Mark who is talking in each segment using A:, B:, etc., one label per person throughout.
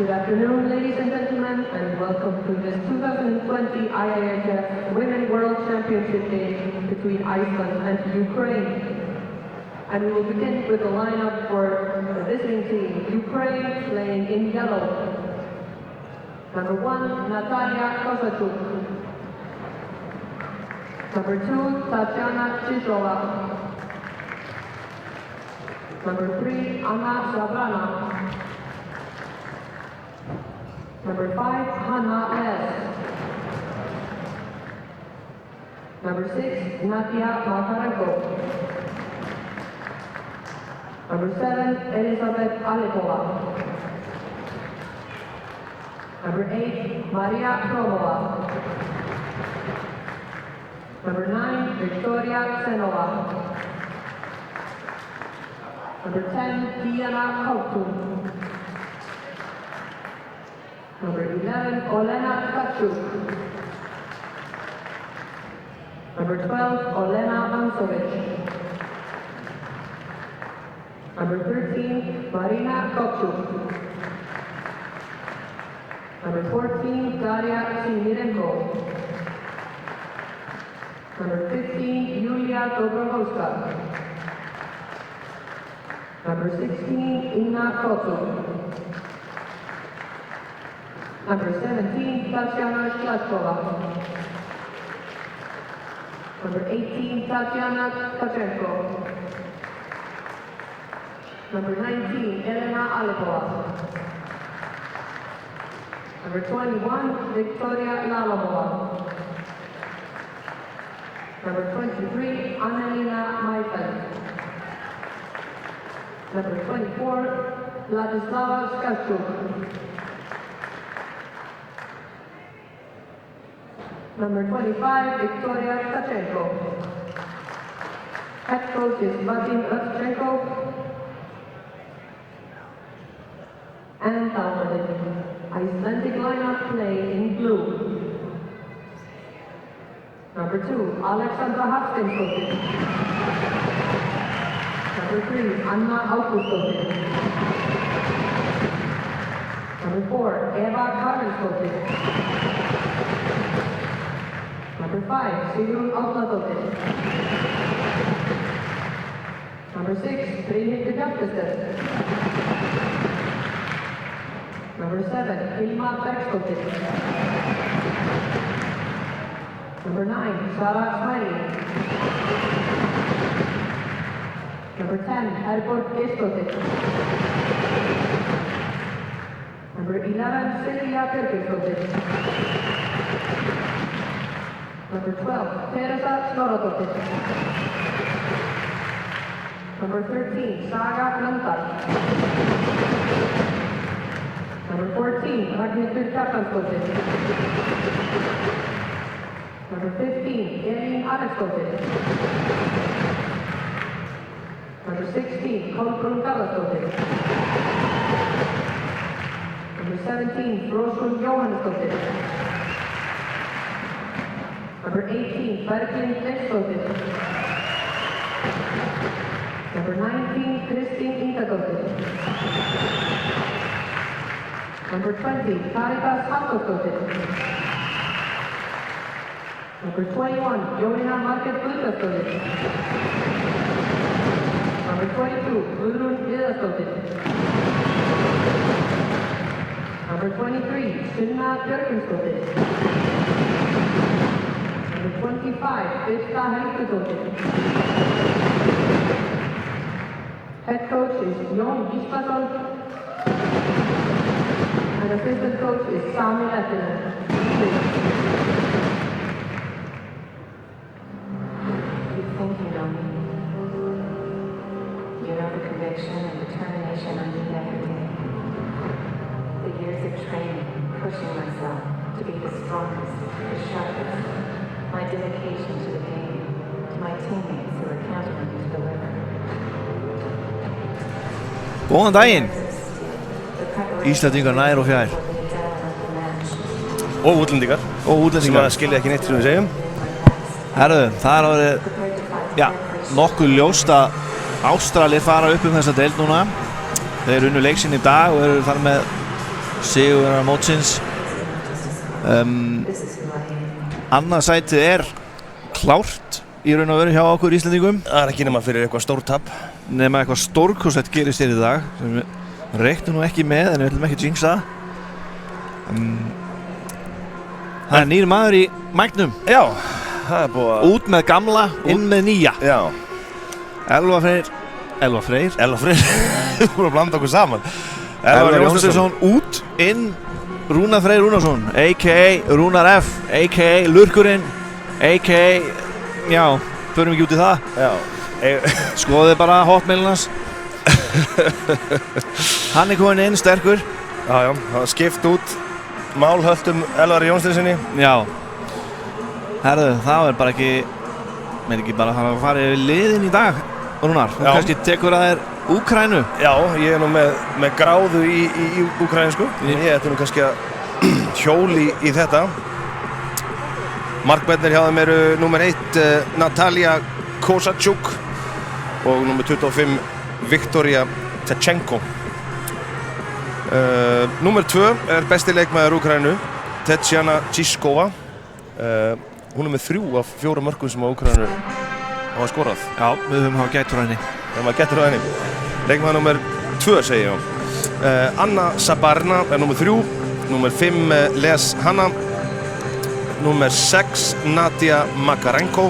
A: Good afternoon, ladies and gentlemen, and welcome to this 2020 IIHF Women World Championship game between Iceland and Ukraine. And we will begin with the lineup for the visiting team. Ukraine playing in yellow. Number 1, Natalia Kozachuk. Number 2, Tatiana Chizhova. Number 3, Anna Zabrana. Number 5, Hanna Les. Number 6, Nadia Makarenko. Number 7, Elizabeth Alipova. Number 8, Maria Kromova. Number 9, Victoria Ksenova. Number 10, Diana Kovtun. Number 11, Olena Tkachuk. Number 12, Olena Mansovic. Number 13, Marina Kopchuk. Number 14, Daria Simirenko. Number 15, Yulia Dobrovolska. Number 16, Inna Kotsuk. Number 17, Tatiana Shlachkova. Number 18, Tatiana Tkachenko. Number 19, Elena Alipova. Number 21, Victoria Lalomova. Number 23, Annalena Maifeld. Number 24, Vladislava Skachuk. Number 25, Victoria Tkachenko. Head coach is Vadim Rastchenko. And our Icelandic lineup play in blue. Number 2, Alexandra Hafsteinsdóttir. Number 3, Anna Ágústsdóttir. Number 4, Eva Karlsdóttir. Number 5, Sigrún Árnadóttir. Number 6, Brynhildur Hjaltested. Number 7, Hilma Bergsdóttir. Number 9, Sara Smiley. Number 10, Herborg Geirsdóttir. Number 11, Silja Björgvinsdóttir. Number 12, Teresa Snorradóttir. Number 13, Saga Blöndal. Number 14, Ragnhildur Kjartansdóttir. Number 15, Elín Alexdóttir. Number 16, Kolbrún Garðarsdóttir. Number 17, Rósun Jóhannesdóttir. Number 18, Berglind Leifsdóttir. Number 19, Kristín Ingadóttir. Number 20, Karitas Halldórsdóttir. Number 21, Jónína Margrét Guðbjartsdóttir. Number 22, Guðrún Viðarsdóttir. Number 23, Sunna Björgvinsdóttir. Number 25, Birta Helgadóttir. Head coach is Jón Gíslason. And assistant coach is Sami Lehtinen.
B: Keep thinking on me. You know the conviction and determination I need every day. The years of training, pushing myself to be the strongest, the sharpest. My dedication to the game, to my teammates who are counting on me to deliver.
C: Góðan daginn, Íslendingar nær og fjær.
D: Og útlendingar. Sem að skilja ekki neitt sem við segjum.
C: Herðu, það er árið, já, nokkuð ljóst að Ástralir fara upp þessa deild núna. Þeir unnu leik sinn í dag og eru þar með Sigurvegara mótsins. Annað sætið er klárt í raun og veru hjá okkur Íslendingum.
D: Það ekki nema fyrir eitthvað stórtap.
C: Nema eitthvað stórkostlegt gerist hér í dag sem við reiknum nú ekki með en við ætlum ekki að jinxa. Það er nýr maður í mæknum.
D: Já, það er búið að...
C: Út með gamla, inn með nýja.
D: Já.
C: Elvar Freyr.
D: Við erum að blanda okkur saman.
C: Elvar Jónsson út, inn Rúnar Freyr Rúnarsson, a.k.a. Rúnar F, a.k.a. Lurkurinn, a.k.a. Já, förum ekki út í það.
D: Já.
C: Skoðið bara hotmailin hans. Hann er komin inn, sterkur.
D: Já, það var skipt út málhöldum Elvari Jónsdóttirsinni.
C: Já. Herðu, það er bara ekki, bara að fara yfir liðin í dag, Rúnar. Þú kannski tekur að þér Úkraínu.
D: Já, ég er nú með gráðu í Úkraínu, sko. Ég ætti nú kannski að hjóli í þetta. Markmennir hjá þeim eru númer 1 Natalia Kosachuk og númer 25 Viktoria Tachenko. Númer 2 er besti leikmaður Úkraínu, Tetjana Čiskova. Hún er með 3 af 4 mörkum sem á Úkraínu hafa skorað.
C: Já, við höfum hafa gætt frá henni.
D: Við höfum gætt frá henni. Leikmaður númer 2 segi ég. Anna Sabarna er númer 3, númer 5 Les Hanna, númer 6 Nadia Makarenko,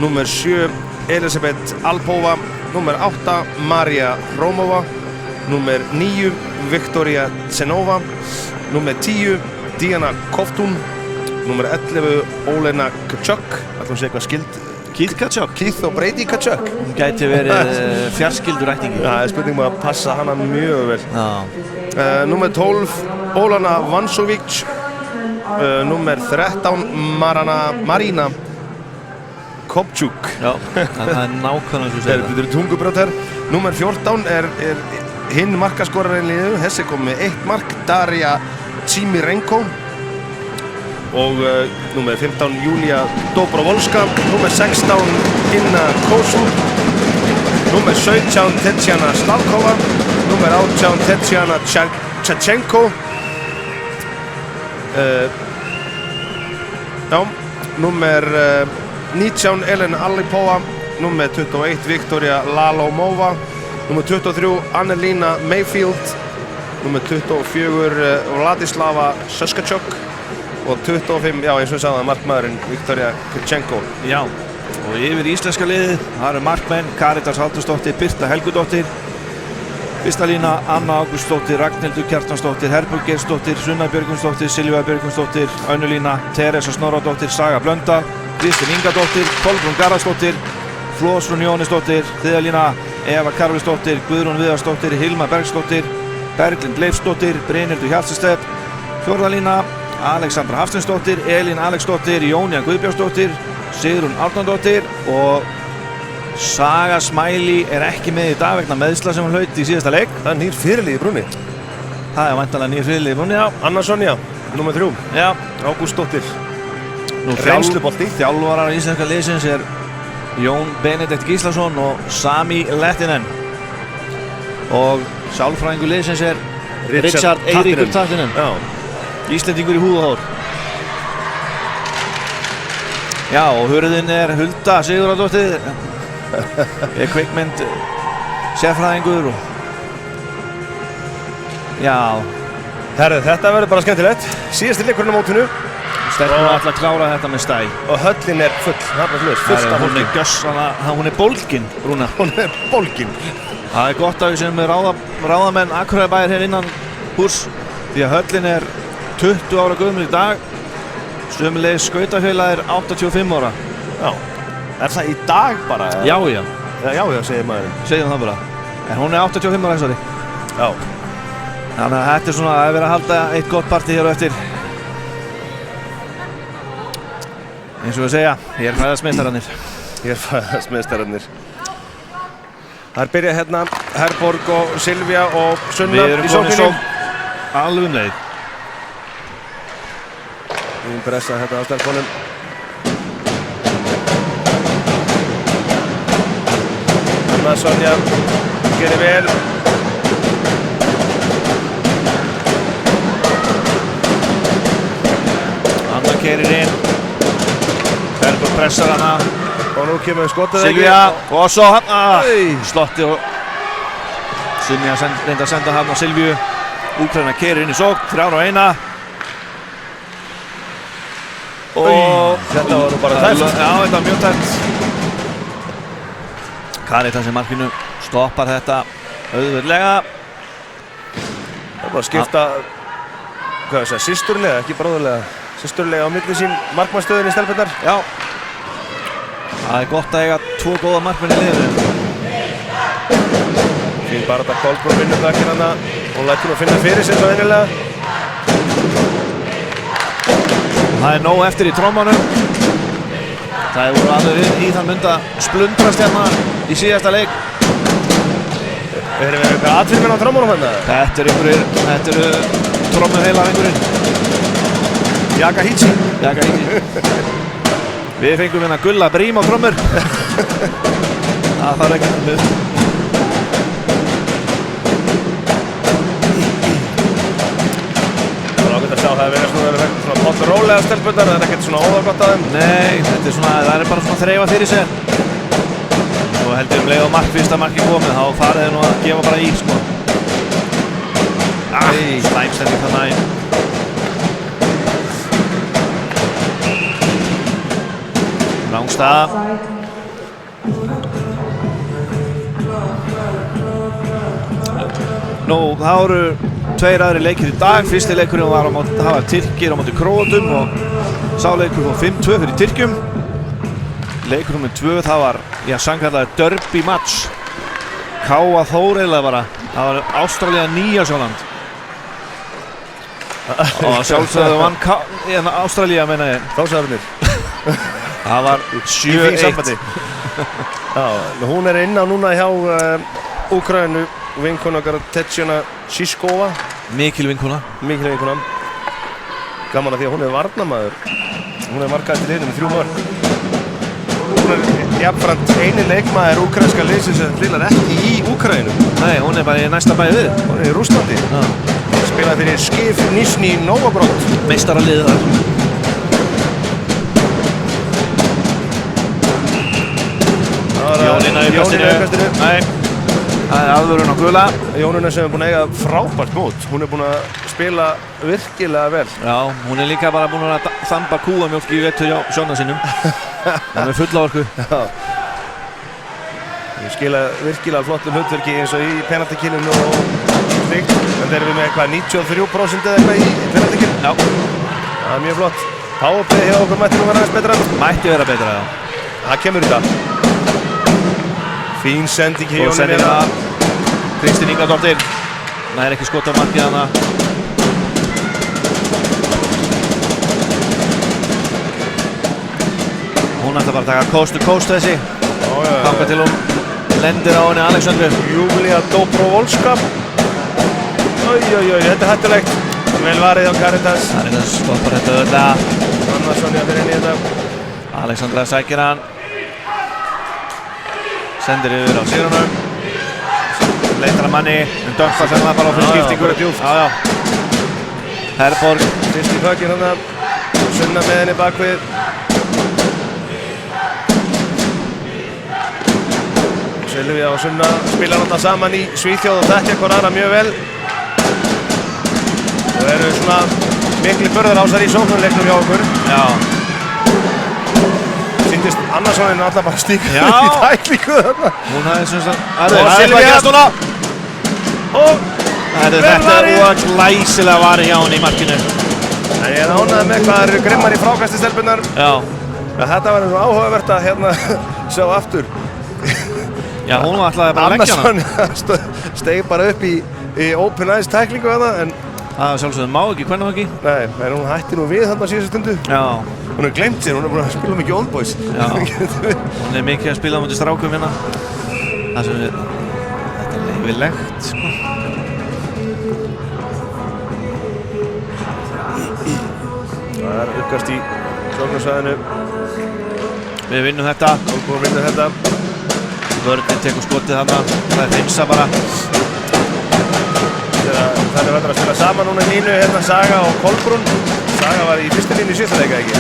D: númer 7 Elisabeth Alpova, númer 8 Maria Romova, númer 9 Viktoria Tsenova, númer 10 Diana Kovtun, númer 11 Olena Kachuk, ætlum að segja eitthvað skild.
C: Keith Kachuk.
D: Keith og Brady Kachuk.
C: Hún gæti verið fjarskyldur ættingi.
D: Það er spurning að passa hana mjög vel.
C: Já.
D: Númer 12 Olana Vansovic, númer 13 Marina Kopčuk.
C: Já, það er nákvæmlega svo að segja það.
D: Þetta eru tungubrjót her. Númer 14 er hinn markaskorarinn liðinu. Hessi kom með 1 mark, Daria Tsimirenko. Og númer 15 Julia Dobrovolska. Númer 16 Inna Kosur. Númer 17 Tetjana Slavkova. Númer 18 Tetjana Tachenko. Númer 19 Elena Alipova, númer 21 Viktoria Lalomova, númer 23 Annelina Mayfield, númer 24 Vladislava Saskachuk og 25, já eins og við sagðum, markmaðurinn Viktoria Kachenko.
C: Já, og yfir íslenska liðið, það eru markmenn Karitas Haldursdóttir, Birta Helgudóttir, fyrsta lína Anna Ágústsdóttir, Ragnhildur Kjartansdóttir, Herborg Geirsdóttir, Sunna Björgvinsdóttir, Silvía Björgvinsdóttir, önnulína Teresa Snorradóttir, Saga Blöndal, Kristín Ingadóttir, Kolbrún Garðarsdóttir, Flósrún Jónisdóttir, þriðalína Eva Karlisdóttir, Guðrún Viðarsdóttir, Hilma Bergsdóttir, Berglind Leifsdóttir, Brynhildur Hjaltestedt, fjórðalína Alexandra Hafsteinsdóttir, Elín Alexdóttir, Jónína Guðbjörnsdóttir, Sigrún Árnadóttir og Saga Smiley er ekki með í dag vegna meðsla sem hún hlaut í síðasta leik.
D: Það er nýr fyrirliði í brúnni.
C: Það er væntanlega nýr fyrirliði í brúnni, já.
D: Anna Sonja, númer 3.
C: Já.
D: Ágústsdóttir.
C: Reynslubolti. Þjálfarar íslenska liðsins er Jón Benedikt Gíslason og Sami Lehtinen. Og sálfræðingur liðsins er Richard Eiríkur Tattinen.
D: Já.
C: Íslendingur í húð og hár. Já, og hurðin er Hulda Sigurðardóttir. Ég kvikmynd sérfræðingur og já.
D: Herðu, þetta verður bara skemmtilegt. Síðasti leikurinn á mótinu.
C: Stelpur ætla að klára þetta með stæ.
D: Og höllin er full. Það er bara hlust. Fullt af fólki.
C: Hún er bólgin, Rúnar.
D: Hún er bólgin.
C: Það er gott að við séum með ráðamenn Akureyrarbæjar hér innan hús. Því að höllin er 20 ára gömul í dag. Sömulegis skautafélag er 85 ára.
D: Já. Er það í dag bara?
C: Já, já.
D: Já, segir maðurinn.
C: Segjum það bara. En hún er 85 ára þessari.
D: Já.
C: Þannig að þetta er svona að vera að halda eitt gott partí hér og eftir. Eins og við segja, hér fæðast meistararnir.
D: Hér fæðast meistararnir. Það byrja hérna Herborg og Silvía og Sunna í sókninni.
C: Alveg leið.
D: Við erum pressað hérna á stelpunum. Anna Sonja gerir vel.
C: keirir inn. Herborg pressar hana.
D: Og nú kemur skotið
C: Silvía og svo hana.
D: Hey.
C: Slotti og Sunja reyndi að senda hana á Silvíu. Úkraina keirir inn í sókn, 3-1. Og
D: þetta var nú bara tæft.
C: Já, þetta var mjög tæft. Caritas í markinu stoppar þetta auðveldlega.
D: Það er bara að skipta, hvað það segja, systurlega, ekki bróðurlega. Systurlega á milli sín markmannstöðin í stelpunnar.
C: Já. Það er gott að eiga 2 góða markmenn í liðinu.
D: Fín bara þetta Kolbrún vinnur bakkinn hana. Hún lætur að finna fyrir sér svo venjulega.
C: Það er nóg eftir í trommanum. Það voru alveg í þann mynd að splundrast hérna í síðasta leik.
D: Erum við eitthvað atvinnumenn á trommunum hérna?
C: Þetta eru trommuheilar einhverjinn.
D: Jaka-Hitsi.
C: Við fengum hérna Gulla Brím á trommur. Það þarf ekki að við.
D: Það var ágætt að sjá það að vera svona pottrólega stelpunnar, það er ekkert svona óðagott að þeim.
C: Nei, þetta er svona, það er bara svona þreifa fyrir sér. Og heldur leið á fyrsta marki komið, þá farið þið nú að gefa bara í, sko. Slæmstending þarna í. Rángstaða. Nú, það voru 2 aðri leikir í dag. Fyrsti leikurinn var það var Tyrkir á móti Króatum og sá leikur fór 5-2 fyrir Tyrkjum. Leikur nr. 2, það var, sannkallaður derby match. K.A. Þór eiginlega bara. Það var Ástralía Nýja-Sjáland. Og sjálfsögðu vann Ástralía, meina ég.
D: Þórsararnir.
C: Það var 7-1.
D: Já, hún er inn á núna hjá Úkraínu, vinkona okkar Tetjana Siskova.
C: Mikil vinkona.
D: Gaman að því að hún er varnarmaður. Hún er markað til liðinu með 3 mörk. Hún er jafnframt eini leikmaður úkraínska liðsins sem spilar ekki í Úkraínu.
C: Nei, hún er bara í næsta bæði við.
D: Hún er í Rússlandi. Spilaði fyrir Skif Nizhny Novgorod.
C: Meistaraliðið þar. Jónína í aukastinu. Nei, það er aðvörun á gula.
D: Jónína sem er búin að eiga frábært mót. Hún er búin að spila virkilega vel.
C: Já, hún er líka bara búin að þamba kúamjólk í vetur hjá sjóna sinum. Það er fulla orku.
D: Já. Við skila virkilega flottum hlutverki eins og í penaltykilinu og slikt. En þeir eru með eitthvað 93% eða eitthvað í penaltykilinu.
C: Já.
D: Það er mjög flott. Powerplay hjá okkur mætti nú vera aðeins betra.
C: Mætti vera betra, já.
D: Það kemur þetta. Fín sending hjá
C: Jónína.
D: Jónína.
C: Kristín Ingadóttir. Það er ekki skot á markið hana. Hún ætla bara að taka coast to coast þessi. Þangað til hún lendir á henni Alexandru.
D: Júlia Dobrovolska. Þetta er hættulegt. Vel varið á Caritas.
C: Caritas stoppar þetta auðvitað.
D: Annarsson í að fyrir inn í þetta.
C: Alexandra sækir hann. Sendir yfir á Sigrúnu. Leitar að manni. Dömpar sem það bara á fyrir skiptingu. Herborg.
D: Fyrst í pökinn hann. Sunna með henni bakvið. Silvía og Sunna spila náttúrulega saman í Svíþjóð og þekkja hver aðra mjög vel. Það eru svona mikli burðarásar í sóknarleiknum hjá okkur.
C: Já.
D: Sýndist Annarssonin alltaf bara stíka í
C: Já.
D: tæklingu þarna.
C: Hún hafði sem sagt...
D: Og
C: Það er
D: Silvía.
C: bara að gerast núna.
D: Og
C: Þetta
D: varið.
C: er glæsilega varið hjá henni í markinu.
D: en ég er ánægður með hvað það eru grimmar í frákastistelpunnar.
C: Já.
D: Þetta var eins og áhugavert að sjá aftur.
C: Já, hún ætlaði bara að leggja hana.
D: Annarsson steig bara upp í open eyes tæklingu þarna en
C: Það sjálfsögðu má ekki, hvernig ekki?
D: nei, en hún hætti nú við þarna síðustu stundu.
C: Já.
D: Hún hefur glemt sér, hún er búin að spila mikið Old Boys.
C: Já. Hún er mikið að spila á móti strákum hérna. Það sem við... Þetta er leifilegt, sko.
D: Það er uppkast í sóknarsvæðinu.
C: Við vinnum þetta.
D: Kolbrún vinnur þetta.
C: Vörnin tekur skotið þarna. Það er hreinsa bara.
D: Það er verið að spila saman núna í línu, hérna Saga og Kolbrún. Saga var í fyrstu línu í síðasta leika, ekki?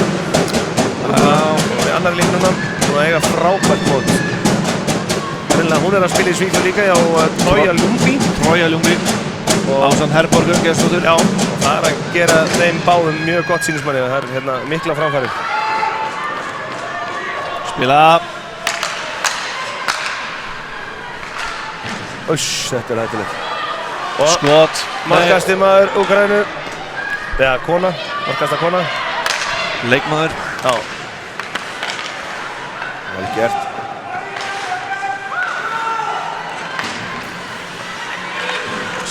D: Og í annari línu núna, hún eiga frábært mót. Hún að spila í Svíþjóð líka á Troja Ljungby.
C: Ásamt Herborg Gestóttur.
D: Já, og það að gera þeim báðum mjög gott sýnismanni. Það hérna mikla framfæri.
C: Spila.
D: Þetta hættulegt.
C: Skot.
D: Markasti maður Úkraínu. Eða kona, markasta kona.
C: Leikmaður.
D: Já. Vel gert.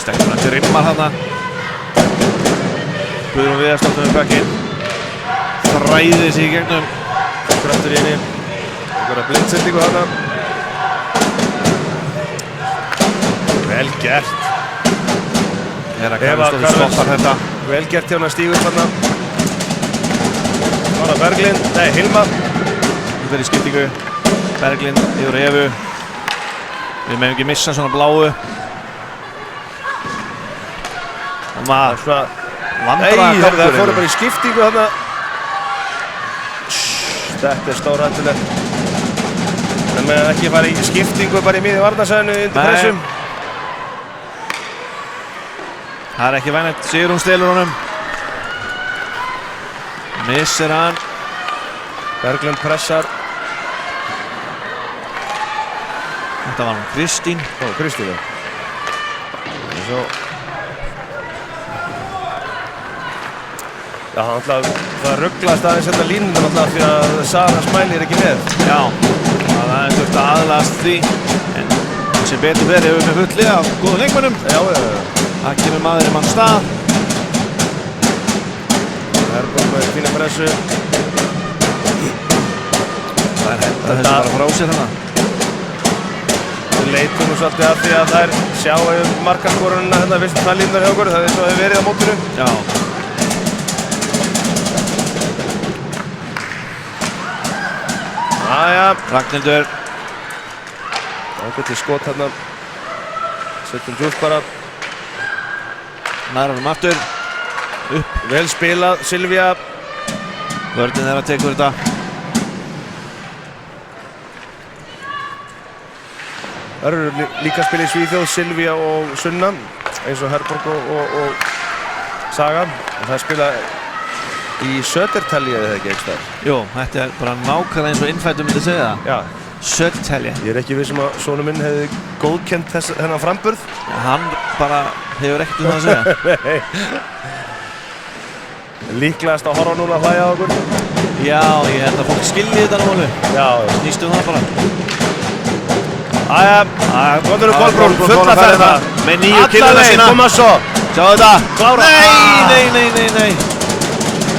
C: Stekkur hann til rimmar þarna. Guðrún Viðarsdóttir með bekkinn. Þræðir sig í gegnum.
D: Kraftur í henni. Einhverja blindsendingu þarna. Vel gert.
C: Hera Karlsdóttir stoppar þetta.
D: Vel gert hjá hann að stíga upp þarna. Lára Berglind, nei Hilma.
C: Hún fer í skiptingu. Berglind yfir Evu. Við meðum ekki missa svona bláu.
D: Það svona
C: vandræða
D: það fóru bara í skiptingu þarna. Þetta stórhættulegt. Það með ekki fara í skiptingu bara í miðju varnarsvæðinu undir pressum.
C: Það ekki vænlegt. Sigrún stelur honum. Missir hann.
D: Berglind pressar.
C: Þetta var hann Kristín.
D: Kristín, já. Já, það rugglast aðeins þetta línunum alltaf því að Sara Smiley ekki með.
C: Já, það er þurft að aðlast því. En sem betur verið hefur við fullið af góðum leikmönnum.
D: Já.
C: Það kemur maður í mann stað.
D: Herborg með fína pressu.
C: Það er henda þessu bara frá sér hana.
D: Við leitum nú svolítið að því að þær sjá markaskorunina hérna fyrst það línunar hjá okkur. Það er svo hefur verið á mótinu.
C: Já.
D: Jæja.
C: Ragnhildur.
D: Það getur skot hérna. Setjum djúpt bara.
C: Nær honum aftur. Upp.
D: Vel spilað, Silvía.
C: Vörðin er að tekur þetta.
D: Það eru líka að spila í Svíþjóð, Silvía og Sunna. Eins og Herborg og Saga. Og það spila í Södertälje eða ekki eitthvað.
C: Jú, þetta er bara nákvæmlega eins og innfættum myndi segja það.
D: Já.
C: Södertälje.
D: Ég er ekki vissum að sonur minn hefði góðkennt þennan framburð.
C: Ja, hann bara hefur ekkert um það að segja.
D: Nei. Líklegast að horfa núna að hlæja á okkur.
C: Já, ég held að fólk skilji þetta nálu.
D: Já.
C: Snýst það bara.
D: Konur Kolbrún, fulla ferð það.
C: Með 9 kilóna sína.
D: Koma svo.
C: Sjá þetta.
D: Klára.
C: Nei.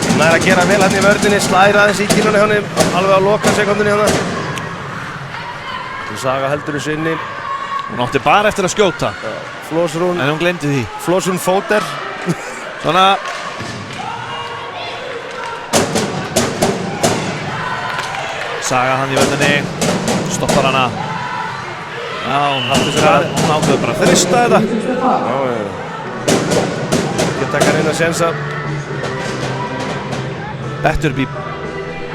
D: Hún er að gera vel hann í vördinni, slæra aðeins í kílónu hjá hann, alveg á loka sekundinni hjá hann. Saga heldur þessu inni.
C: Hún átti bara eftir að skjóta.
D: Flósrún.
C: En hún glemdi því.
D: Flósrún fóter.
C: Svona. Saga hann í vördinni. Stoppar hana. Já, hún ákveður bara að þrista þetta.
D: Ég taka hann inn að sensa.
C: Better be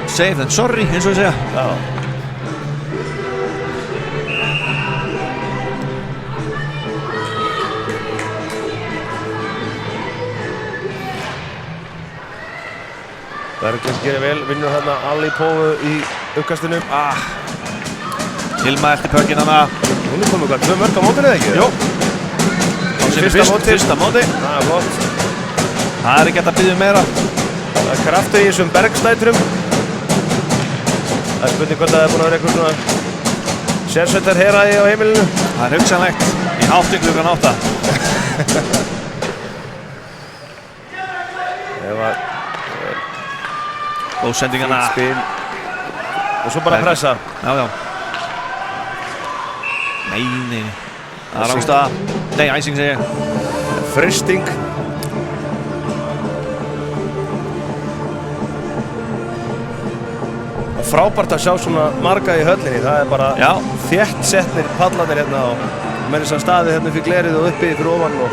C: safe than sorry, eins og ég segja.
D: Já. Berglind gerir vel, vinnur hérna Alipóvu í uppkastinu.
C: Hilma eftir pökkinn hana.
D: Hún er komið hvað, 2 mörk á mótinu eða ekki?
C: Jó. Fyrsta móti.
D: Það er flott.
C: Það er ekki hægt að biðja meira.
D: Það er kraftur í þessum bergstætrum. Það er spurning hvort það er búin að vera eitthvað svona sérsveitar heraði á heimilinu.
C: Það er hugsanlegt í hátting klukkan 8. Góðsendingarna.
D: Spil. Og svo bara pressa.
C: Já. Nei. Það er ástæða. Nei, æsing segi ég.
D: Fristing. Frábært að sjá svona marga í höllinni. Það er bara þétt setnir pallarnir hérna og með þess að staði hérna fyrir glerið og uppi fyrir ofan og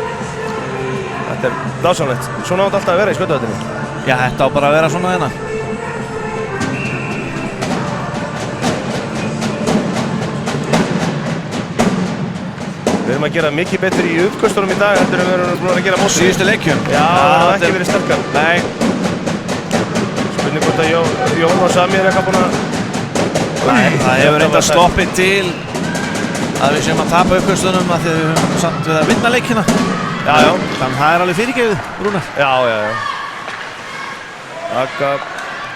D: þetta er dásamlegt. Svona átt alltaf að vera í skötuhöllinni.
C: Já, þetta á bara að vera svona hérna.
D: Við erum að gera mikið betur í uppkvöstunum í dag heldur en við erum búin að gera móti.
C: Síðustu leikjum.
D: Já, það hefur ekki verið sterkar.
C: Nei.
D: Spurning hvort að Jón og Sami eitthvað búin að...
C: Nei, það hefur reynda sloppið til að við séum að tapa uppkvöstunum að því við höfum samt við að vinna leikina.
D: Já.
C: Þannig það er alveg fyrirgefið, Rúnar.
D: Já. Akka...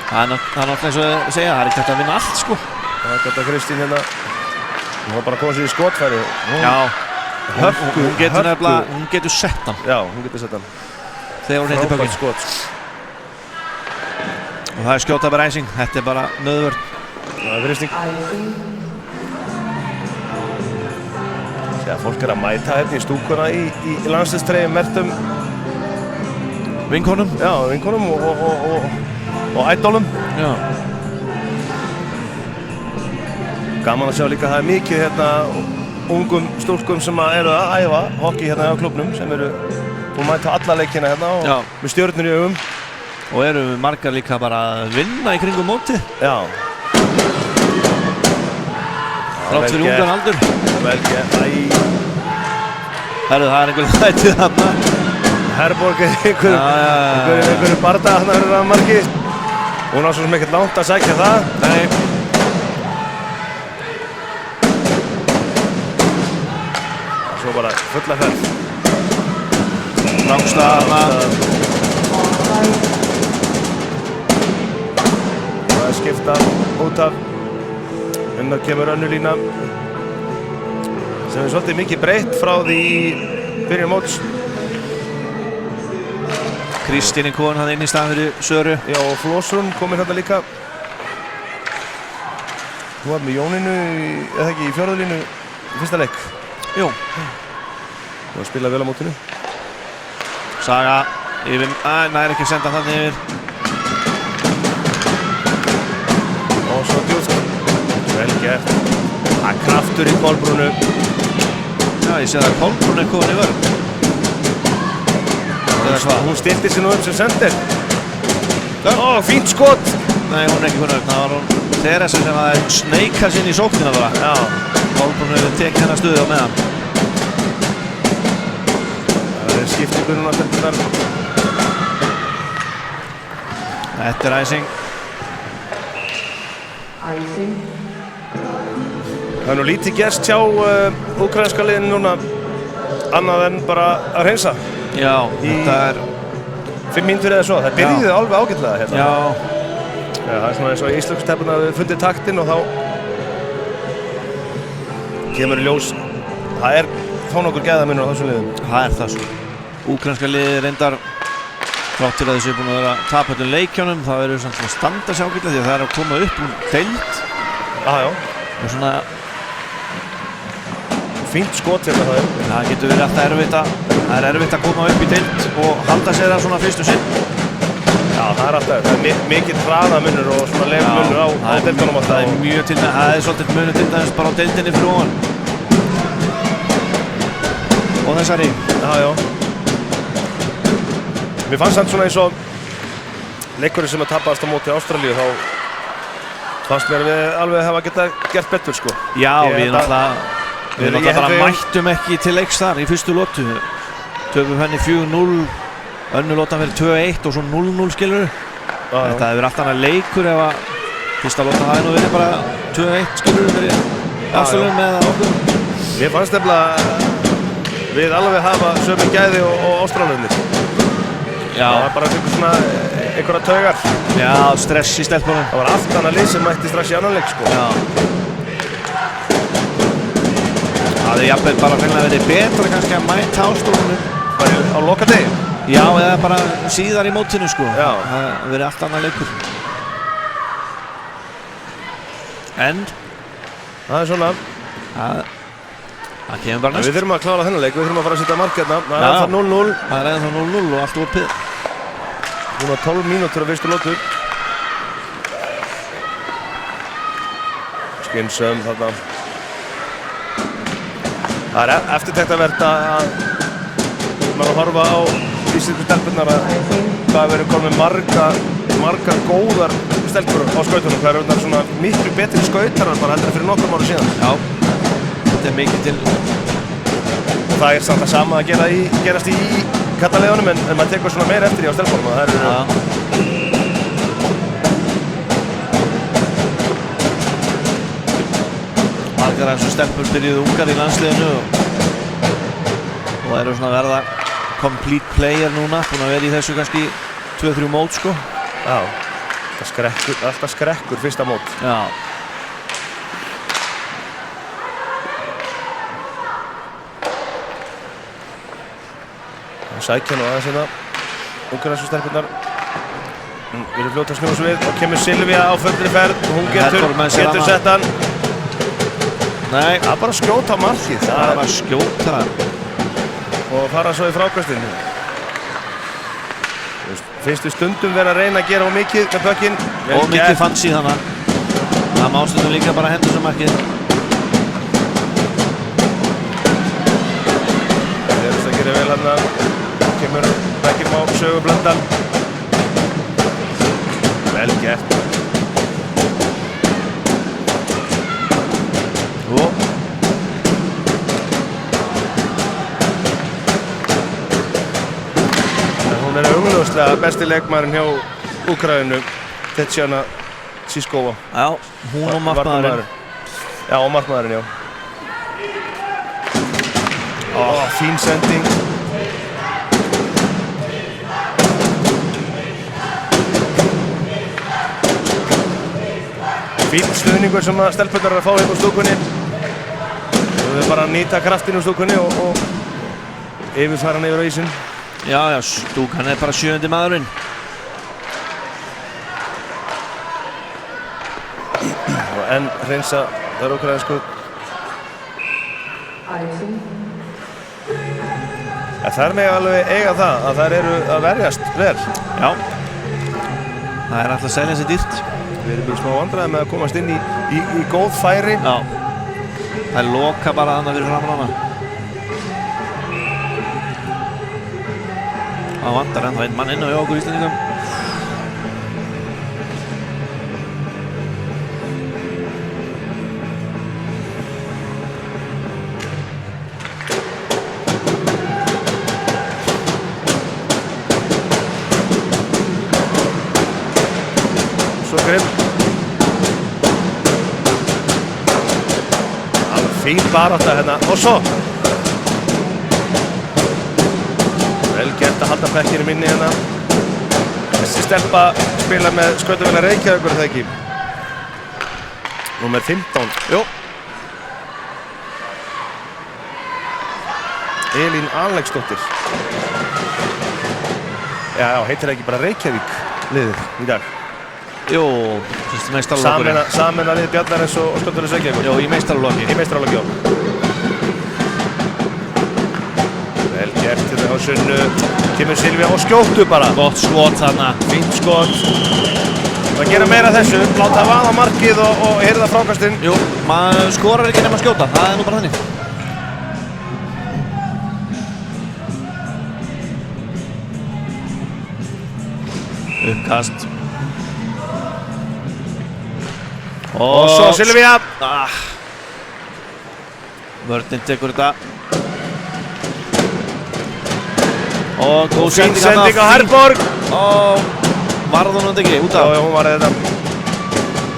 C: Það er náttúrulega eins og að segja, það er ekki hægt að vinna allt, sko.
D: Akka Kristín hérna. Hún var bara að koma sér í skotfæri.
C: Já.
D: Hún
C: getur nefnilega, hún getur sett hann.
D: Já, hún getur sett hann.
C: Þegar hún heitir bökinn.
D: Skot.
C: Og það er skjóta bara æsing, þetta er bara nöðvörn.
D: Það er fyrirsting. Þegar fólk er að mæta hérna í stúkuna í landsliðstreyjum merktum
C: vinkonum.
D: Já, vinkonum og ædolum.
C: Já.
D: Gaman að sjá líka að það er mikið hérna ungum stúlkum sem eru að æfa hockey hérna á klubnum sem eru búin að mæta alla leikina hérna og með stjörnur í augum.
C: Og eru margar líka bara að vinna í kringum mótið.
D: Já.
C: Þrátt fyrir ungan aldur.
D: Vel gert.
C: Herru, það er einhver lætið þarna.
D: Herborg er einhverju barda þarna fyrir að marki. Hún á svo sem ekkert langt að sækja það.
C: Nei.
D: Svo bara fulla ferð.
C: Rangstaðarna.
D: Það er skipta út af. En það kemur önnur lína. Sem er svolítið mikið breytt frá því byrjun móts.
C: Kristín er komin hann inn í staðan fyrir Söru.
D: Já, og Flósrún kominn hérna líka. Þú var með Jóninu, eða ekki, í fjórðu línu í fyrsta leik.
C: Jú.
D: Þú var að spila vel á mótinu.
C: Saga yfir, næri ekki að senda þannig yfir.
D: Og svo djúft. Vel gert. Það er kraftur í Kolbrúnu.
C: Já, ég sé að Kolbrún er komin í vörn.
D: Hún stilti sig nú sem sendir. Ó, fínt skot.
C: Nei, hún er ekki komin í vörn. Það var hún Teresa sem að sneika sinn í sóknina bara.
D: Já.
C: Kolbrún hefur tekið hennar stuði á meðan.
D: Það er skiptingu núna stendur þar.
C: Þetta er æsing.
D: Það er nú lítið gerst hjá úkraínska liðinu núna annað en bara að hreinsa.
C: Já, þetta er
D: 5 mínútur eða svo. Það byrjuði alveg ágætlega hérna.
C: Já.
D: Það er svona eins og í íslenskuteppuna að við fundið taktinn og þá kemur í ljós. Það er þó nokkur gæðamunur á þessum liðum.
C: Það er það svo. Úkraínska liðið reyndar þrátt til að þessu er búin að vera tapa öllum leikjunum. Það verður svona að standa sig ágætlega því að það er að koma upp úr deild.
D: Já.
C: Og svona
D: fínt skot hérna það er.
C: Það getur verið alltaf erfitt að koma upp í deild og halda sér það svona fyrstu sinn.
D: Já, það er alltaf, það er mikið hraðamunur og svona leifmunur á deildunum alltaf.
C: Það er mjög til dæmis, það er svolítið munur til dæmis bara á deildinni fyrir ofan. Og þessari.
D: Já. Mér fannst það svona eins og leikurinn sem að tapast á móti Ástralíu þá fannst mér við alveg hafa gert betur sko.
C: Já, við náttúrulega bara mættum ekki til leiks þar í fyrstu lotu. Töfum henni 4-0, önnur lotan fyrir 2-1 og svo 0-0 skilur. Þetta hefur allt annað leikur ef að fyrsta lotan hafi nú verið bara 2-1 skilur fyrir Ástralíu með okkur.
D: Mér fannst nefnilega við alveg hafa sömu gæði og Ástralíu.
C: Já.
D: Það var bara einhverja taugar.
C: Já, stress í stelpunum.
D: Það var allt annað lið sem mætti strax í annan leik sko.
C: Já. Það hefði jafnveg bara hreinlega verið betra kannski að mæta Ástralíu.
D: Bara á lokadegi?
C: Já, eða bara síðar í mótinu sko.
D: Já.
C: Það hefði verið allt annað leikur. En
D: það er svona.
C: Það kemur bara næst.
D: Við þurfum að klára þennan leik, við þurfum að fara að setja mark hérna. Það er ennþá 0-0.
C: Það er ennþá 0-0 og allt opið.
D: Núna 12 mínútur á fyrstu lotu. Skynsöm þarna. Það er eftirtektarvert að maður horfa á íslensku stelpurnar að það verður komið margar góðar stelpur á skautunum. Það eru svona miklu betri skautarar bara heldur en fyrir nokkrum árum síðan.
C: Já, þetta er mikið til.
D: Það er samt að sama að gerast í kallaliðunum en maður tekur svona meira eftir í á stelpunum og það eru
C: margar eins og stelpur byrjuðu ungar í landsliðinu og eru svona að verða complete player núna, búin að vera í þessu kannski 2-3 mót sko.
D: Já, alltaf skrekkur fyrsta mót.
C: Já.
D: Sækja nú aðeins hérna ungarnæsku stelpurnar. Við erum fljótt að snúa svo við og kemur Silvía á fullri ferð og hún getur sett hann.
C: Nei,
D: það er bara að skjóta á markið.
C: Það er bara að skjóta
D: og fara svo í frákastinu. Finnst við stundum vera að reyna að gera mikið með pökkinn.
C: Og mikið fancy þannig. Það má stundum líka bara hendur sem markið.
D: Það er að gera vel hann að kemur Bekkir Má Sögublöndan. Vel gert. Hún er augljóslega besti leikmaðurinn hjá Úkraínu, Tetjana Siskova.
C: Já, hún og markmaðurinn.
D: Já, og markmaðurinn, já. Fín sending. Fín stuðningur sem að stelpurnar eru að fá upp úr stúkunni. Þau verður bara að nýta kraftinn úr stúkunni og yfirfara hann yfir á ísinn.
C: Já, stúkan er bara 7. maðurinn.
D: Og enn hreinsa þar úkraínsku. Það er með alveg eiga það að þær eru að verjast vel.
C: Já. Það er alltaf að selja sér dýrt.
D: Við erum í smá vandræði með að komast inn í góð færi.
C: Já. Það er loka bara þarna fyrir framan hana. Það vantar ennþá einn mann inn á okkur Íslendingum.
D: Svo grimm. Alveg fín barátta hérna. Og svo. Vel gert að halda Bekkinum inni hérna. Þessi stelpa spila með Skautafélag Reykjavíkur, er það ekki? Númer 15.
C: Jú.
D: Elín Aleksdóttir. Já, heitir það ekki bara Reykjavík liðið í dag?
C: Jú, meistaralokkurinn.
D: Sameina lið Bjarnarins og Skautafélags Reykjavíkur.
C: Jú, í meistaralokki.
D: Í meistaralokki, já. Vel gert þetta á sunnu. Kemur Silvía og skjóttu bara.
C: Gott skot þarna.
D: Fínt skot. Það gera meira þessu. Láta vaða markið og hirða frákastinn.
C: Jú, maður skorar ekki nema að skjóta. Það er nú bara þannig. Uppkast.
D: Og svo Silvía.
C: Vörnin tekur þetta. Og góð
D: Fín sending á Herborg.
C: Og varð hún ekki út af?
D: Já, hún varði þetta.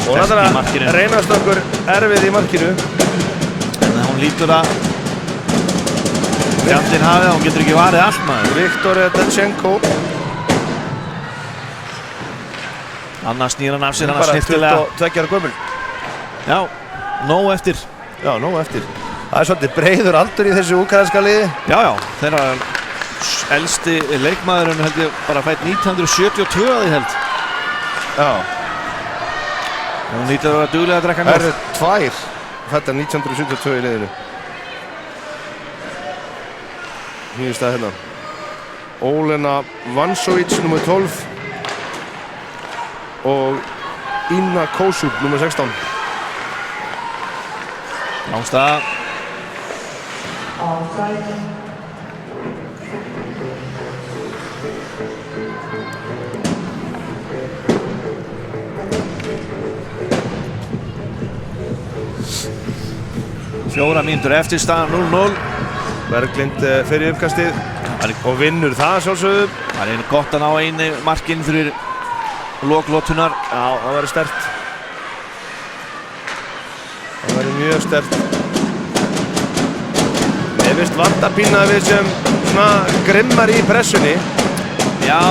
D: Og náttúrulega reynast okkur erfið í markinu.
C: En hún lítur að fjandinn hafið, hún getur ekki varið allt maður.
D: Viktoria Dachenko.
C: Annars snýr hann af sér hann snirtilega.
D: Bara 22 ára gömul.
C: Já, nóg eftir.
D: Já, nóg eftir. Það er svolítið breiður aldur í þessu úkraínska liði.
C: Já, þeirra elsti leikmaðurinn held ég bara fætt 1972 að því held.
D: Já.
C: Hún nýttir að vera duglega að drekka mjólk.
D: Það eru tvær fættar 1972 í liðinu. Nýjum stað hérna. Olena Vansovic, nr. 12. Og Inna Kosub, nr. 16.
C: Langstað. 4 mínútur eftir, staðan 0-0.
D: Berglind fyrir uppkastið og vinnur það sjálfsögðu.
C: Það er gott að ná einu markinn fyrir loklótunar.
D: Já, það verður sterkt. Það verður mjög sterkt. Mér finnst vanta pína við sem svona grimmar í pressunni.
C: Já,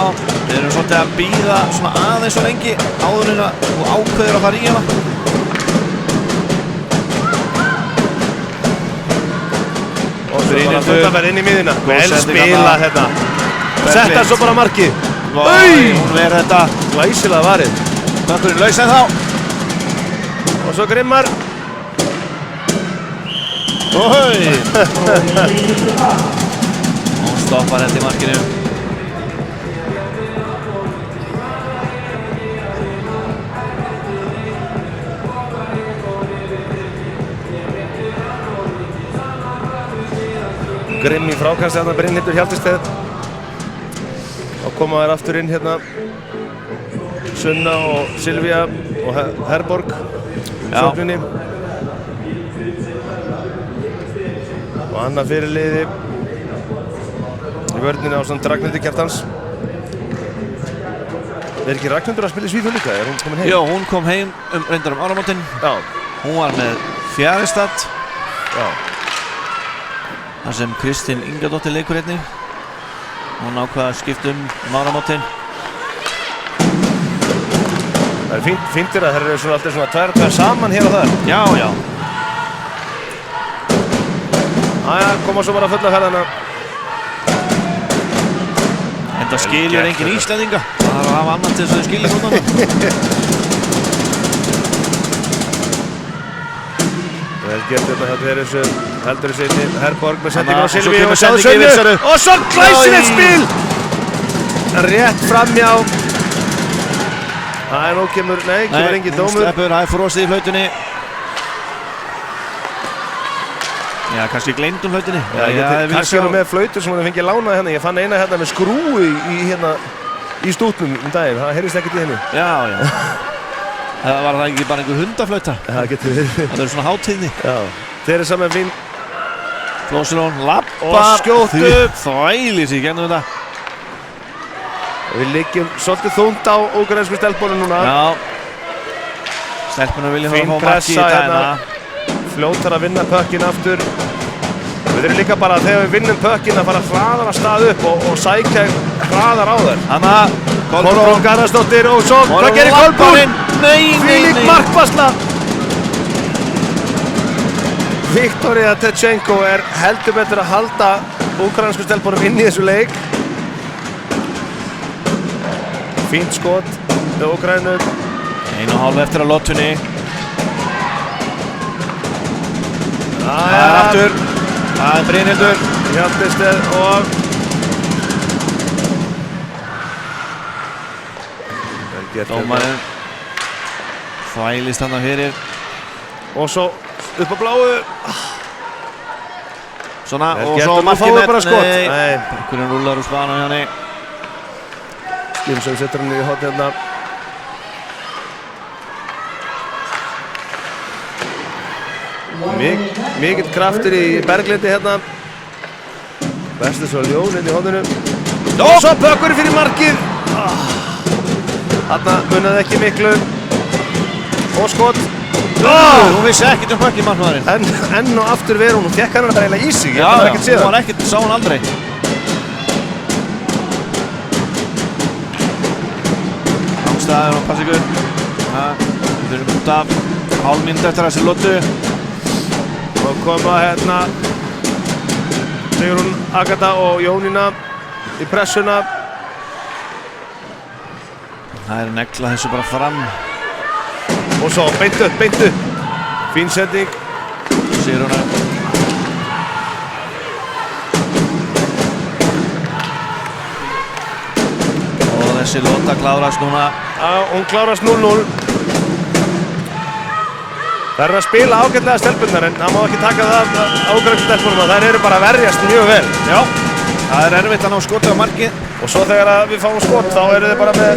C: við erum svolítið að bíða svona aðeins og lengi áður en að þú ákveður að fara í hana.
D: Og svo bara fullt að vera inn í miðina. Vel spila þetta. Setta svo bara markið.
C: Hún verður þetta.
D: Glæsilega varið.
C: Bökkurinn laus en þá.
D: Og svo grimmar.
C: Óhau! Hún stoppar þetta í markinu.
D: Grimm í frákasti hérna, Brynhildur Hjaltesteð. Og koma þær aftur inn hérna. Sunna og Silvía og Herborg. Sókninni. Og annað fyrirliði í vörninni ásamt Ragnhildi Kjartans. Er ekki Ragnhildur að spila í Svíþjóð líka? Er hún komin heim?
C: Já, hún kom heim reyndar áramótin.
D: Já.
C: Hún var með Fjarðarstad.
D: Já.
C: Þar sem Kristín Ingadóttir leikur einnig. Hún ákvað að skipta áramótin.
D: Það er fíntir að það eru svona alltaf svona tvær saman hér og þar.
C: Já, já.
D: Æja, koma svo bara fulla ferðana.
C: En það skiljur engin Íslendinga. Það þarf að hafa annað til þess að þau skilja svona.
D: Vel gert þetta hjá þessu heldur þessu inni Herborg með sendingu á
C: Og svo
D: Silvíu
C: kemur
D: og sjáðu
C: sending yfir
D: Sunnu.
C: Söru.
D: Og svo glæsilegt spil! Rétt framhjá. Það er nú kemur engin
C: hún
D: dómur.
C: sleppur, það er frosið í flautunni. Já, kannski gleymdum flautunni.
D: Kannski erum með flautur sem hún fengið lánað hérna. Ég fann eina hérna með skrúi í stútnum daginn. Það heyrðist ekkert í henni.
C: Já, já. Það var það ekki bara einhver hundaflauta.
D: Það getur verið.
C: Það er svona hátíðni.
D: Já. Þeir eru saman vinn.
C: Flósilón lappar.
D: Og skjótt upp.
C: Þvælir sig gennum þetta.
D: Við liggjum svolítið þungt á úkraínsku stelpunum núna.
C: Já. Stelpunum vilja
D: Fín
C: fá marki í
D: pressa
C: dagina.
D: Fljótar að vinna pökkinn aftur. Við erum líka bara þegar við vinnum pökkinn að fara hraðar að stað upp og sækja hraðar á þær.
C: Hanna,
D: Kolbrún Garðarsdóttir og svo, hvað gerir Kolbrún? Þvílík markvarsla! Viktoria Techenko er heldur betur að halda úkraínsku stelpunum inn í þessu leik. Fínt skot með Úkraínu.
C: 1,5 eftir að lotunni. Það
D: er
C: aftur. Það er Brynhildur.
D: Hjaltesteð og
C: dómarinn þvælist hann á fyrir.
D: Og svo upp á bláu.
C: Svona,
D: Vel
C: og
D: gert,
C: svo
D: og nú
C: markið
D: fáum við bara skot.
C: Nei, Bökkurinn rúlar úr spanum hjá henni.
D: Skimsson setur hann í hornið hérna. Mikill kraftur í Berglindi hérna. Bestið svo ljón inn í horninu. Og svo Bökkurinn fyrir markið. Þarna munaði ekki miklu. Og skot.
C: Hún vissi ekkert Bökkin markmaðurinn.
D: Enn og aftur verið hún fekk hann eiginlega í sig.
C: Já, hún var ekkert, sá hann aldrei. Ángstæður og Passikur. Við þurfum út af hálf mínútu eftir þessi lotu.
D: Og koma hérna Sigrún Agatha og Jónína í pressuna.
C: Það er negla þessu bara fram.
D: Og svo beint upp. Fín sending.
C: Sigrúnu. Og þessi lota klárast núna.
D: Já, hún klárast 0-0. Það er að spila ágætlega stelpunnar en það má ekki taka það ágætlega stelpunum að þær eru bara að verjast mjög vel.
C: Já, það er erfitt að ná skotið á markið.
D: Og svo þegar við fáum skot þá eru þið bara með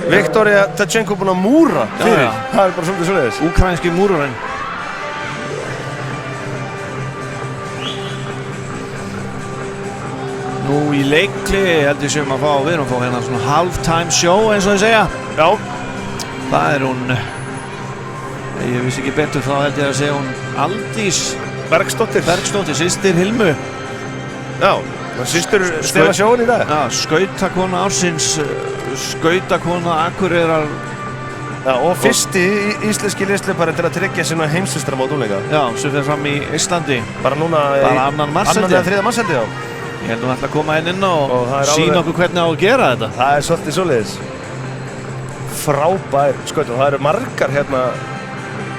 D: Viktoria Techenko búin að múra fyrir.
C: Já.
D: Það er bara svolítið svoleiðis.
C: Úkraínski múrurinn. Nú í leikli held ég sem að fá, við erum að fá hérna svona halftime show eins og þið segja.
D: Já.
C: Það er hún, ég vissi ekki betur, þá held ég að segja hún Aldís Bergsdóttir, systir Hilmu.
D: Já, systur stela sjóin í dag.
C: Já, skautakona ársins, skautakona Akureyrar.
D: Já, og fyrsti íslenski liðshlaupari til að tryggja sína heimsmeistaramót úrleika.
C: Já, sem fer fram í Íslandi.
D: Bara núna
C: Bara annan
D: eða þriðja mars held ég, já.
C: Ég held að hún ætla að koma inn og
D: það er
C: sýna okkur hvernig á að gera þetta.
D: Það er svolítið svoleiðis. Frábær skaut og það eru margar hérna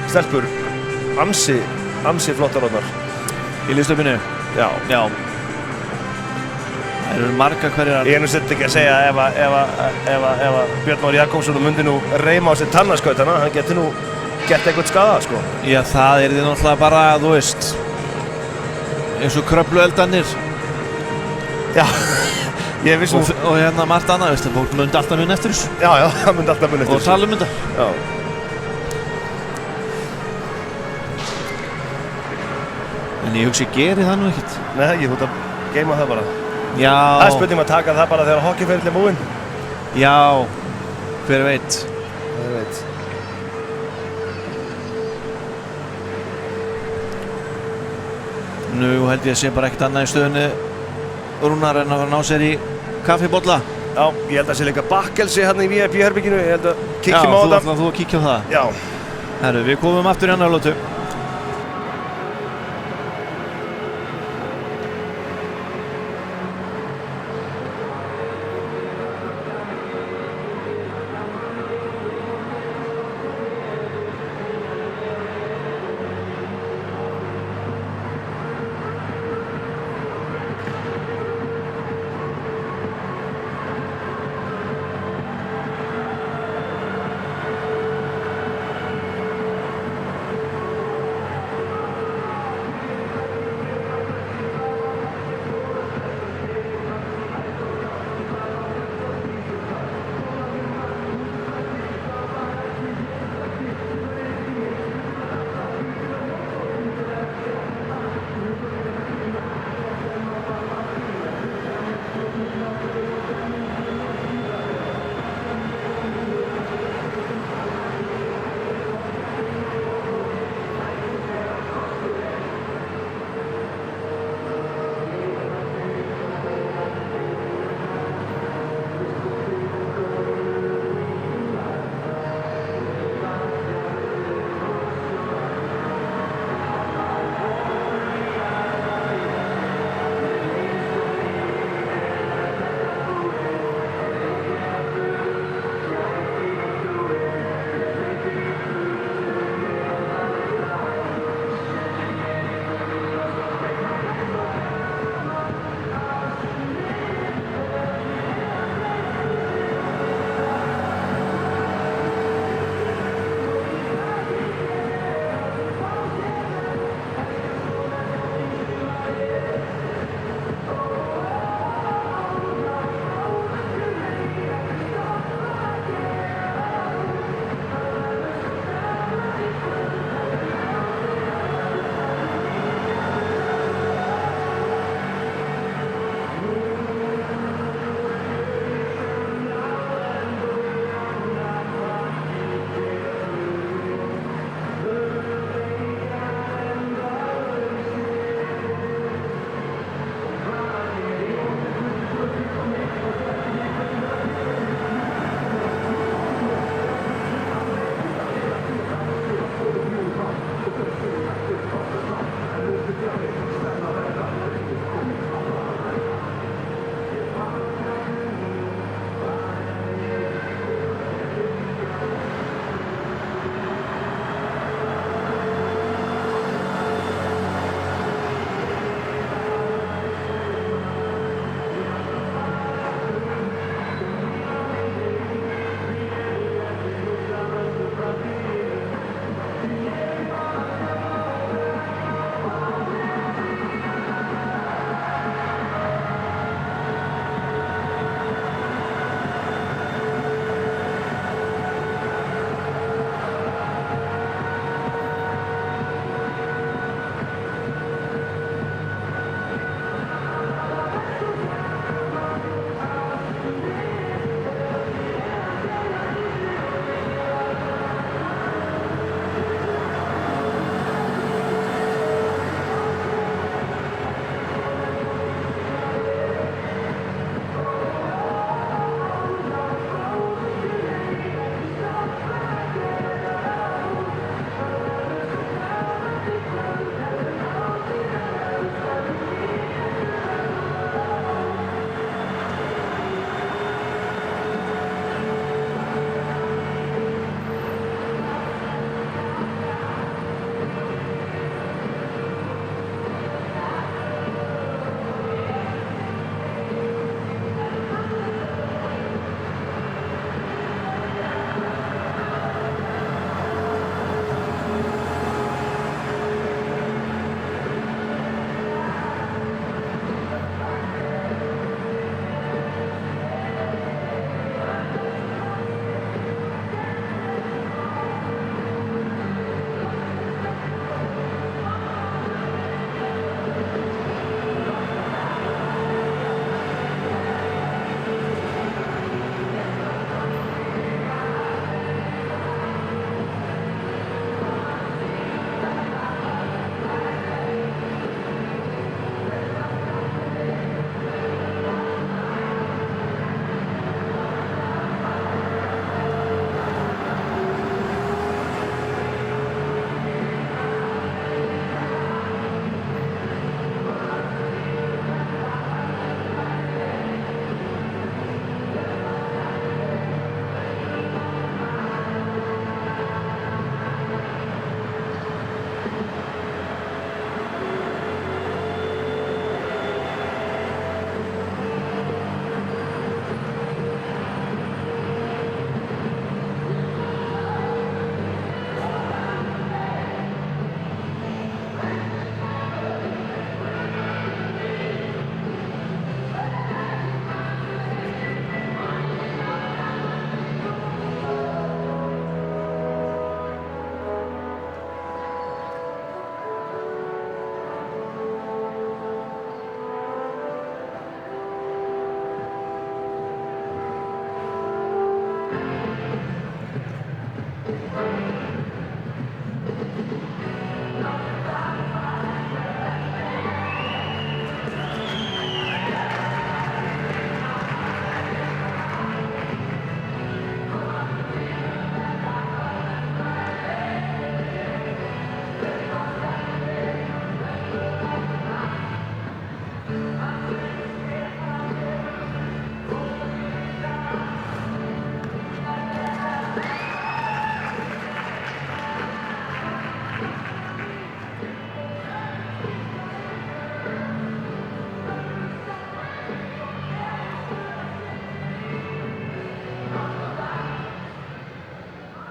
D: stelpur ansi flottar orðnar.
C: Í liðslaupinu?
D: Já.
C: Já. Það eru margar hverjar.
D: Ég er nú sett ekki að segja ef að Björn Már Jakobsson myndi nú reyma á sér tannaskautana, hann geti nú gett eitthvað skada, sko.
C: Já, það er því náttúrulega bara, þú veist, eins og kröflueldarnir.
D: Já, ég vissum...
C: Og hérna margt annað, veist, fólk myndi alltaf muni eftir þessu.
D: Já, það myndi alltaf muni eftir þessu.
C: Og tala þetta.
D: Já.
C: En ég hugsi, geri það nú ekkert.
D: Nei, ég þútt að geima það bara.
C: Já.
D: Það er spurning að taka það bara þegar hockeyferillinn er búinn.
C: Já, hver veit. Nú held ég að sé bara ekkert annað í stöðunni Rúnar en að fara að ná sér í kaffibolla.
D: Já, ég held að sé líka bakkelsi hérna í VIP-herbygginu, ég held að kíkjum á þetta.
C: Já, þú að kíkja á það.
D: Já.
C: Herru, við komum aftur í annar lótu.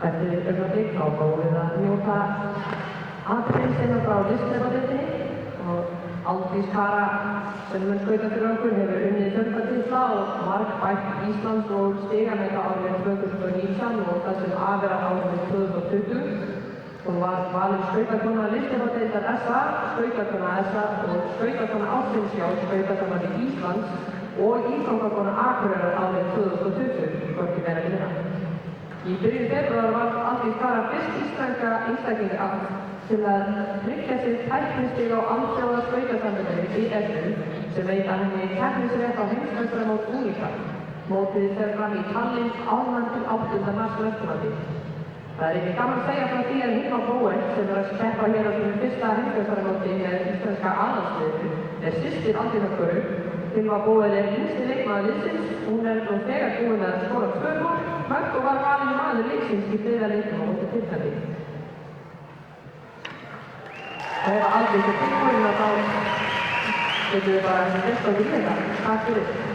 A: Eftir augnablik þá fáum við að njóta atriðisina frá listhlaupadeildinni og Aldís Kara sem mun skauta fyrir okkur hefur unnið fjöldatitla og margbætt Íslands og stigameta árið 2019 og það sem af er árið 2020. Hún var valin skautakona listhlaupadeildar SA, skautakona SA og skautakona ársins hjá skautakona Íslands og íþróttakona Akureyrar árið 2020, hvorki meira minna. Í byrjun febrúar var Aldís Kara fyrst íslenska einstaklinga til að tryggja sér tæknistig á alþjóða skautasambandinu ISU sem veita henni keppnisrétt á heimsmeistaramót unglinga. Mótið fer fram í Tallinn 2. til 8. mars næstkomandi. Það er ekki gaman að segja frá því að Hilma Bowen sem er að keppa hér á sínu fyrsta heimsmeistaramóti með íslenska aðalsliðinu er systir Aldísar Köru. Hilma Bowen er yngsti leikmaður liðsins, hún er nú þegar búin að skora 2 mörk og var valin maður leiksins í 3. leiknum á móti Tyrklandi. Og ef Aldís er tilbúin þá getum við bara gert okkur í þetta. Takk fyrir.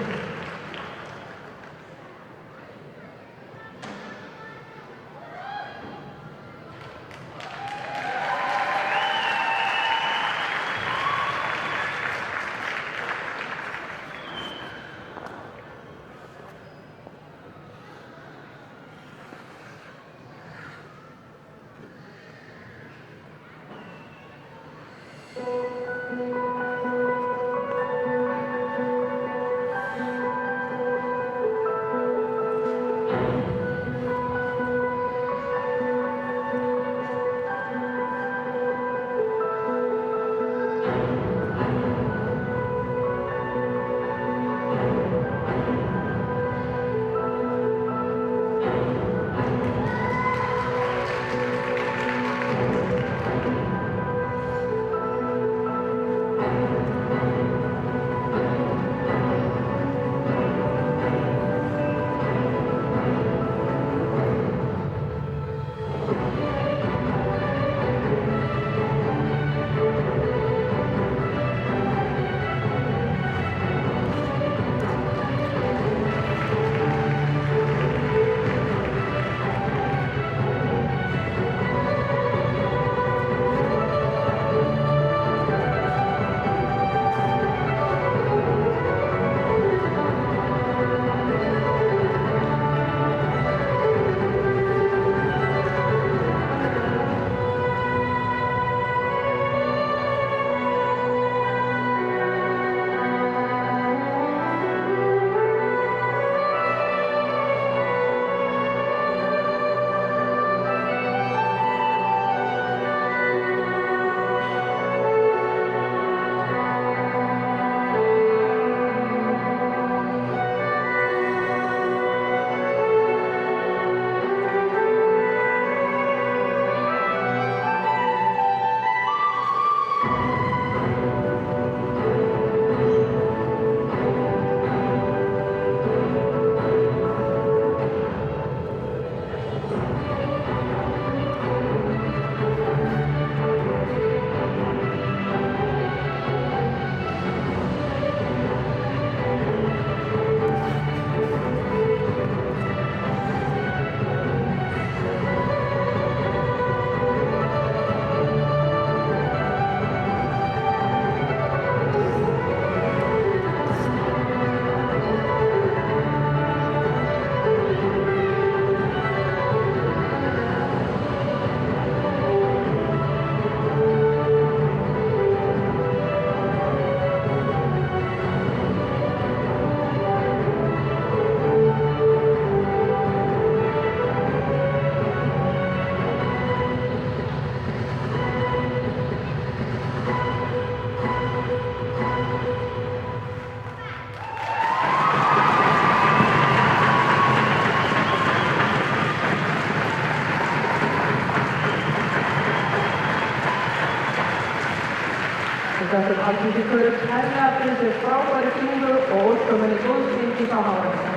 A: sem Alþingi hverju kærlega fyrir sér frábæri sýningu og óskum henni góðs gengis á hárinu.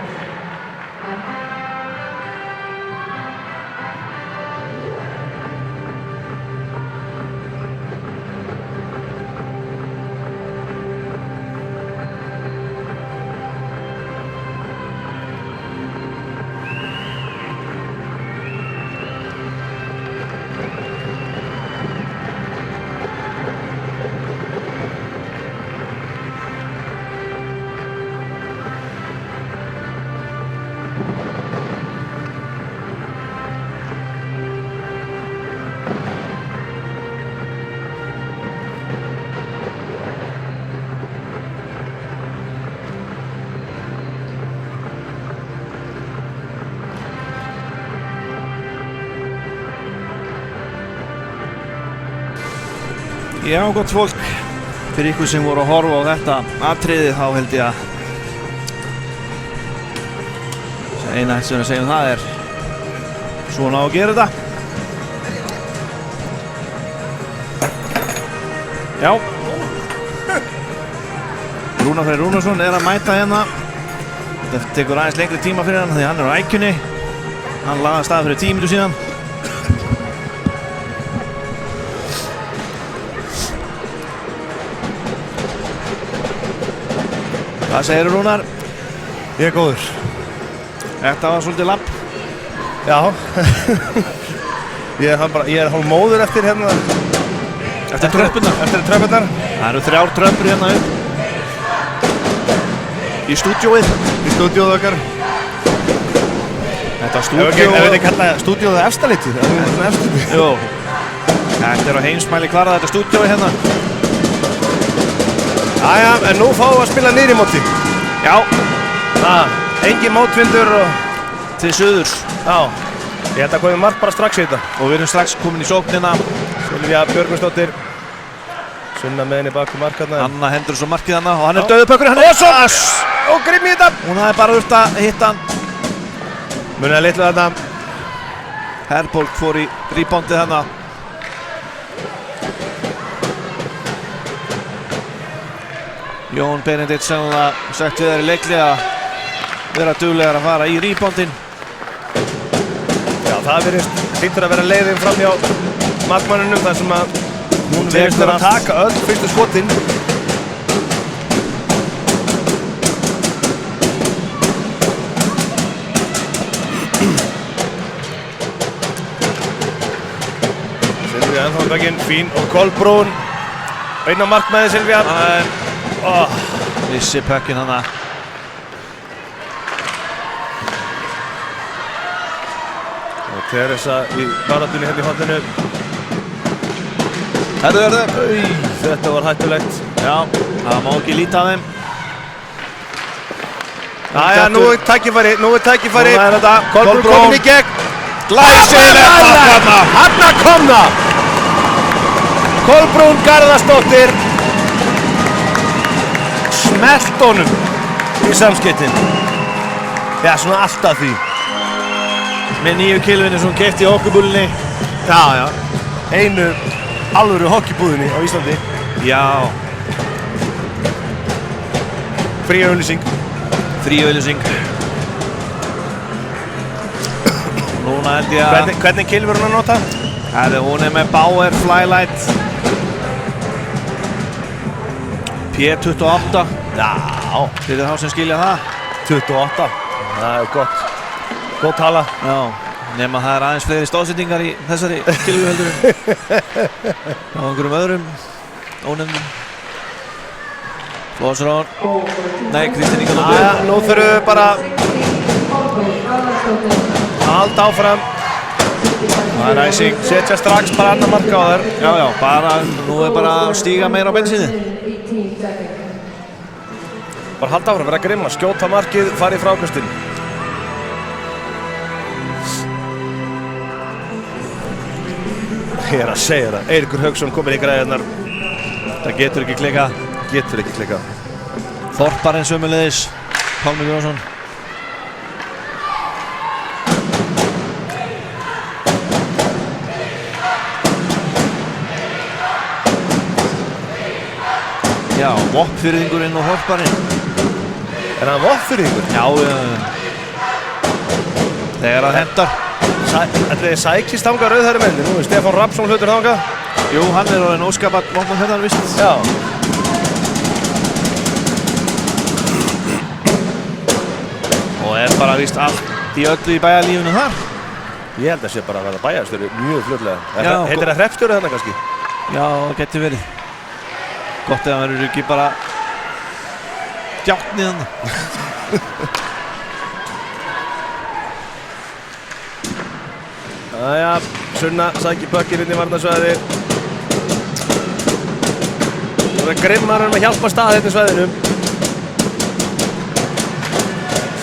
C: Já, gott fólk, fyrir ykkur sem voru að horfa á þetta atriði þá held ég að eina sem að segja það svona á að gera þetta. Já, Rúnar Freyr Rúnarsson að mæta hérna. Þetta tekur aðeins lengri tíma fyrir hann því hann á ækjunni. Hann lagði af stað fyrir 10 mínútur síðan. Hvað segirðu, Rúnar?
D: Ég góður.
C: Þetta var svolítið lapp.
D: Já. Ég hálf móður eftir hérna.
C: Eftir tröppurnar.
D: Eftir tröppurnar.
C: Það eru 3 tröppur hérna upp. Í stúdíóið.
D: Í stúdíóið okkar.
C: Þetta stúdíó.
D: Ef við ekki kalla stúdíóið efstalitið.
C: Jú. Þetta á heimsmæli kvarða þetta stúdíóið hérna.
D: Jæja, en nú fáum við að spila niðri móti.
C: Já.
D: Engin mótvindur og
C: til suðurs.
D: Já. Ég held að komið mark bara strax í þetta.
C: Og við erum strax komin í sóknina.
D: Silvía Björgvinsdóttir. Sunna með henni baku markarna.
C: Anna hendur svo markið hana og hann döðu pökkur.
D: Og grimm í þetta.
C: Hún hafði bara þurft að hitta hann.
D: Munið að litlu þarna.
C: Herborg fór í reboundið hana. Jón Benedikt sennilega sagt við þær í leikli að vera duglegar að fara í reboundin.
D: Já, það hlýtur að vera leiðin fram hjá markmannunum þar sem að hún verður að taka öll fyrstu skotin. Silvía ennþá í bakinn, fín og Kolbrún. Einn á markmanni Silvía.
C: Vissi pökkinn hana.
D: Og Teresa í baráttunni hérna í hotinu. Þetta var hættulegt.
C: Já, það má ekki líta af þeim.
D: Jæja, nú er tækifæri.
C: Núna er þetta
D: Kolbrún komin í gegn.
C: Glæsilegt þarna.
D: Hanna kom það. Kolbrún Garðarsdóttir. Smellt honum í samskiptin. Já, svona alltaf því.
C: Með 9 kilvinni sem hún keypti í hokkibúlinni.
D: Já. Einu alvöru hokkibúðinni á Íslandi.
C: Já.
D: Frí auglýsing.
C: Núna held ég að...
D: Hvernig kilfur hún að nota?
C: Hún með Bauer Flylight. P28.
D: Já.
C: Fyrir þá sem skilja það.
D: 28. Það er gott. Góð tala.
C: Já. Nema það aðeins fleiri stóðsetningar í þessari kilvu heldur en á einhverjum öðrum ónefnum. Flósrón. Nei, Kristín Ingadóttir.
D: Jæja, nú þurfum við bara að halda áfram.
C: Það er æsing.
D: Setja strax bara annar marka á þær.
C: Já, nú er bara að stíga meira á bensíni.
D: Bara halda áfram, vera grimma, skjóta markið, fara í frákastinn. Ég að segja það, Eiríkur Hauksson kominn í græðarnar.
C: Það getur ekki klikað. Þorparinn sömuleiðis, Pálmi Jónsson. Já, voppfyrðingurinn og hopparinn.
D: Er hann voppfyrðingur?
C: Já, þegar að hendar.
D: Þetta er sækist þangað rauðhæri menni. Nú er Stefán Rapsson hlutur þangað.
C: Jú, hann er orðinn óskapat vopnafjörðar, vist.
D: Já.
C: Og er bara vist allt í öllu í bæjarlífinu þar.
D: Ég held að sé bara að verða bæjarstjóri mjög fljótlega.
C: Já,
D: heitir það hreppstjóri þarna kannski?
C: Já, það getur verið. Gott ef hann verður ekki bara djáttnið hann.
D: Jæja, Sunna sækir pökkinn inn í varnarsvæði. Það er grimmar að hjálpa stað hérna í svæðinu.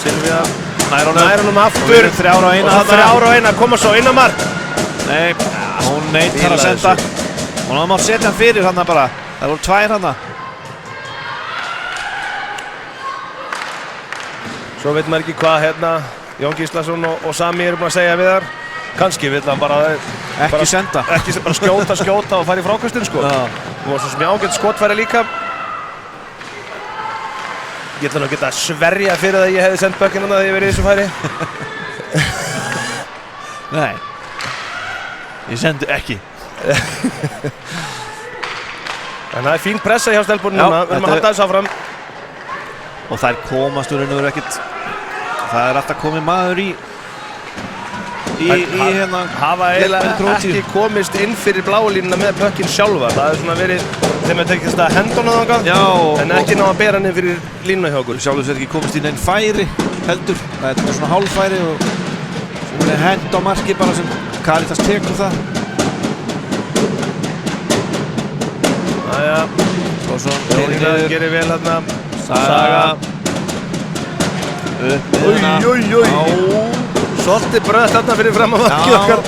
D: Silvía nær honum aftur.
C: 3 á 1.
D: Og það 3 á 1, koma svo inn á mark.
C: Nei, hún neitar að senda. Hún hafði mátt setja hann fyrir hann bara. Það voru 2 hann.
D: Svo veit maður ekki hvað hérna Jón Gíslason og Sami eru búin að segja við þar. Kannski vill hann bara
C: senda.
D: Ekki bara skjóta og fara í frákastinn sko.
C: Já.
D: Og svo sem ágætt skotfæri líka. Ég ætla nú að geta sverja fyrir það að ég hefði sendt bökkinn hann að ég verið í þessu færi.
C: Nei. Ég sendi ekki.
D: En það er fín pressa hjá stelpunni núna. Við erum að halda þess áfram.
C: Og þær komast úr einhverju ekkert. Það er alltaf komið maður í hérna.
D: Hafa eiginlega ekki komist inn fyrir bláulínuna með pökkinn sjálfa. Það er svona verið, þeim er tekist að henda honum þangað.
C: Já.
D: En ekki ná að bera hann inn fyrir línuna hjá okkur.
C: Sjálfur sér ekki komist inn einn færi heldur. Það er svona hálffæri og svo er hend á marki bara sem Karitas tekur það.
D: Jæja.
C: Svo
D: Jónína gerir vel hérna.
C: Saga. Upp miðuna.
D: Svolítið bröðt hérna fyrir fram að markið okkar.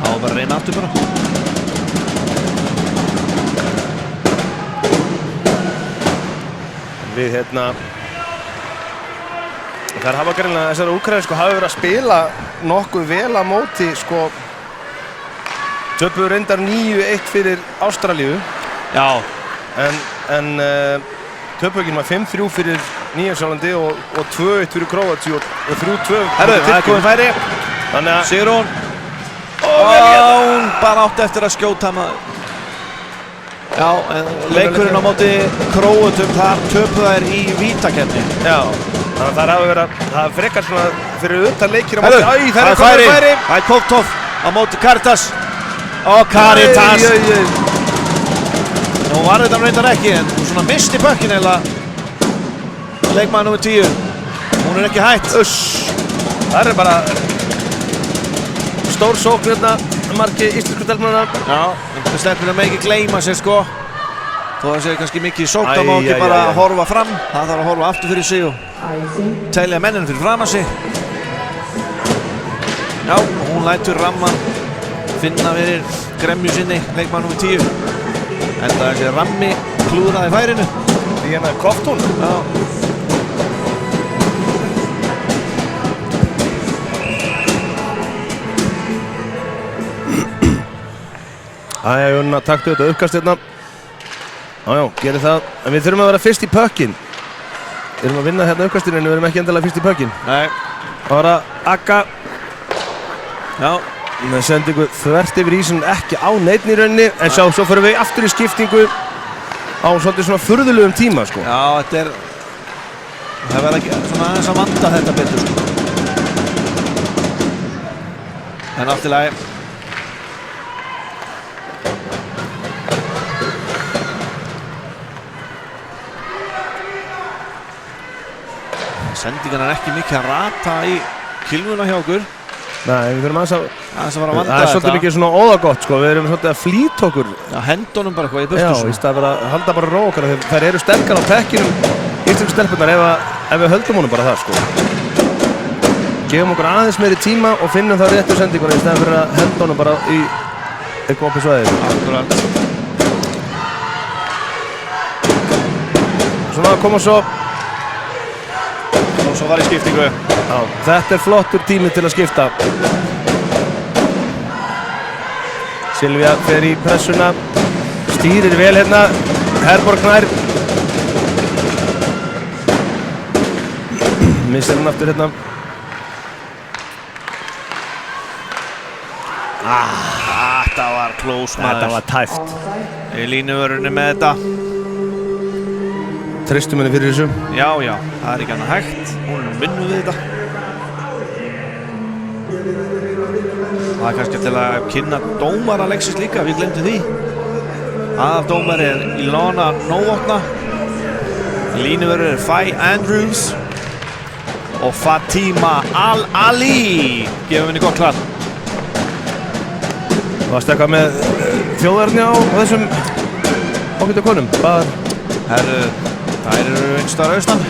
C: Já, bara reyna aftur bara.
D: Við hérna þær hafa greinilega, þessar Úkraínu sko hafa verið að spila nokkuð vel á móti sko töpuðu reyndar 9-1 fyrir Ástralíu.
C: Já.
D: En töpökinn var 5-3 fyrir Nýja-Sjálandi og 2-1 fyrir Króatíu og 3-2.
C: Herru, það er komið færi.
D: Þannig að
C: Sigrún. Hún bara átti eftir að skjóta maður. Já, en leikurinn á móti Króatum, þar töpuðu þær í vítakeppni.
D: já, þannig að það hafa verið það er frekar svona fyrir utan leikir á
C: Herru,
D: móti. Það er
C: færi.
D: færi.
C: Það er Kovtov á móti Karitas. Og Karitas. Nú var þetta reyndar ekki, en hún svona misti pökkinn eða leikmaður nr. 10. Hún er ekki hætt.
D: Það er bara stór sókn hérna marki íslensku stelpnanna.
C: Já, en stelpurnar með ekki gleyma sér sko. Þó það sé kannski mikið sókn, þá má ekki bara horfa fram. Það þarf að horfa aftur fyrir sig og telja menninu fyrir fram að sig. Já, og hún lætur ramman finna fyrir gremju sinni, leikmaður nr. 10. Enda þessi rammi klúðraði færinu.
D: Í hérna Koftún.
C: Já.
D: Æja, Jónna, taktu þetta uppkast hérna. Jájá, gerir það. En við þurfum að vera fyrst í pökkinn. Við erum að vinna hérna uppkastinu en við erum ekki endilega fyrst í pökkinn.
C: Nei.
D: Það var að Akka
C: Já.
D: með sendingu þvert yfir ísinn, ekki á neitt í rauninni. En sjá, svo fyrir við aftur í skiptingu á svolítið svona furðulegum tíma, sko.
C: Já, þetta er... Það verður ekki svona aðeins að vanda þetta betur, sko. En allt í lagi. Sendingan er ekki mikið að rata í kylfuna hjá okkur.
D: Nei, við þurfum aðeins að
C: fara að vanda
D: það er svolítið mikið svona óðagott, sko. Við erum svolítið að flýta okkur.
C: Já, hendunum bara eitthvað í burtu.
D: Já, í stað að halda bara ró okkar. Þær eru sterkar á pekkinum, íslensku stelpurnar, ef við höldum honum bara það, sko. Gefum okkur aðeins meiri tíma og finnum það réttu sendinguna í staðinn fyrir að henda honum bara í eitthvað opið svæði.
C: Akkurat.
D: Svona koma svo.
C: Og svo var í skiptingu.
D: Já, þetta er flottur tími til að skipta. Silvía fer í pressuna. Stýrir vel hérna Herborg nær. Missir hann aftur hérna.
C: Þetta var close maður.
D: Þetta var tæft.
C: Í línuvörunni með þetta.
D: Treystum henni fyrir þessu.
C: Já, það er ekki annað hægt. Hún vinnur við þetta. Það er kannski til að kynna dómara leiksins líka, við glemdum því. Aðaldómari er Ilona Novotna. Línuvörður er Faye Andrews. Og Fatima Al-Ali. Gefum henni gott klart.
D: Varstu eitthvað með þjóðarni á þessum ágætu konum?
C: Herru, þær eru einhverstaðar austan.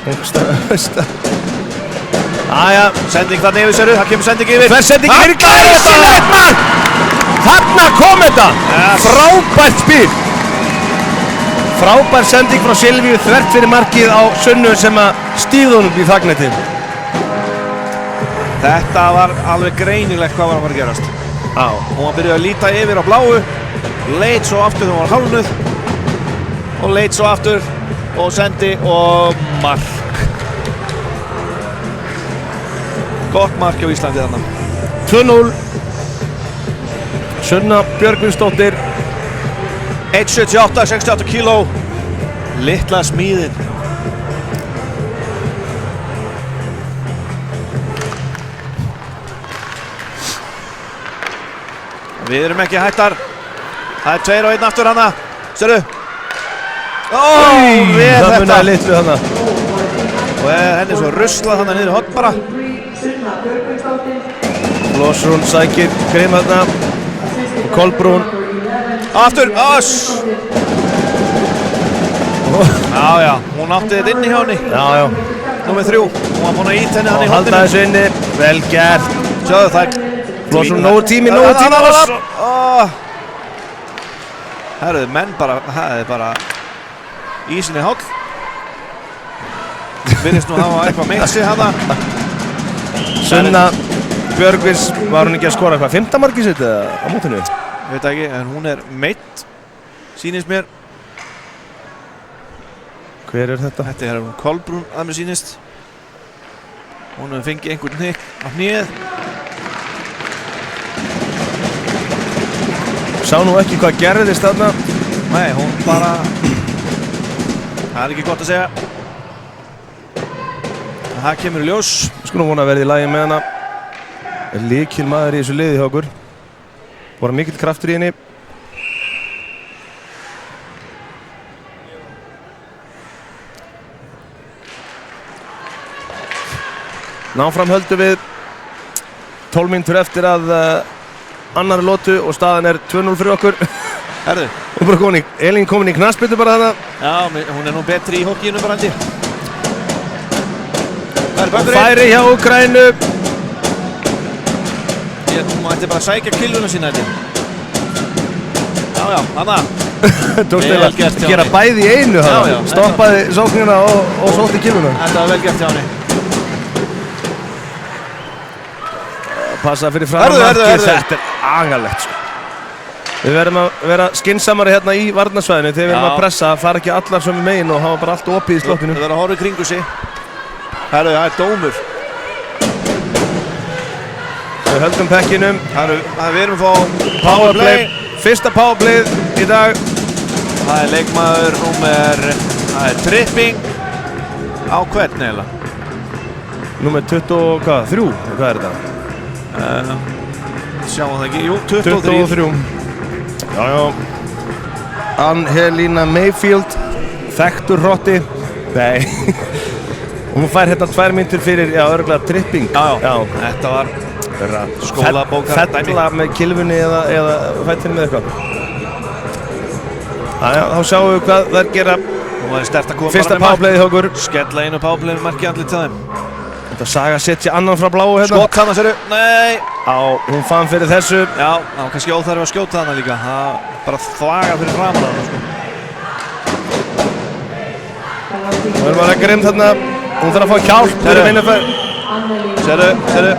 D: Einhverstaðar austan.
C: Aja, sending þarna yfir séru, það kemur sending yfir.
D: Hver sending yfir? Glæsilegt mark! Þarna kom þetta! Frábært spil! Frábær sending frá Silvíu þvert fyrir markið á Sunnu sem að stíða honum í þagnætti.
C: Þetta var alveg greinilegt hvað var að fara að gerast.
D: Já.
C: Hún var byrjuð að líta yfir á bláu, leit svo aftur þegar hún var hálfnuð og leit svo aftur og sendi og mark. Gott mark á Íslandi þarna.
D: 2-0. Sunna Björgvinsdóttir.
C: 1,78, 68 kíló. Litla smíðin. Við erum ekki hættar. Það er 2 og 1 aftur hana. Sérðu? Vel
D: það
C: þetta.
D: munaði litlu hana.
C: Og henni er svo ruslað hana niður í horn bara.
D: Losrún sækir Grim hana. Og Kolbrún.
C: Aftur, Já, hún átti þetta inni hjá henni.
D: Já.
C: Númer 3. Hún var búin að íta henni
D: Og
C: í
D: halda
C: horninu.
D: þessu inni. Vel gert.
C: Sjáðu það.
D: Losrún nógu tími.
C: Herruðu, menn bara, það er bara ísinni háll. Virðist nú hafa eitthvað meitt sig hana.
D: Sunna Björgvins, var hún ekki að skora eitthvað 15 markið sitt á mótinu?
C: Veit ekki, en hún er meitt, sýnist mér.
D: Hver er þetta?
C: Þetta er hún Kolbrún að mér sýnist. Hún hefur fengið einhvern hnykk á hnéð.
D: Sá nú ekki hvað gerðist þarna.
C: Nei, hún bara... Það er ekki gott að segja. Það kemur í ljós.
D: Við skulum vona að verði í lagi með hana. Er lykil maður í þessu liði hjá okkur. Bara mikill kraftur í henni. Náfram höldum við 12 mínútur eftir að annari lotu og staðan er 2-0 fyrir okkur.
C: Herðu.
D: Og bara Elín komin í knattspyrnu bara þarna.
C: Já, hún er nú betri í hokkíinu bara held ég.
D: Og færi hjá Úkraínu.
C: Hún ætti bara að sækja killuna sína held ég. Já, hana.
D: Tókst til að gera bæði í einu þarna.
C: Já.
D: Stoppaði sóknina og sótti killuna.
C: Þetta var vel gert hjá henni.
D: Passa fyrir fram markið. Þetta er agalegt sko. Við verðum að vera skynsamari hérna í varnarsvæðinu þegar við erum að pressa, fara ekki allar sömu megin og hafa bara allt opið í slottinu.
C: Við verðum að horfa í kringu sig. Herru, það er dómur.
D: Við höldum pekkinum.
C: Við erum að fá
D: Powerplay. Fyrsta powerplayð í dag.
C: Það er leikmaður númer... Það er tripping. Á hvern eiginlega?
D: Númer 23. Hvað er þetta?
C: Sjáum það ekki. Jú, 23.
D: Já. Angelina Mayfield. Þekktur hrotti. Nei. Og hún fær hérna 2 mínútur fyrir, örugglega tripping.
C: Já. Þetta var skólabókar dæmi.
D: Fella með kilfunni eða fættinni með eitthvað. Þá sjáum við hvað þær gera.
C: Hún var sterkt að koma
D: Fyrsta powerplayði hjá okkur.
C: Skella einu powerplayði markið andlið til þeim.
D: Þetta Saga setja annan frá bláu hérna.
C: Skott hana, séru. Nei.
D: Hún fann fyrir þessu.
C: Já, það var kannski óþarfi að skjóta hana líka. Það bara þvaga fyrir framan hana, sko.
D: Hún er bara grimm þarna. Hún þarf að fá hjálp.
C: Séru.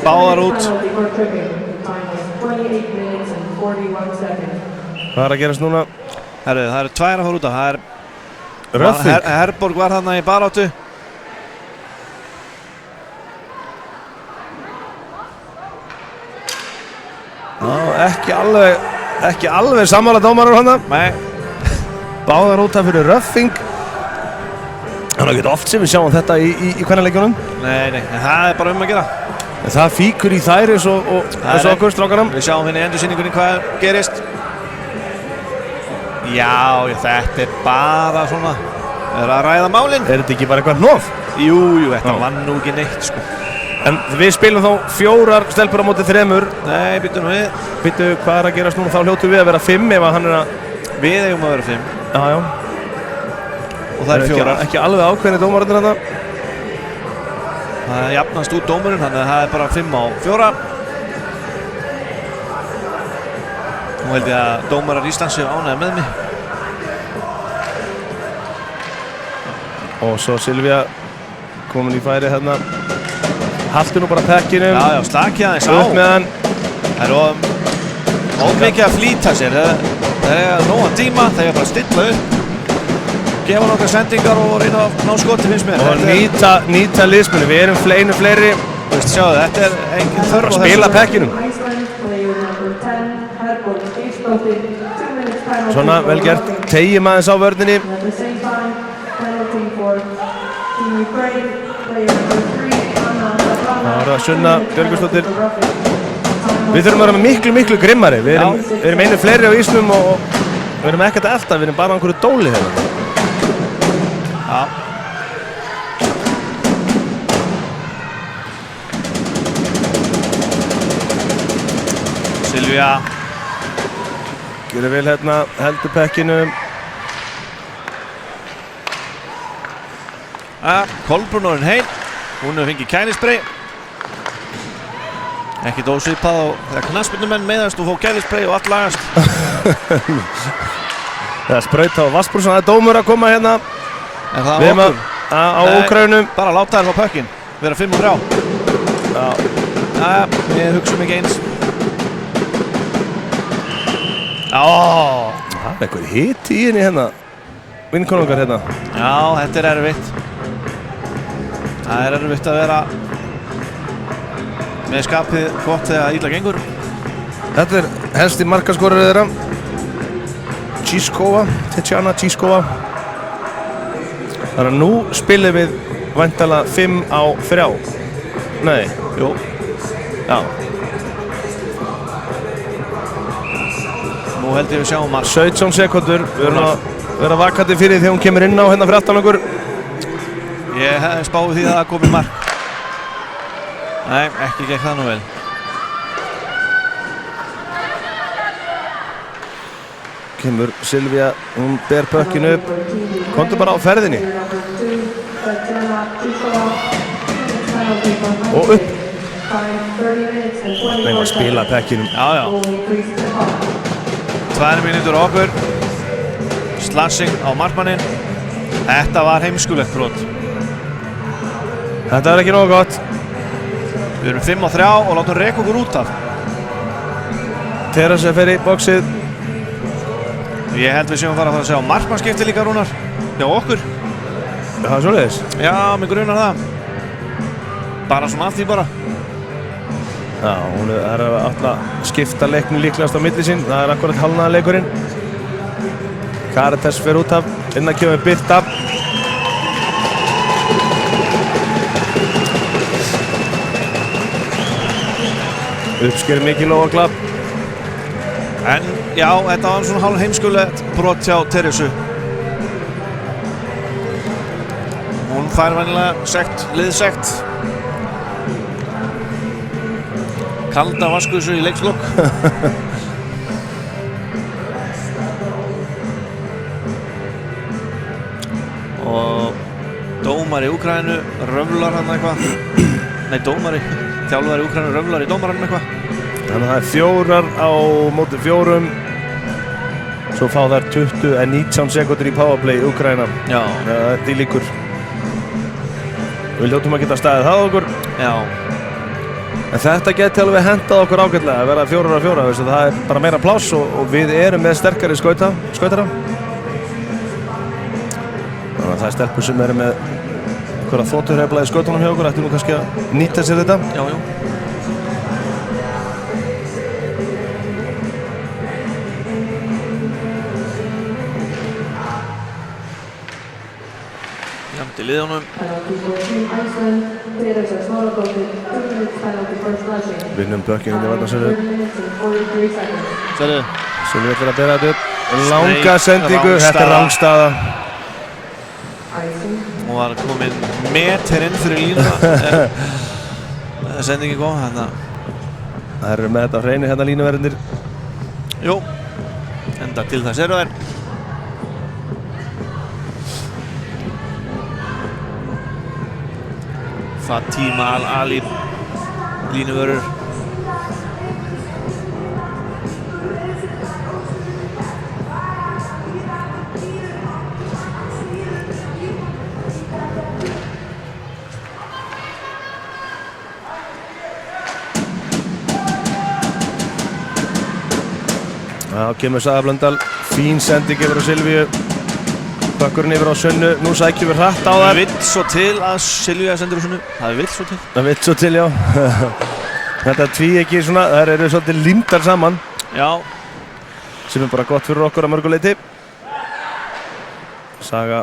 C: Báðar út.
D: Hvað er að gerast núna?
C: Herru, það eru 2 að fara út af. Það er
D: Röffing.
C: Herborg var þarna í baráttu.
D: Ekki alveg sammála dómarar hana.
C: Nei.
D: Báðar út af fyrir Röffing. Það er ekki oft sem við sjáum þetta í kvennaleikjunum.
C: Nei, en það er bara að gera.
D: En það fíkur í þær eins og okkur strákanum.
C: Við sjáum hérna í endursýningunni hvað gerist. Já, þetta er bara svona. Það er að ræða málin.
D: Er þetta ekki bara eitthvað hnoð?
C: Jú, þetta var nú ekki neitt, sko.
D: En við spilum þá 4 stelpur á móti 3.
C: Nei, býttu nú við.
D: Býttu, hvað er að gerast núna? Þá hljótu við að vera 5 ef hann er að...
C: Við eigum að vera 5.
D: Já.
C: Og það er 4.
D: Ekki alveg ákveðni dómararnir þarna.
C: Það jafnast út dómurinn, þannig að það er bara 5 á 4. Nú held ég að dómarar Íslands séu ánægðir með mig.
D: Og svo Silvía komin í færi hérna. Haltu nú bara pekkinum.
C: Já, slakið aðeins á.
D: Upp með hann.
C: Það er ómikið að flýta sér. Það er nógan tíma, það er bara að stilla upp. Gefa nokkar sendingar og reyna að ná skoti finnst mér.
D: Og nýta liðsmunni. Við erum fleiri.
C: Þú veist, sjáðu, þetta er engin þörf á þessu.
D: Spila pekkinum. Svona, vel gert. Tegjum aðeins á vörninni. Það er að Sunna Björgvinsdóttir. Við þurfum að vera með miklu grimmari. Við erum einu fleiri á ísnum og við erum ekkert að elta. Við erum bara á einhverju dóli hérna.
C: Já. Silvía
D: Gerir vel hérna, heldur pekkinu.
C: Kolbrún orðin heim. Hún hefur fengið kælisspray. Ekkert ósvipað á þegar knattspyrnumenn meiðast og fá kælisspray og allt lagast.
D: Það er sprauta á Vassbrússon. Það er dómur að koma hérna.
C: Er það
D: Við
C: á okkur?
D: á Úkraínum.
C: Bara láta þær fá pökkinn. Vera 5 og 3.
D: Já.
C: Við hugsum ekki eins.
D: Það er eitthvað hitt í henni hérna. Vinkonungar hérna.
C: Já, þetta er erfitt. Það er erfitt að vera með skapið gott þegar illa gengur.
D: Þetta er helsti markaskorarið þeirra. Tetjana Čískova. Þannig að nú spilum við væntanlega 5 á 3. Nei.
C: Jú.
D: Já.
C: Nú held ég við sjáum mark.
D: 17 sekundur. Við erum að vera vakandi fyrir þegar hún kemur inn á hérna fyrir aftan okkur.
C: Ég hef spáð því að það komi mark. Nei, ekki gekk það nú vel.
D: Kemur Silvía, hún ber pökkinu upp. Komdu bara á ferðinni. Og upp. Nei, að spila pekkinum.
C: Já. 2 mínútur á okkur. Slashing á markmanninn. Þetta var heimskulegt brot.
D: Þetta er ekki nógu gott.
C: Við erum 5 og 3 og látum reka okkur út af.
D: Teresa fer í bóksið.
C: Ég held við séum að fara að sjá markmannskipti líka, Rúnar. Já, okkur.
D: Það er svoleiðis.
C: Já, mig grunar það. Bara svona af því bara.
D: Já, hún er alltaf skipta leiknum líklegast á milli sín. Það er akkurat halvnaða leikurinn. Karitas fer út af. Innan kemur Birta. Uppsker mikið lófaklapp.
C: En já, þetta var svona hálf heimskulegt brot hjá Teresu. Hún fær venjulega liðsekt. Kalda vaskusu í leikslokk. Og dómari Úkraínu röflar hann eitthvað. Nei, þjálfari Úkraínu röflar í dómaranum eitthvað.
D: Þannig að það er 4 á móti 4. Svo fá þær 19 sekundur í powerplay Úkraína.
C: Já.
D: Þetta er líkur. Við hljótum að geta staðið það okkur.
C: Já.
D: En þetta geti alveg hendað okkur ágætlega að vera 4 á 4. Það er bara meira pláss og við erum með sterkari skautara. Þannig að það er stelpur sem eru með einhverja þotuhreyfla í skötunum hjá okkur, ættu nú kannski að nýta sér þetta.
C: Já. Jafnt í liðunum.
A: Penalty for Team Iceland. Teresa Snorradóttir, 2 minutes penalty for slashing.
D: Vinnum bökkinn í varnarsölu.
A: 3 minutes and 43 seconds.
C: Sérðu?
D: Sem við ætlum að bera þetta upp. Langa sendingu, þetta er rangstaða.
C: Hún var komin meter inn fyrir línuna. Sendingi góð, hérna.
D: Það eru með þetta á hreinu hérna línuverðinir.
C: Jú, enda til þess eru þær. Fatima Al-Ali, línuvörur.
D: Já, kemur Saga Blöndal, fín sending yfir á Silvíu. Bökkurinn yfir á Sunnu, nú sækjum við hratt á þær.
C: Það vill svo til að Silvíu sendir á Sunnu. Það vill svo til.
D: Það vill svo til, já. Þetta tvíeggi svona, þær eru svolítið límdar saman.
C: Já.
D: Sem er bara gott fyrir okkur að mörgu leyti. Saga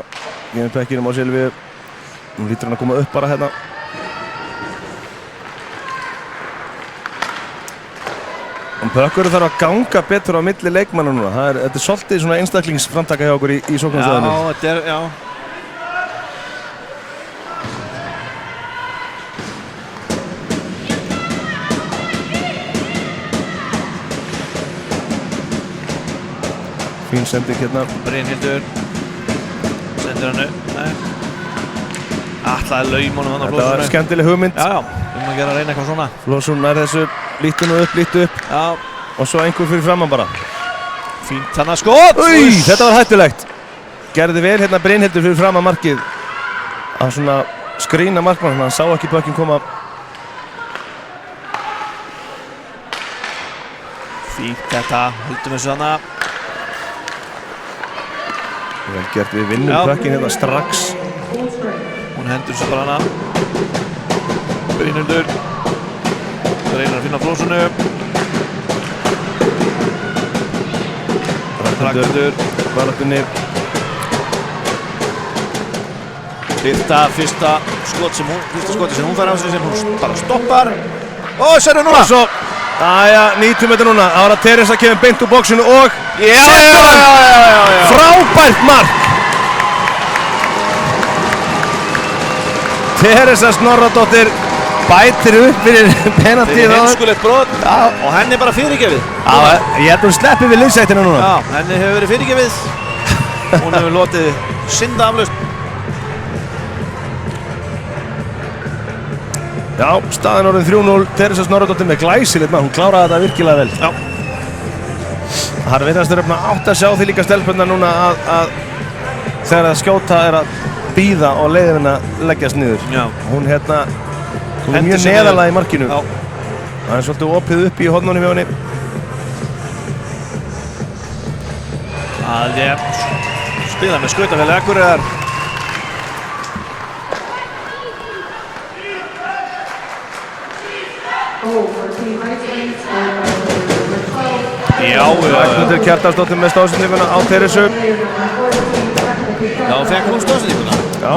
D: gefur pekkinum á Silvíu. Nú lítur hann að koma upp bara hérna. Bökkurinn þarf að ganga betur á milli leikmanna núna. Þetta er svolítið svona einstaklingsframtaka hjá okkur í sóknarstöðunum.
C: Já, þetta er, já.
D: Fín sending hérna.
C: Brynhildur sendir hann upp. Nei. Ætlaði laum honum hann á
D: Þetta
C: Flósunni.
D: var skemmtileg hugmynd.
C: Já, að gera að reyna eitthvað svona.
D: Flósun nær þessu, lítu nú upp, lítu upp.
C: Já.
D: Og svo einhver fyrir framann bara.
C: Fínt hann að skot!
D: Új, þetta var hættulegt. Gerði vel hérna Brynhildur fyrir framann markið. Að svona skrýna markmann, hann sá ekki bökkinn koma.
C: Fínt þetta, höldum þessu hana.
D: Vel gert, við vinnum bökkinn hérna strax.
C: Hún hendur sér bara hana. Brynhildur. Það reynir að finna Flósunu. Ragnhildur.
D: Baráttunni.
C: Fyrsta skoti sem hún fær á sig sem hún bara stoppar. Og sérðu núna!
D: Og svo, aðja, nýtum þetta núna. Það var að Teresa kemur beint úr bóksinu og
C: Já.
D: frábært mark! Teresa Snorradóttir bætir upp fyrir penaltíð.
C: Fyrir heimskulegt brot og henni er bara fyrirgefið.
D: Já, ég held hún sleppi við liðsættina núna.
C: Já, henni hefur verið fyrirgefið. Hún hefur lotið synda aflaust.
D: Já, staðan orðin 3-0. Teresa Snorradóttir með glæsilegt maður. Hún kláraði þetta virkilega vel.
C: Já.
D: Það virðast þeirra átt að sjá því líka stelpunna núna að þegar það skjóta er að bíða og leiðin að leggjast niður.
C: Já.
D: Hún hérna, hún er
C: Hendir
D: mjög
C: sig
D: neðarlega
C: niður.
D: í markinu.
C: Já.
D: Það er svolítið opið upp í hornunum hjá henni.
C: Að ég spila með skautafélag Akureyrar. Já,
D: Ragnhildur Kjartansdóttir með stóðsendinguna á Teresu.
C: Já, fekk hún stóðsendinguna.
D: Já.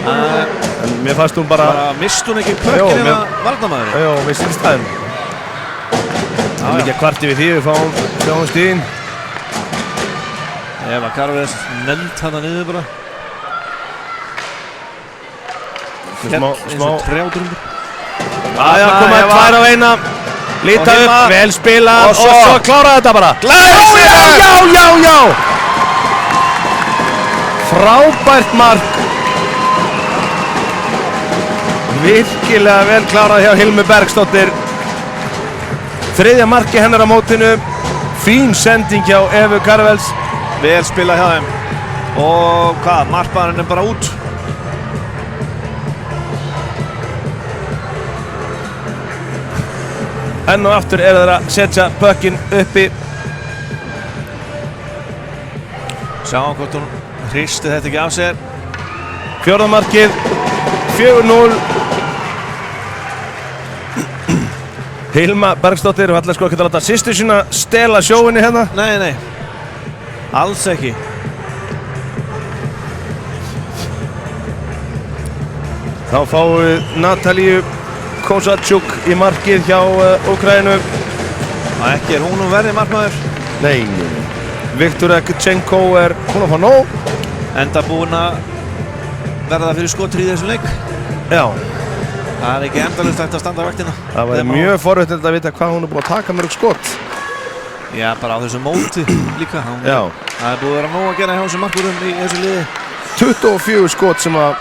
D: En mér fannst hún bara
C: mist hún ekki pökkinn eða varnarmaðurinn?
D: Já, mér sýnst það. Það er mikið kvarti við því, við fáum stíðin.
C: Eva Karves nefnd hana niður bara.
D: Smá
C: Eins og trjátrungur.
D: Aðja, komaði tvær á eina. Líta
C: Og
D: upp,
C: heima.
D: vel spilað
C: Og
D: og
C: svo-
D: svo kláraði þetta bara.
C: Glæsilegt!
D: Já! Frábært mark. Virkilega vel klárað hjá Hilmi Bergsdóttir. Þriðja marki hennar á mótinu. Fín sending hjá Evu Karvels.
C: Vel spilað hjá þeim. Og hvað, markmaðurinn er bara út.
D: Enn og aftur eru þeir að setja pökkinn uppi.
C: Sjáum hvort hún hristi þetta ekki af sér.
D: Fjórða markið 4-0. Hilma Bergsdóttir ætlar sko ekki að láta systur sína stela sjóinni hérna.
C: Nei, alls ekki.
D: Þá fáum við Natalíu Kosachuk í markið hjá Úkraínu.
C: Og ekki hún verri markmaður.
D: Nei. Viktoria Kutchenko hún að fá nóg.
C: Enda búin að verða fyrir skotri í þessum leik.
D: Já.
C: Það er ekki endalaust hægt að standa á vaktina.
D: Það var mjög forvitnilegt að vita hvað hún er búin að taka mörg skot.
C: Já, bara á þessu móti líka.
D: Já.
C: Það er búið að vera nóg að gera hjá þessum markvörðum í þessu liði.
D: 24 skot sem að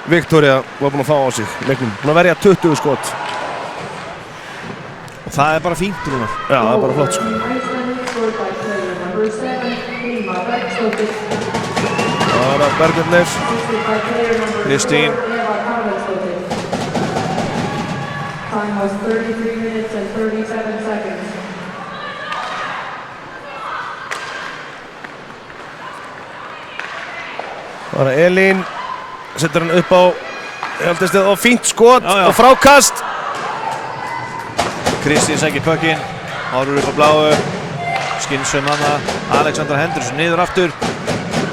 D: Viktoria var búin að fá á sig. Leiknum. Búin að verja 20 skot.
C: Og það er bara fínt, Rúnar.
D: Já, það er bara flott sko. Það er að Bergurneifs.
C: Kristín.
A: Time was 33 minutes and 37 seconds.
D: Það er Elín. Setur hann upp á og fínt skot og frákast.
C: Kristín sækir pökkinn, horfur upp á bláu, skynsum hana, Alexandra Henderson niður aftur,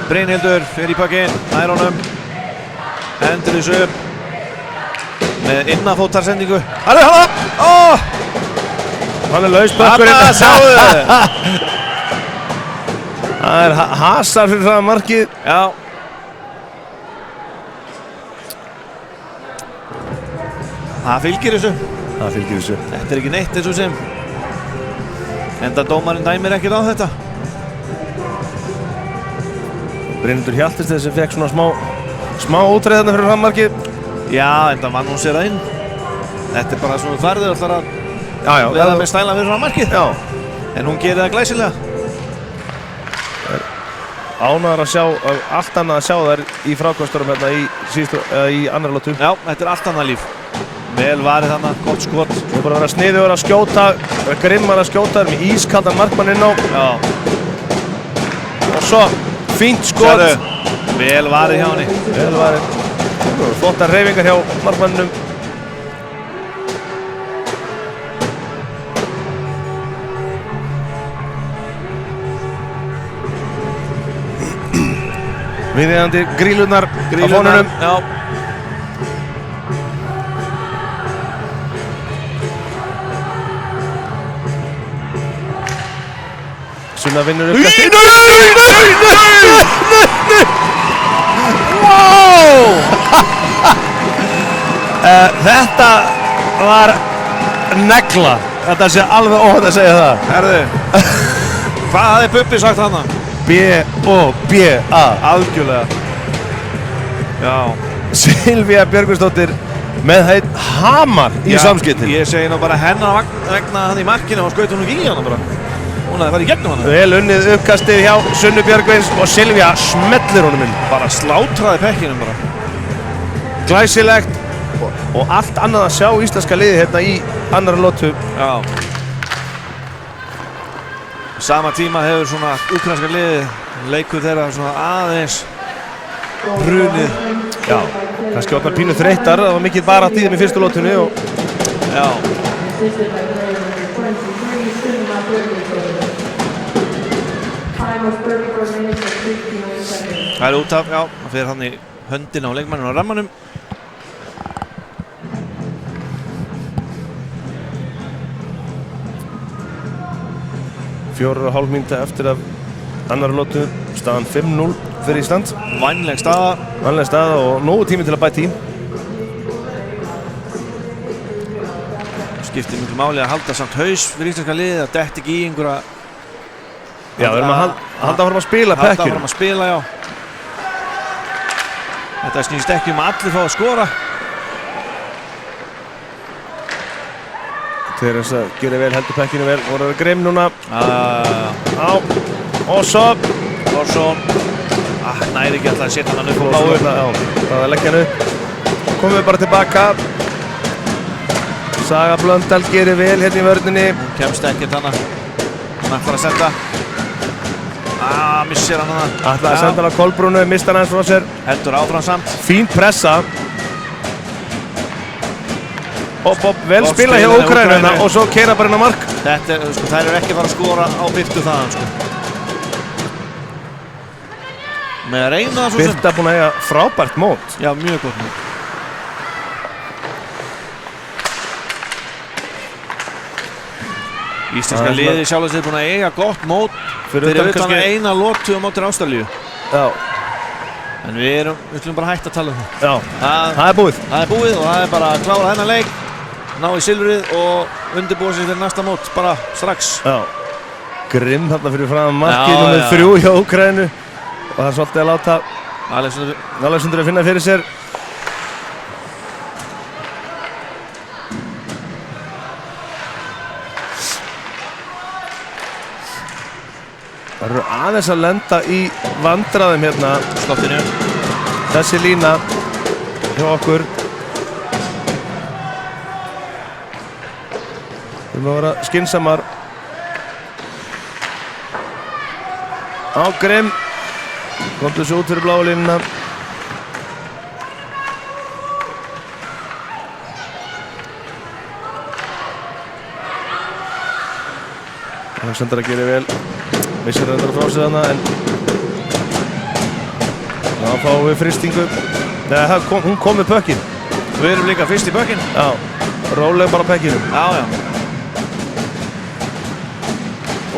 C: Brynhildur fer í pökkinn, nær honum, hendur þessu upp, með innanfótarsendingu, alveg hana,
D: Hann er laus pökkurinn.
C: Þarna sjáðu!
D: Það er Hazard fyrir það markið.
C: Já. Það fylgir þessu.
D: Það fylgir þessu.
C: Þetta er ekki neitt eins og sem. Enda dómarinn dæmir ekkert á þetta.
D: Brynhildur Hjaltested sem fekk svona smá útreið fyrir frammarkið.
C: Já, enda vann hún sér það inn. Þetta er bara svona farðið alltaf
D: Já.
C: Verða með stæla fyrir frammarkið.
D: Já.
C: En hún gerir það glæsilega.
D: Ánægður að sjá, allt annað að sjá þær í frákosturum hérna í annar lotu.
C: Já, þetta er allt annað líf. Vel varið þarna, gott skot.
D: Það er bara að vera sniðugur að skjóta, grimmar að skjóta, með ískaldan markmann inn á.
C: Já.
D: Og svo, fínt skot.
C: Sérðu, vel varið hjá henni.
D: Vel varið. Flottar hreyfingar hjá markmanninum. Viðeigandi grílunar á fónunum.
C: Já.
D: Sunna vinnur uppkastið.
C: Wow!
D: Þetta var negla. Þetta sé alveg óhætt að segja það.
C: Herðu, hvað hafði Bubbi sagt hana?
D: B-O-B-A.
C: Algjörlega. Já.
D: Silvía Björgvinsdóttir með heitt hamar í samskiptin.
C: Ég segi nú bara hennar vegna hann í markinu og skaut hún ekki í hana bara. Hún hafði farið í gegnum hana.
D: Vel unnið uppkastið hjá Sunnu Björgvins og Silvía smellir honum inn.
C: Bara slátraði pekkinum bara.
D: Glæsilegt og allt annað að sjá íslenska liði hérna í annarri lotu.
C: Já. Sama tíma hefur svona úkrainska liði leikur þeirra svona aðeins brunið.
D: Já, kannski orðnar pínu þreyttar. Það var mikið barátt í þeim í fyrstu lotunni og
C: Já. Það er út af, já, það fyrir hann í höndina á leikmanninu á rammanum.
D: Fjórar og hálf mínúta eftir af annarri lotu, staðan 5-0 fyrir Ísland.
C: Vænleg staða.
D: Vænleg staða og nógu tími til að bæta í.
C: Skiptir miklu máli að halda samt haus fyrir íslenska liðið, að detti ekki í einhverja.
D: Já, við erum að halda áfram að spila
C: Halda
D: pekkjur.
C: áfram að spila, já. Þetta snýst ekki að allir fá að skora.
D: Til þess að gera vel, heldur pekkjunu vel. Voru að vera grimm núna. Á, og svo.
C: Þórsson. Næri ekki alltaf að setja hann upp á bláu.
D: Það er leggjan upp. Komum við bara tilbaka. Saga Blöndal gerir vel hérna í vörninni.
C: Hún kemst ekkert hana. Hún ætlar að senda. missir hann það.
D: Ætlaði að senda hann á Kolbrúnu, mista hann eins frá sér.
C: Heldur áfram samt.
D: Fín pressa. Vel
C: Gott
D: spila hjá
C: spilað hjá
D: Úkraínuna
C: Úkraínu.
D: og svo keira bara inn á mark.
C: Þetta, sko, þær eru ekki að fara að skora á Birtu þaðan, sko. Með að reyna það svo sem.
D: Birta búin að eiga frábært mót.
C: Já, mjög gott mót. Íslenska liðið sjálf sér búin að eiga gott mót fyrir utan eina lotu á móti Ástralíu.
D: Já.
C: En við skulum bara hætta að tala um það.
D: Já, það er búið.
C: Það er búið og það er bara að klára þennan leik, ná í silfrið og undirbúa sig fyrir næsta mót bara strax.
D: Já. Grimm þarna fyrir framan markið
C: Já,
D: númer
C: já.
D: 3 hjá Úkraínu og það er svolítið að láta Alexander að finna fyrir sér. Það eru aðeins að lenda í vandræðum hérna.
C: Slottinu.
D: Þessi lína hjá okkur. Við erum að vera skynsamar. Á Grimm. Komdu svo út fyrir bláa línuna. Alexander að gera vel. Missir þetta frá sig þarna en þá fáum við fristingu. Nei, hún kom með pökkinn.
C: Við erum líka fyrst í pökkinn.
D: Já, róleg bara pökkinum.
C: Já, já.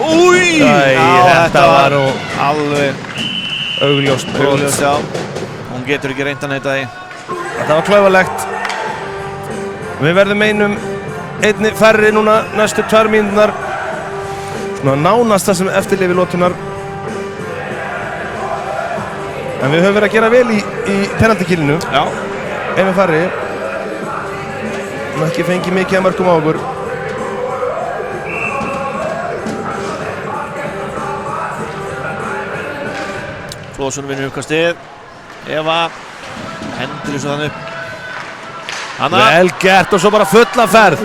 C: Új!
D: Þetta var nú
C: alveg
D: augljóst brot.
C: augljóst, já. Hún getur ekki reynt að neita því.
D: Þetta var klaufalegt. Við verðum einum einni færri núna næstu 2 mínúturnar. Svona nánast það sem eftirlifi lótunar. En við höfum verið að gera vel í penaltykillinu.
C: Já.
D: Einum færri. Ekki fengið mikið að mörkum á okkur.
C: Flóðsson vinnur uppkastið. Eva hendur þessu þannig upp. Hanna.
D: Vel gert og svo bara fulla ferð.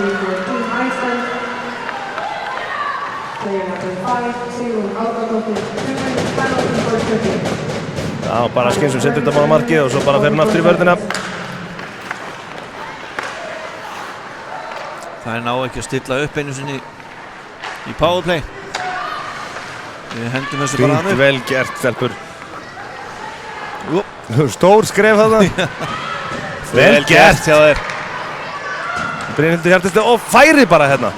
D: Já, bara Skinsum setur þetta bara á markið og svo bara fer hann aftur í vörðina.
C: Það er ná ekki að stilla upp einu sinni í powerplay. Við hendum þessu bara
D: Fínt
C: hann upp.
D: vel gert, stelpur. Stór skref þarna. Vel gert
C: hjá þér.
D: Brynhildur Hjartarsteinn og færi bara hérna.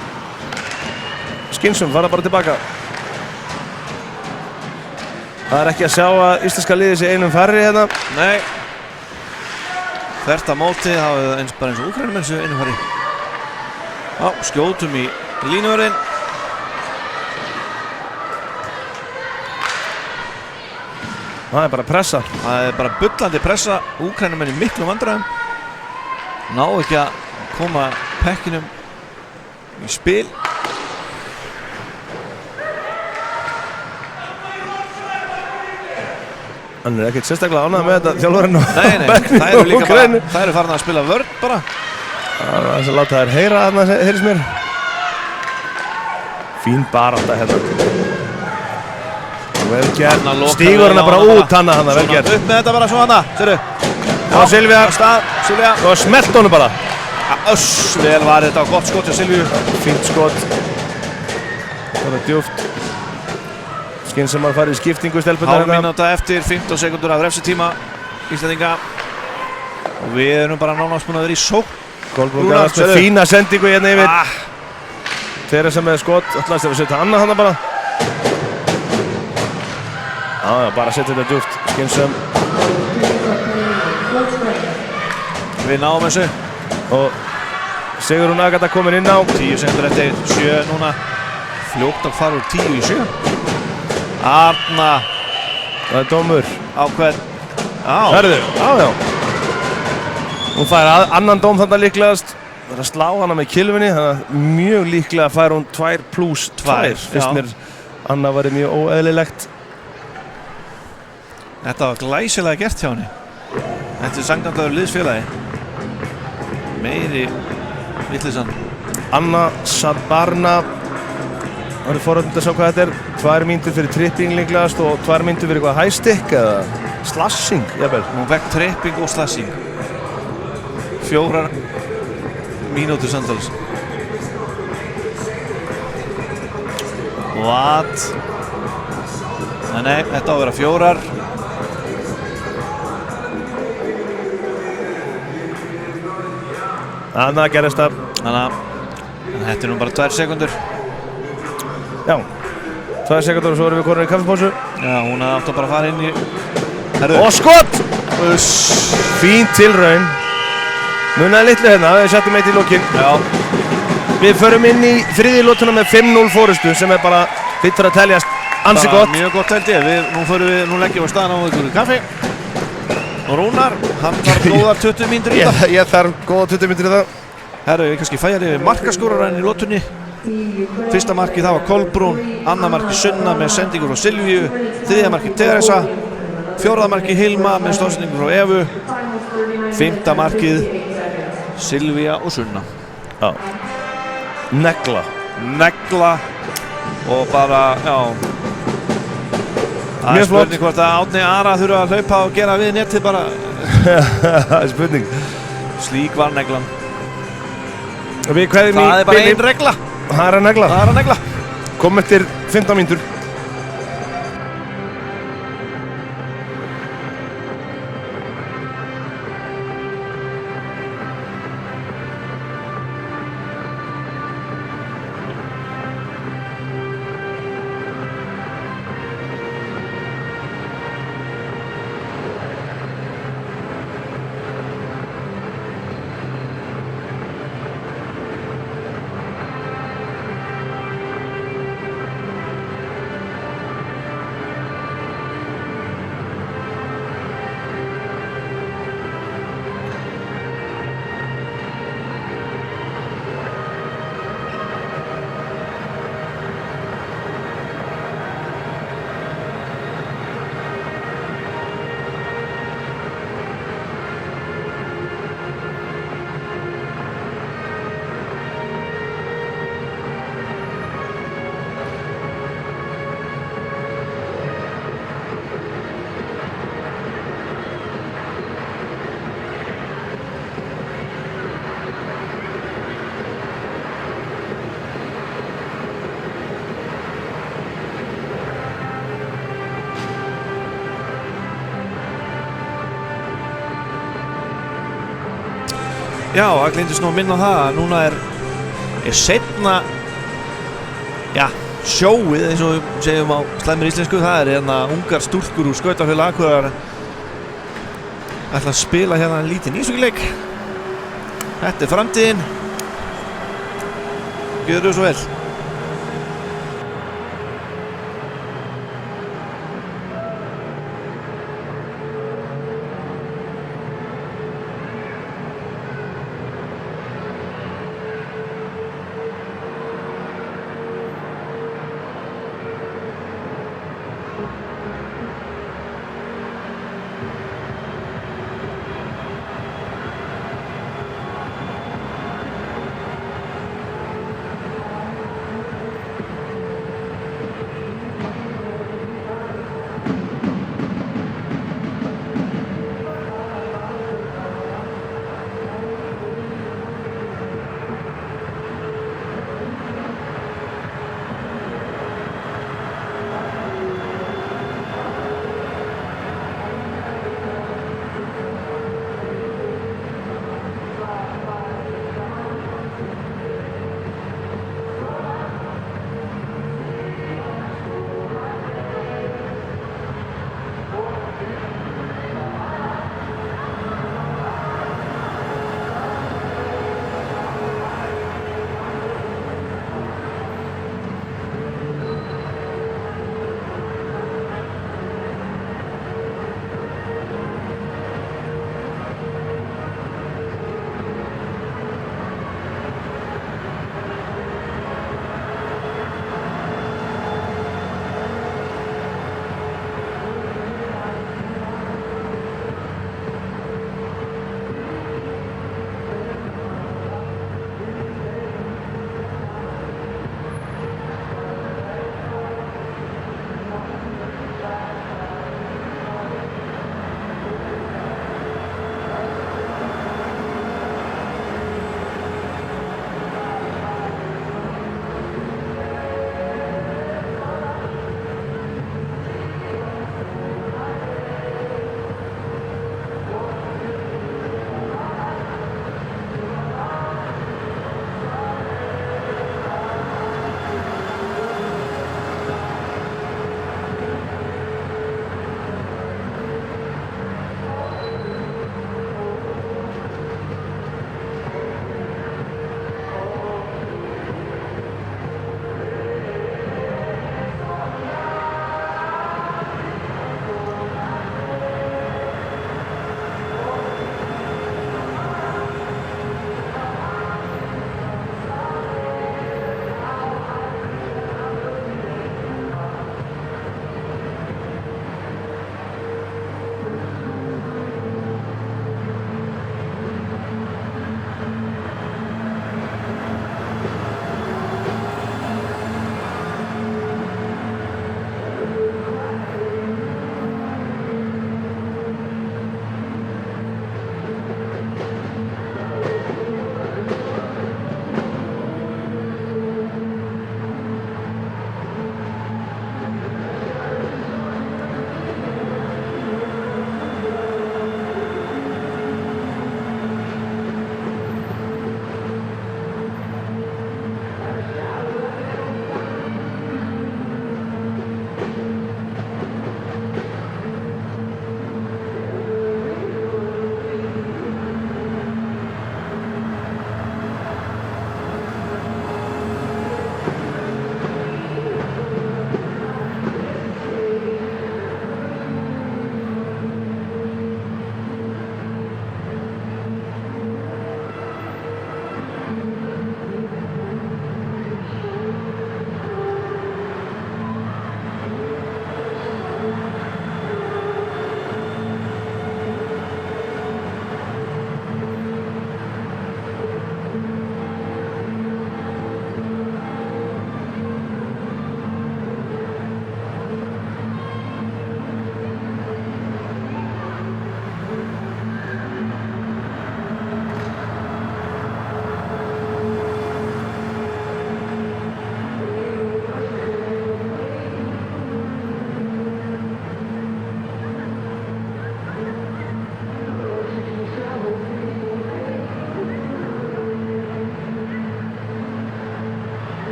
D: Skinsum fara bara tilbaka. Það er ekki að sjá að íslenska liðið sé einum færri hérna.
C: Nei. Þvert á móti, það er bara eins og Úkraínumenn séu einum færri. Já, skjótum í línuvörðinn.
D: Það er bara pressa.
C: Það er bara bullandi pressa. Úkraínumenn í miklum vandræðum. Ná ekki að koma pekkinum í spil.
D: Hann er ekkert sérstaklega ánægður með þetta þjálfarinn og
C: Nei, það eru líka bara, það eru farin að spila vörn bara.
D: Það er aðeins að láta þær heyra þarna, heyrðis mér. Fín barátta hérna. Vel gert. Stígur hana bara út hana, vel gert.
C: Upp með þetta bara svo hana, sérðu.
D: Og Silvía.
C: Silvía.
D: Og smelt honum bara.
C: Vel var þetta, gott skot hjá Silvíu.
D: Fínt skot. Það er djúpt. Skinsamar farið í skiptingu stelpunnar
C: Hálf mínúta eftir, 15 sekundur af refsitíma Íslendinga. Og við erum bara nánast búin að vera í sókn.
D: Kolbrún Garðars með fína sendingu hérna yfir. Þeirra sem með skot, ætlaðist að við setja annað hana bara. Já, bara setja þetta djúpt. Skinsam.
C: Við náum þessu.
D: Og Sigrún Agata komin inn á.
C: 10 sekundur eftir 7 núna. Fljótt að fara úr 10 í 7. Arna.
D: Það er dómur.
C: Ákveð.
D: Hörðu, já. Hún fær annan dóm þarna líklegast. Það er að slá hana með kilvinni, þannig að mjög líklega fær hún 2+2. Fyrst mér annað var mjög óeðlilegt.
C: Þetta var glæsilega gert hjá henni. Þetta er sanngjarnlegur liðsfélagi. Meiri vitleysan.
D: Anna Sabarna Það eru forhundið að sjá hvað þetta er. 2 mínútur fyrir tripping líklegast og 2 mínútur fyrir eitthvað high stick eða slashing, jafnvel.
C: Nú vekk tripping og slashing. 4 mínútur samtals. What? Nei, þetta á að vera 4.
D: Þannig að gerist það.
C: Þannig að þetta er nú bara 2 sekúndur.
D: Já, 2 sekúndur og svo erum við konur í kaffipásu.
C: Já, hún átti bara að fara inn í... Herðu.
D: Og skot! Fín tilraun. Munaði litlu hérna, við settum eitt í lokin.
C: Já.
D: Við förum inn í 3. lotuna með 5-0 fórustu sem er bara fyrir að teljast ansi gott.
C: Mjög gott held ég. Nú leggjum við staðan á einhverju kaffi. Og Rúnar, hann þarf góðar 20 mínútur í það.
D: Ég þarf góða 20 mínútur í það.
C: Herru, við kannski fæjar yfir markaskórarann í lotunni. Fyrsta markið það var Kolbrún, annað markið Sunna með sendingur frá Silvíu, 3. markið Teresa, 4. markið Hilma með stóðsendingur frá Evu, 5. markið Silvía og Sunna.
D: Já. Negla
C: og bara, já. Það er spurning hvort að Árni Ara þurfa að hlaupa og gera við netið bara.
D: Það er spurning.
C: Slík var neglan.
D: Það
C: er bara ein regla.
D: Það er að negla. Kom eftir 15 mínútur.
C: Já, það gleymdist nú að minna á það að núna er seinna sjóið eins og við segjum á slæmur íslensku. Það er hérna ungar stúlkur úr Skautafélag Akureyrar ætla að spila hérna lítinn íshokkíleik. Þetta er framtíðin. Gjörðu svo vel.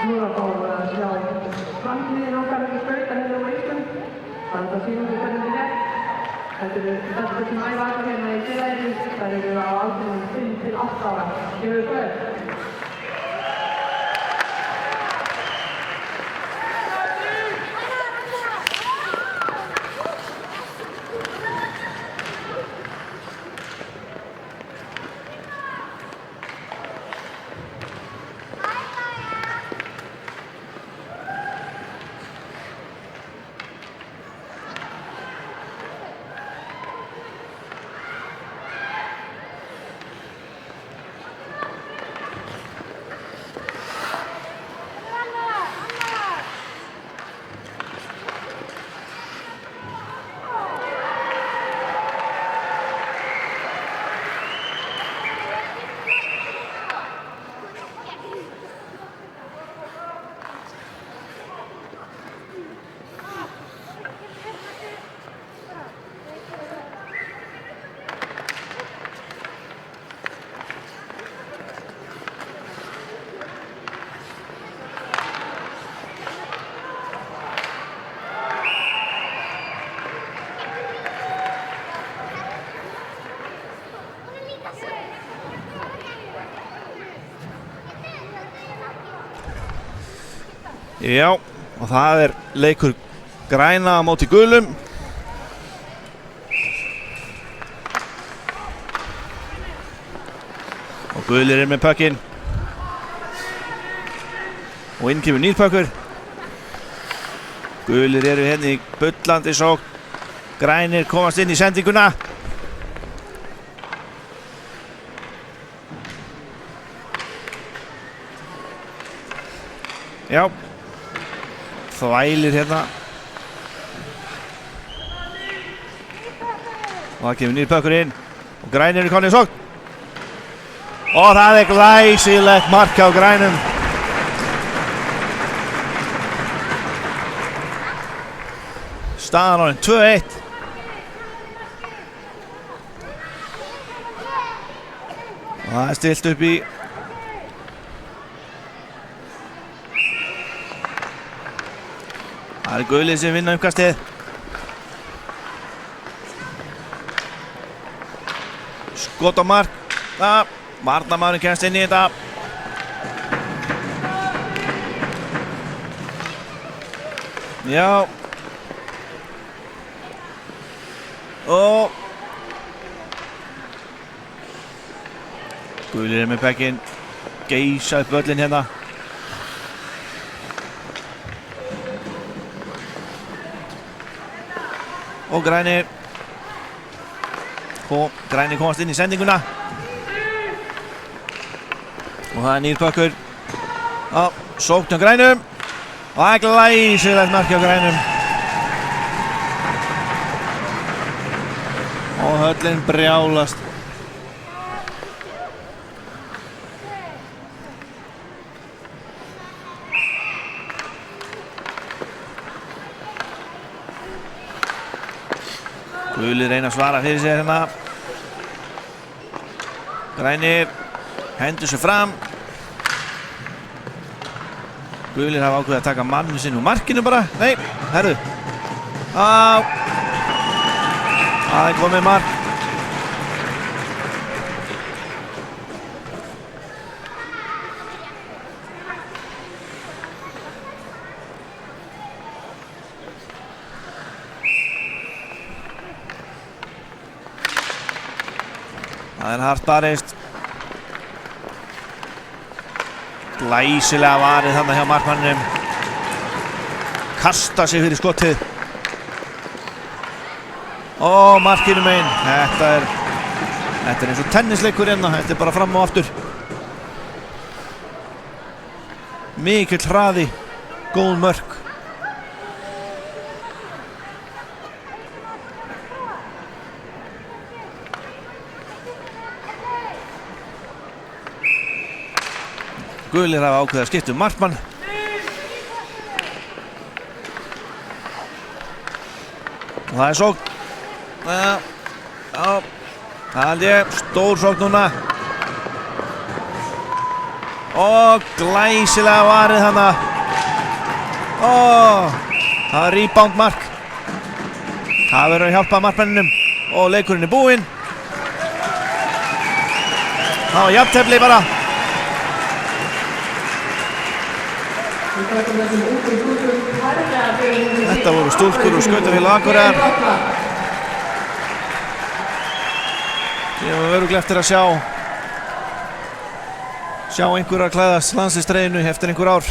A: Núna fáum við að sjá framtíðin okkar í skauta hérna á Ísland. Þannig að sýnum við hvernig þetta er. Þetta eru stelpur sem æfa allir hérna í félaginu. Það eru á aldrinum 5 til 8 ára. Gefur þið hvað?
C: Já, og það er leikur græna á móti gulum. Og gulir er með pökkinn. Og inn kemur nýr pökkur. Gulir eru hérna í bullandi sókn. Grænir komast inn í sendinguna. Já. Þvælir hérna. Og það kemur nýr pökkur inn. Og grænir eru konið í sókn. Og það er glæsilegt mark á grænum. Staðan orðin 2-1. Og það er stilt upp í það er gulið sem vinna uppkastið. Skot á mark. Varnarmaðurinn kemst inn í þetta. Já. Og gulir er með pekkin. Geisa upp völlin hérna. Og grænir. Grænir komast inn í sendinguna. Og það er nýr pökkur. Sókn á grænum. Og það er glæsilegt mark á grænum. Og höllin brjálast. Gulir reyna að svara fyrir sig hérna. Grænir hendur sig fram. Gulir hafa ákveðið að taka mannin sinn úr markinu bara. Nei, herru. Það er komið mark. Það er hart barist. Glæsilega varið þarna hjá markmanninum. Kasta sig fyrir skotið. Og markinu megin. Þetta er eins og tennisleikur hérna. Þetta er bara fram og aftur. Mikill hraði. Góð mörk. Gulir hafa ákveðið að skipta markmann. Og það er sókn. Það held ég. Stór sókn núna. Og glæsilega varið hana. Það er rebound mark. Það verður að hjálpa markmanninum. Og leikurinn er búinn. Það var jafntefli bara. Þetta voru stúlkur úr Skautafélag Akureyrar. Ég var örugglega eftir að sjá einhverjar klæðast landsliðstreyjunni eftir einhver ár.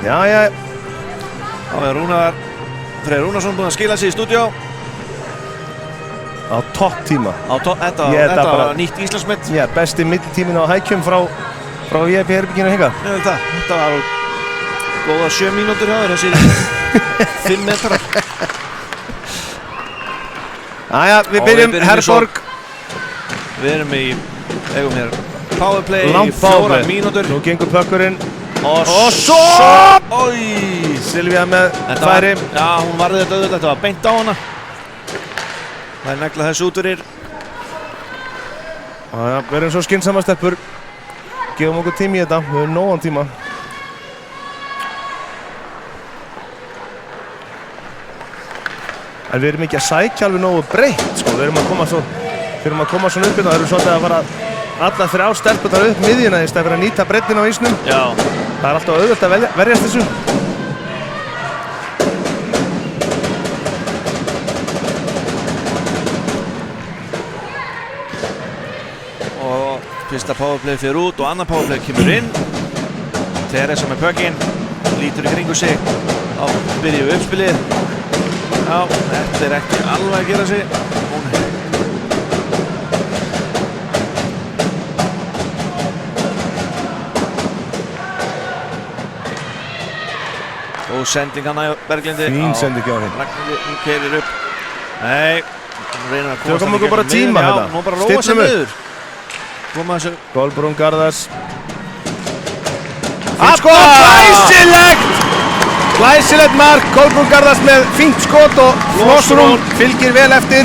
D: Jæja.
C: Þá er Rúnar Freyr Rúnarsson búinn að skila sig í stúdíó.
D: Á topp tíma.
C: Þetta var nýtt Íslandsmet.
D: Já, besti millitíminn á hækjum frá VIP-herbygginu hingað.
C: Þetta var góða 7 mínútur hjá þér, þessir 5 metrar.
D: Jæja, við byrjum Herborg.
C: Við erum eigum hér powerplay í
D: Langt
C: 4 mínútur.
D: Nú gengur pökkurinn.
C: Og
D: svo! Silvía með færi.
C: Já, hún varði þetta auðvitað, þetta var beint á hana. Það er neglað þessu úturir.
D: Já, við erum svo skynsamar stelpur. Gefum okkur tíma í þetta, við höfum nógan tíma. En við erum ekki að sækja alveg nógu breytt, sko. Við erum að koma svona upp hérna. Það eru svolítið að fara allar 3 stelpurnar upp miðjuna í stað fyrir að nýta breyttin á ísnum.
C: Já.
D: Það er alltaf auðvelt að verjast þessu.
C: Og fyrsta powerplay fyrir út og annar powerplay kemur inn. Teresa með pökkinn, lítur í kringu sig. Þá byrjum við uppspilið. Já, þetta er ekki alveg að gera sig. Og sending hann að Berglindi.
D: Fín sending á henni.
C: Ragnhildur, hún keirir upp. Nei, hún reynir að komast
D: hann í gegnum tíma
C: miðjuna.
D: þetta.
C: Já, hún bara róa sig niður. Koma þessu.
D: Kolbrún Garðars. Glæsilegt mark. Kolbrún Garðars með fínt skot og Flossrún fylgir vel eftir.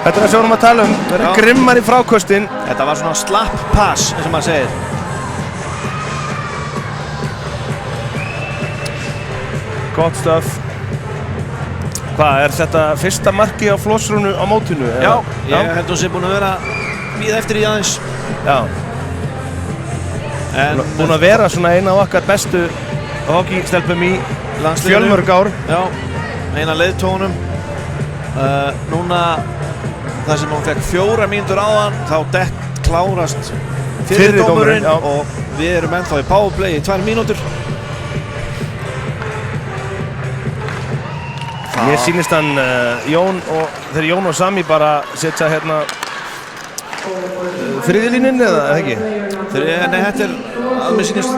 D: Þetta er það sem við vorum að tala um. Verða grimmar í fráköstin.
C: Þetta var svona slapp pass, eins og maður segir.
D: Gott stöð. Hvað, er þetta fyrsta marki á Flossrúnu á mótinu?
C: Já, ég held hún sé búin að vera bíða eftir í aðeins.
D: Já.
C: En
D: Búin að vera svona eina af okkar bestu hokkeystelpum í
C: landsliðinu.
D: fjölmörg ár.
C: Já, eina leiðtónum. Núna, þar sem hún fekk 4 mínútur áðan, þá klárast fyrri dómurinn og við erum ennþá í powerplay í 2 mínútur.
D: Mér sýnist hann Jón og Sami bara setja hérna þriðjulínin eða ekki?
C: Nei, þetta er að mér sýnist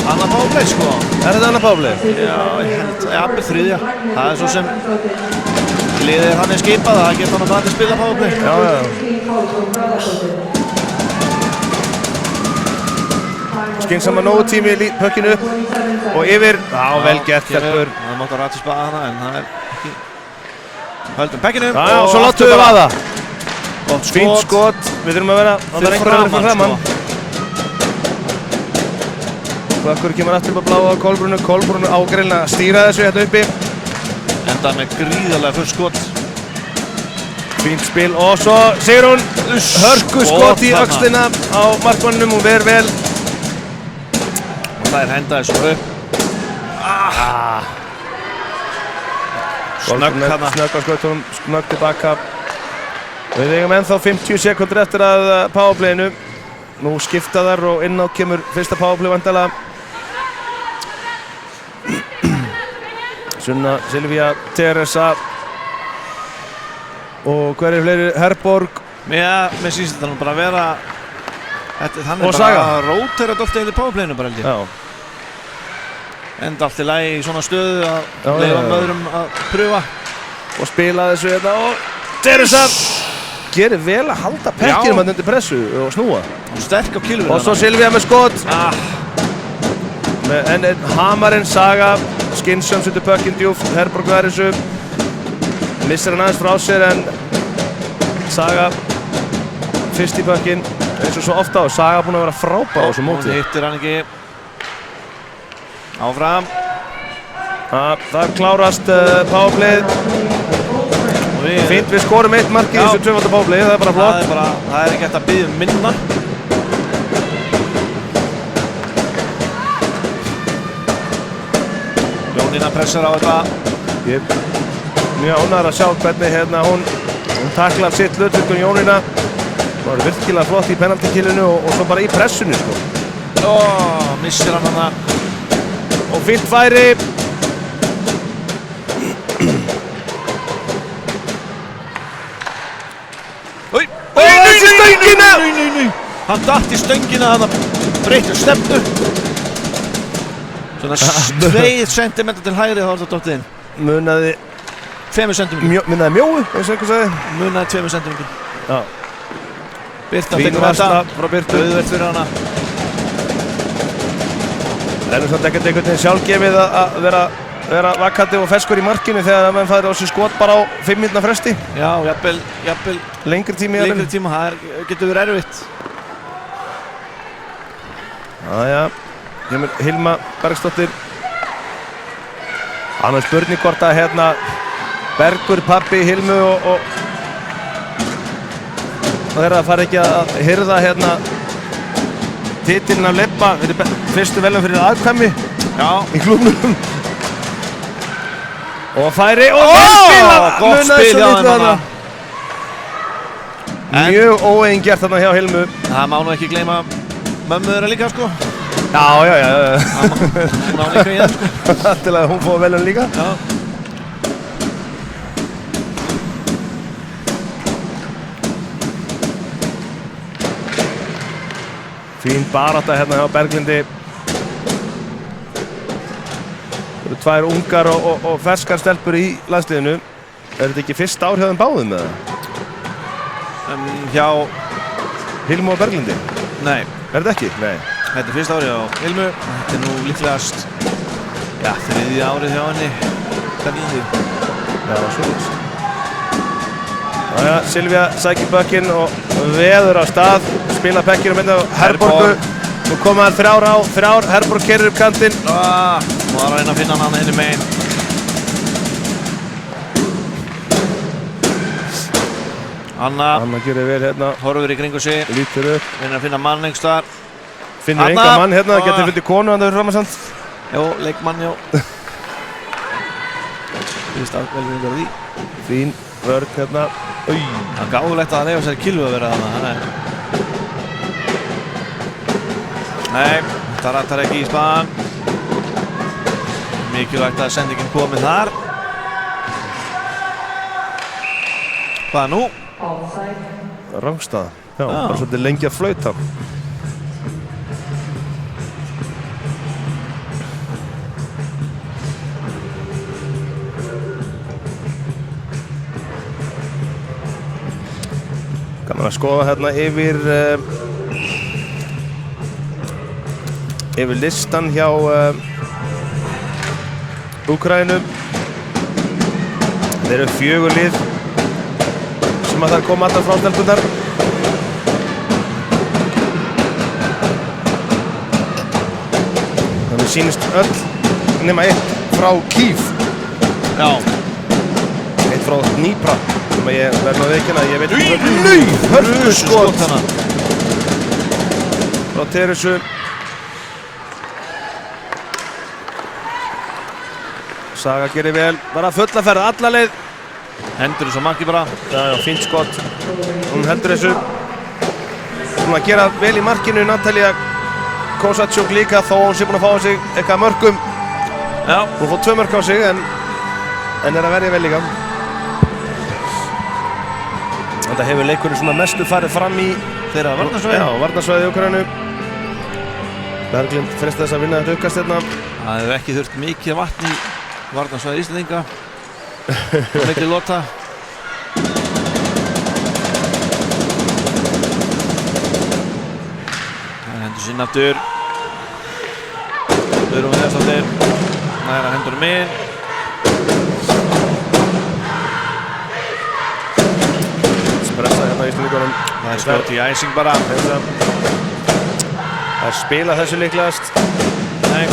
C: annað powerplay sko.
D: Er þetta annað powerplay?
C: Já, ég held, jafnvel þriðja. Það er svo sem liðið hann skipað, það getur hann að bara spila powerplay.
D: Já. Skynsama nógu tími í pökkinu upp og yfir. Já, vel gert Hjörtur.
C: Það mátt að ræta spaða hana en það er ekki. Höldum pekkinu.
D: Já, svo látum við vaða. Fínt
C: Skot.
D: skot. Við þurfum að vera
C: Fyrir framan.
D: Klakkur kemur aftur upp að bláa á Kolbrúnu. Kolbrúnu á greinlega að stýra þessu hérna uppi.
C: Enda með gríðarlega fullt skot.
D: Fínt spil og svo Sigrún hörku skot í öxlina á markmannum. Hún ver vel.
C: Og það er henda þessu upp. Snögg hana.
D: Snögg á skotunum, snögg tilbaka. Við eigum ennþá 50 sekundur eftir að powerplayinu. Nú skipta þær og inn á kemur fyrsta powerplay vandalega. Sunna, Silvía, Teresa og hver fleiri? Herborg.
C: Já, mér sýnst þetta nú bara að vera þannig
D: Og
C: bara
D: Saga.
C: að rótera þetta í powerplayinu bara held ég.
D: Já.
C: Enda allt í lagi í svona stöðu að
D: Já,
C: leyfa
D: já.
C: öðrum að pröfa.
D: Og spila þessu hérna og Teresa gerir vel að halda pekkinum hann undir pressu og snúa.
C: Sterk á kilvinu.
D: Og svo Silvía með skot. En hamarinn Saga skynsum setur pökkinn djúpt. Herborg verður þessu. Missir hann aðeins frá sér en Saga fyrst í pökkinn eins og svo ofta og Saga búin að vera frábær á þessu móti.
C: Hún hittir hann ekki. Áfram.
D: Það klárast powerplayð. Fínt, við skorum 1 mark í þessu 2-valda powerplayð, það er bara flott.
C: Það er ekki hægt að biðja minna. Jónína pressar á þetta.
D: Ég er mjög ánægður að sjá hvernig hérna hún taklar sitt hlutverk Jónína. Það var virkilega flott í penaltykillinu og svo bara í pressunni sko.
C: Missir hann hana.
D: Og fínt færi. Þessi stöngina!
C: Nei. Hann datt í stöngina, hann breytti stefnu. Svona 2 cm til hægri þá var þetta dottið inn.
D: Munaði
C: 2 cm.
D: Munaði mjóu, eins og einhver sagði.
C: Munaði 2 cm.
D: Já.
C: Birta
D: Fín
C: tekur
D: varsla
C: þetta.
D: frá Birtu.
C: Auðvelt fyrir hana.
D: Það er samt ekkert einhvern veginn sjálfgefið að vera vakandi og ferskur í markinu þegar menn færir á sig skot bara á 5 mínútna fresti.
C: Já, jafnvel
D: Lengri tími.
C: lengri tíma. Það getur verið erfitt.
D: Jæja, kemur Hilma Bergsdóttir. Annars spurning hvort að hérna Bergur, pabbi, Hilmu og þeirra fara ekki að hirða hérna titilinn af Leppa fyrir fyrstu velum fyrir aðkvæmi í klúbnum. Og færi og
C: gott spil hjá þeim hana.
D: Mjög óeigingjarnt þarna hjá Hilmu.
C: Það má nú ekki gleyma mömmu þeirra líka sko.
D: Já.
C: Hún á líka í það sko.
D: Til að hún fóði velun líka.
C: Já.
D: Fín barátta hérna hjá Berglindi. Það eru 2 ungar og ferskar stelpur í landsliðinu. Er þetta ekki fyrsta ár hjá þeim báðum með það?
C: Hjá
D: Hilmu og Berglindi?
C: Nei.
D: Er þetta ekki? Nei.
C: Þetta er fyrsta árið á Hilmu. Þetta er nú líklegast 3. árið hjá henni. Berglindi.
D: Já, svoleiðis. Jæja, Silvía sækir bökkinn og veður á stað. Spila pekkinu með Herborgu. Nú koma þær 3 Herborg keyrir upp kantinn.
C: Hún var að reyna að finna hann henni megin. Anna
D: gerir vel hérna,
C: horfir í kringu sig,
D: lítur upp,
C: reynir að finna mann einhvers staðar.
D: finnur
C: Anna!
D: enga mann hérna, getur fundið konu hann fyrir framansand.
C: Jó, leikmann, já. Fyrst velvinningur á því.
D: Fín vörn hérna.
C: Það er gáðulegt að leifa sér Kilvu að vera þarna. Nei, þetta ratar ekki í spaðan. Mikilvægt að sendingin komi þar. Hvað nú?
D: Rangstaða. Já, bara svolítið lengi að flauta. Gaman að skoða hérna yfir listan hjá Úkraínu. Þeir eru 4 lið sem að það koma alltaf frá stelpundar. Þannig sýnist öll nema 1 frá Kyiv.
C: Já.
D: 1 frá Dnipra. Sem að ég verð að veikina, ég veit ekki hörðu skot hana frá Teresu. Saga gerir vel, bara fulla ferð alla leið.
C: Hendur þessu marki bara.
D: Já, fínt skot. Hún heldur þessu. Hún að gera vel í markinu, Natalia Kosatchuk líka, þó hún sé búin að fá á sig eitthvað mörkum.
C: Já.
D: Hún fór 2 mörk á sig en er að verja vel líka. Þetta hefur leikurinn svona mestu farið fram í
C: þeirra varnarsvæði.
D: Já, varnarsvæði í Úkraínu. Berglind freistað þess að vinna þetta aukast hérna.
C: Það hefur ekki þurft mikið vatn í varnarsvæði Íslendinga. Mikið lota. Það hendur sinn aftur. Þurrum við þess aftur. Næra hendur minn.
D: Spressa hérna í Íslendingunum.
C: Það skot í æsing bara.
D: Það spila þessu líklegast.
C: Nei.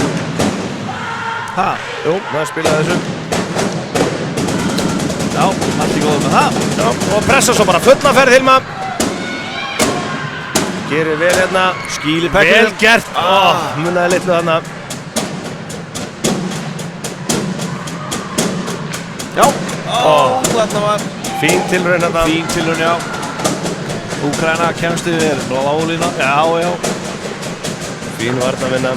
C: Ha?
D: Jú, það spila þessu.
C: Já, allt í góðu með það.
D: Já, og pressa svo bara fulla ferð Hilma. Gerir vel hérna.
C: Skýli pekkinu.
D: Vel gert. Munnaði litlu þarna.
C: Já. Þetta var
D: fín tilraun hérna.
C: Fín tilraun, já. Úkraína kemst yfir blálína. Já.
D: Fín varnarvinna.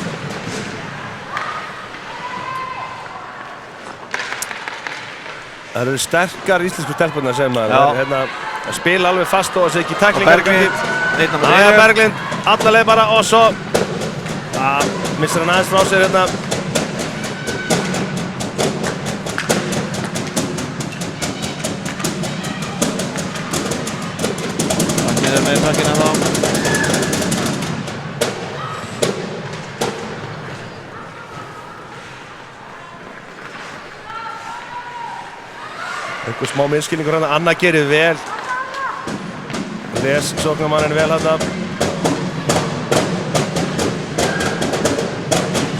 D: Það eru sterkar íslensku stelpurnar sem maður. Það er hérna að spila alveg fast og að segja ekki tæklingar. Berglind, alla leið bara og svo missir hann aðeins frá sér hérna.
C: Takkið er með takkina þá.
D: Einhver smá minnskilningur hérna, Anna gerir vel. Les sóknarmanninn vel hérna.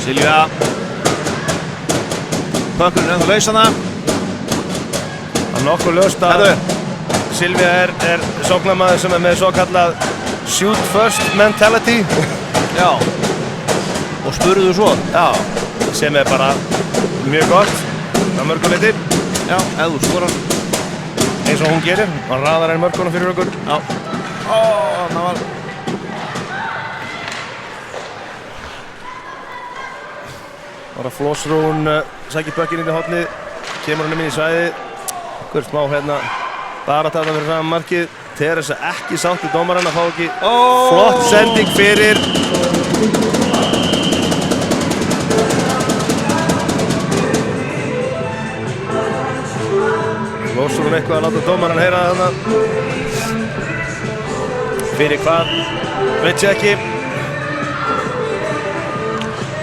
C: Silvía. Pökkurinn ennþá laus hana.
D: Það er nokkuð ljóst að Silvía er sóknarmaður sem er með svo kallað shoot first mentality.
C: Já. Og spurðu svo.
D: Já, sem er bara mjög gott á mörgum leyti.
C: Já, ef þú skorar.
D: Eins og hún gerir, hann raðar henni mörkunum fyrir okkur.
C: Já. Það var...
D: Bara Flossrún sækir bökkinn inn í hornið, kemur hann inn í svæðið. Hver smá hérna, bara þetta fyrir fram markið. Teresa ekki sátt í dómarann að fá ekki flott sending fyrir. Flossrún eitthvað að láta dómarann heyra þarna. Fyrir hvað, veit ég ekki.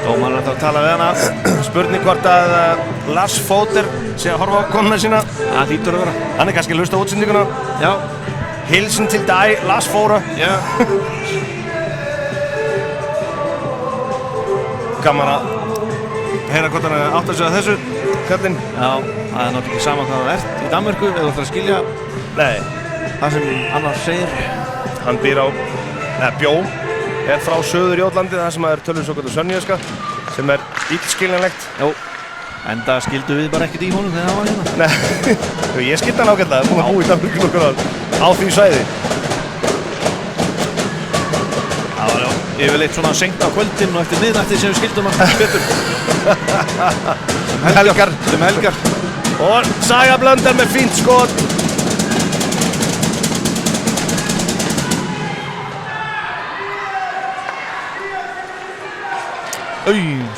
C: Dómarinn ætlar að tala við hana.
D: Spurning hvort að Lars Fóter sé að horfa á konuna sína.
C: Það hlýtur að vera.
D: Hann er kannski að hlusta á útsendinguna.
C: Já.
D: Hilsen til dig, Lars Fóter.
C: Já.
D: Gaman að heyra hvort hann átt að segja þessu, kallinn.
C: Já, það er náttúrulega ekki sama hvað það ert í Danmörku, ef þú ætlar að skilja.
D: Nei,
C: það sem annar segir.
D: Hann býr á, bjó, frá Suður-Jótlandi, það sem er tölum svo kallar sönniðska, sem illskiljanlegt.
C: Jó, en það skildu við bara ekkert í honum þegar hann var hérna.
D: Nei, ég skildi hann ágætlega, búin að búa í Danmörku nokkur á því svæði.
C: Það var yfirleitt svona seint á kvöldin og eftir miðnætti sem við skildum hann betur. Sem helgar.
D: Og Saga Blöndal með fínt skot.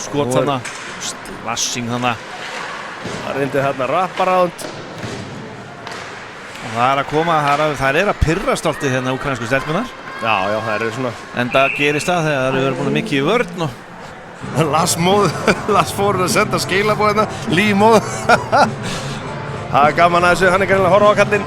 C: Skot þarna, slassing þarna.
D: Það reyndi þarna wraparound.
C: Og það að koma, það að pirrast alltaf hérna úkraínsku stelpunar.
D: Já, það svona.
C: En það gerist það þegar það eru búin mikið í vörn og
D: Lars fór að senda skilabóð hérna, límóð. Það gaman að þessu, hann greinilega að horfa á kallinn.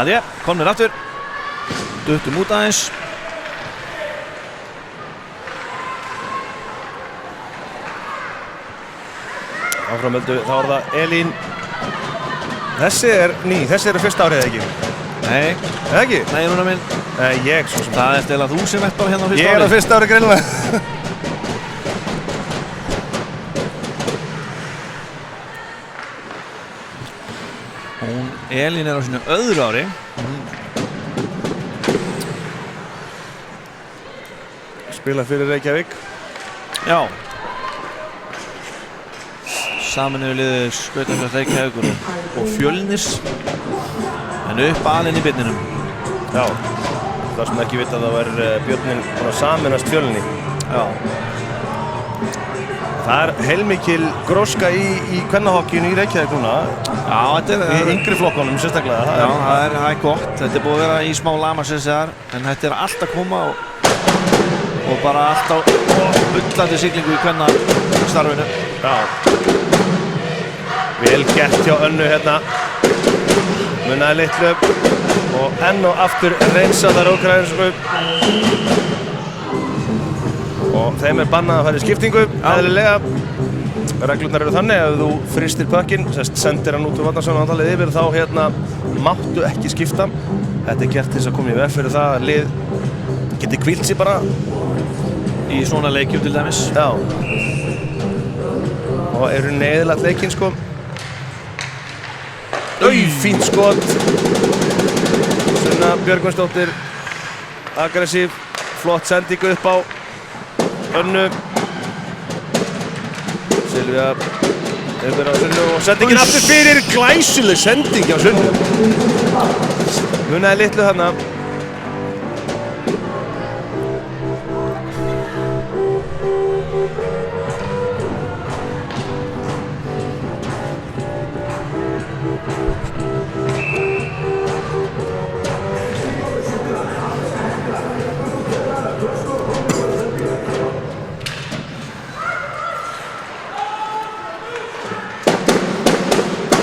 C: Aðja, komnir aftur. Duttum út aðeins.
D: Áframöldu, þá það Elín. Þessi ný, þessi fyrsta árið eða ekki?
C: Nei.
D: Eða ekki?
C: Nei, núna minn.
D: Ég svo sem.
C: Það eftir að þú sem ert bara hérna á fyrsta árið.
D: Ég á fyrsta árið greinilega.
C: Elín á sínu öðru ári.
D: Spila fyrir Reykjavík.
C: Já. Sameinuðu liðið Skautafélags Reykjavíkur og Fjölnis. En upp alinn í byrninum.
D: Já. Það sem ekki vita þá Björnin búinn að sameinast Fjölni.
C: Já.
D: Það heilmikil gróska í kvennahokkíinu í Reykjavík núna.
C: Já, þetta
D: í yngri flokkunum sérstaklega.
C: Já, það er gott. Þetta búið að vera í smá lamasins þar, en þetta allt að koma og bara allt á bullandi siglingu í kvennastarfinu.
D: Já. Vel gert hjá Önnu hérna. Munaði litlu og enn og aftur reynsa þar úkraínsku. Og þeim bannað að fara í skiptingu, eðlilega. Reglurnar eru þannig að ef þú frystir pökkinn, sendir hann út úr varnarsvæðinu yfir, þá hérna máttu ekki skipta. Þetta gert til þess að koma í veg fyrir það að lið geti hvílt sig bara
C: í svona leikjum til dæmis.
D: Já. Og eru neðilagt leikinn sko. Fínt skot. Sunna Björgvinsdóttir, aggressív, flott sendingu upp á Önnu. Silvía yfir á Sunnu og sendingin aftur fyrir, glæsileg sending á Sunnu. Munaði litlu þarna.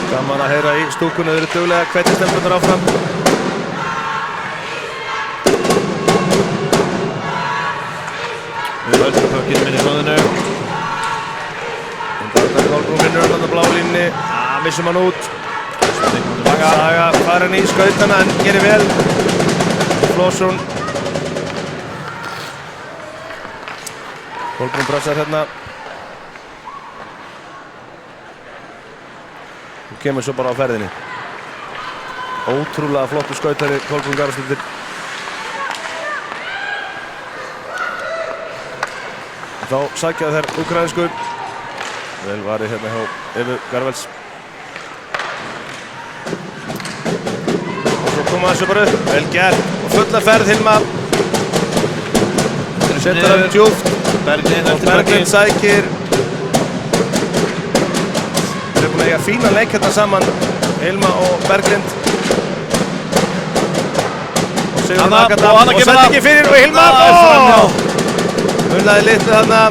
D: Gaman að heyra í stúkunni, þau eru duglega að hvetja stelpurnar áfram.
C: Við höldum pökkinn minn í hróðinu.
D: Kolbrún finnur hann á blálínni. Missum hann út. Saga farin í skautana en gerir vel. Flósson. Kolbrún brassar hérna. Og kemur svo bara á ferðinni. Ótrúlega flottu skautari Kolbrún Garðarsdóttir. Þá sækja þær úkraínsku. Vel varið hérna hjá Evu Garvels. Og svo koma þessu bara upp. Vel gert og fulla ferð Hilma. Setur hann djúpt. Berglind sækir. Þeir eru búin að eiga fína leik hérna saman, Hilma og Berglind. Og Sigurður Agadam og sendingin fyrir og Hilma. Mullaði litlu þarna.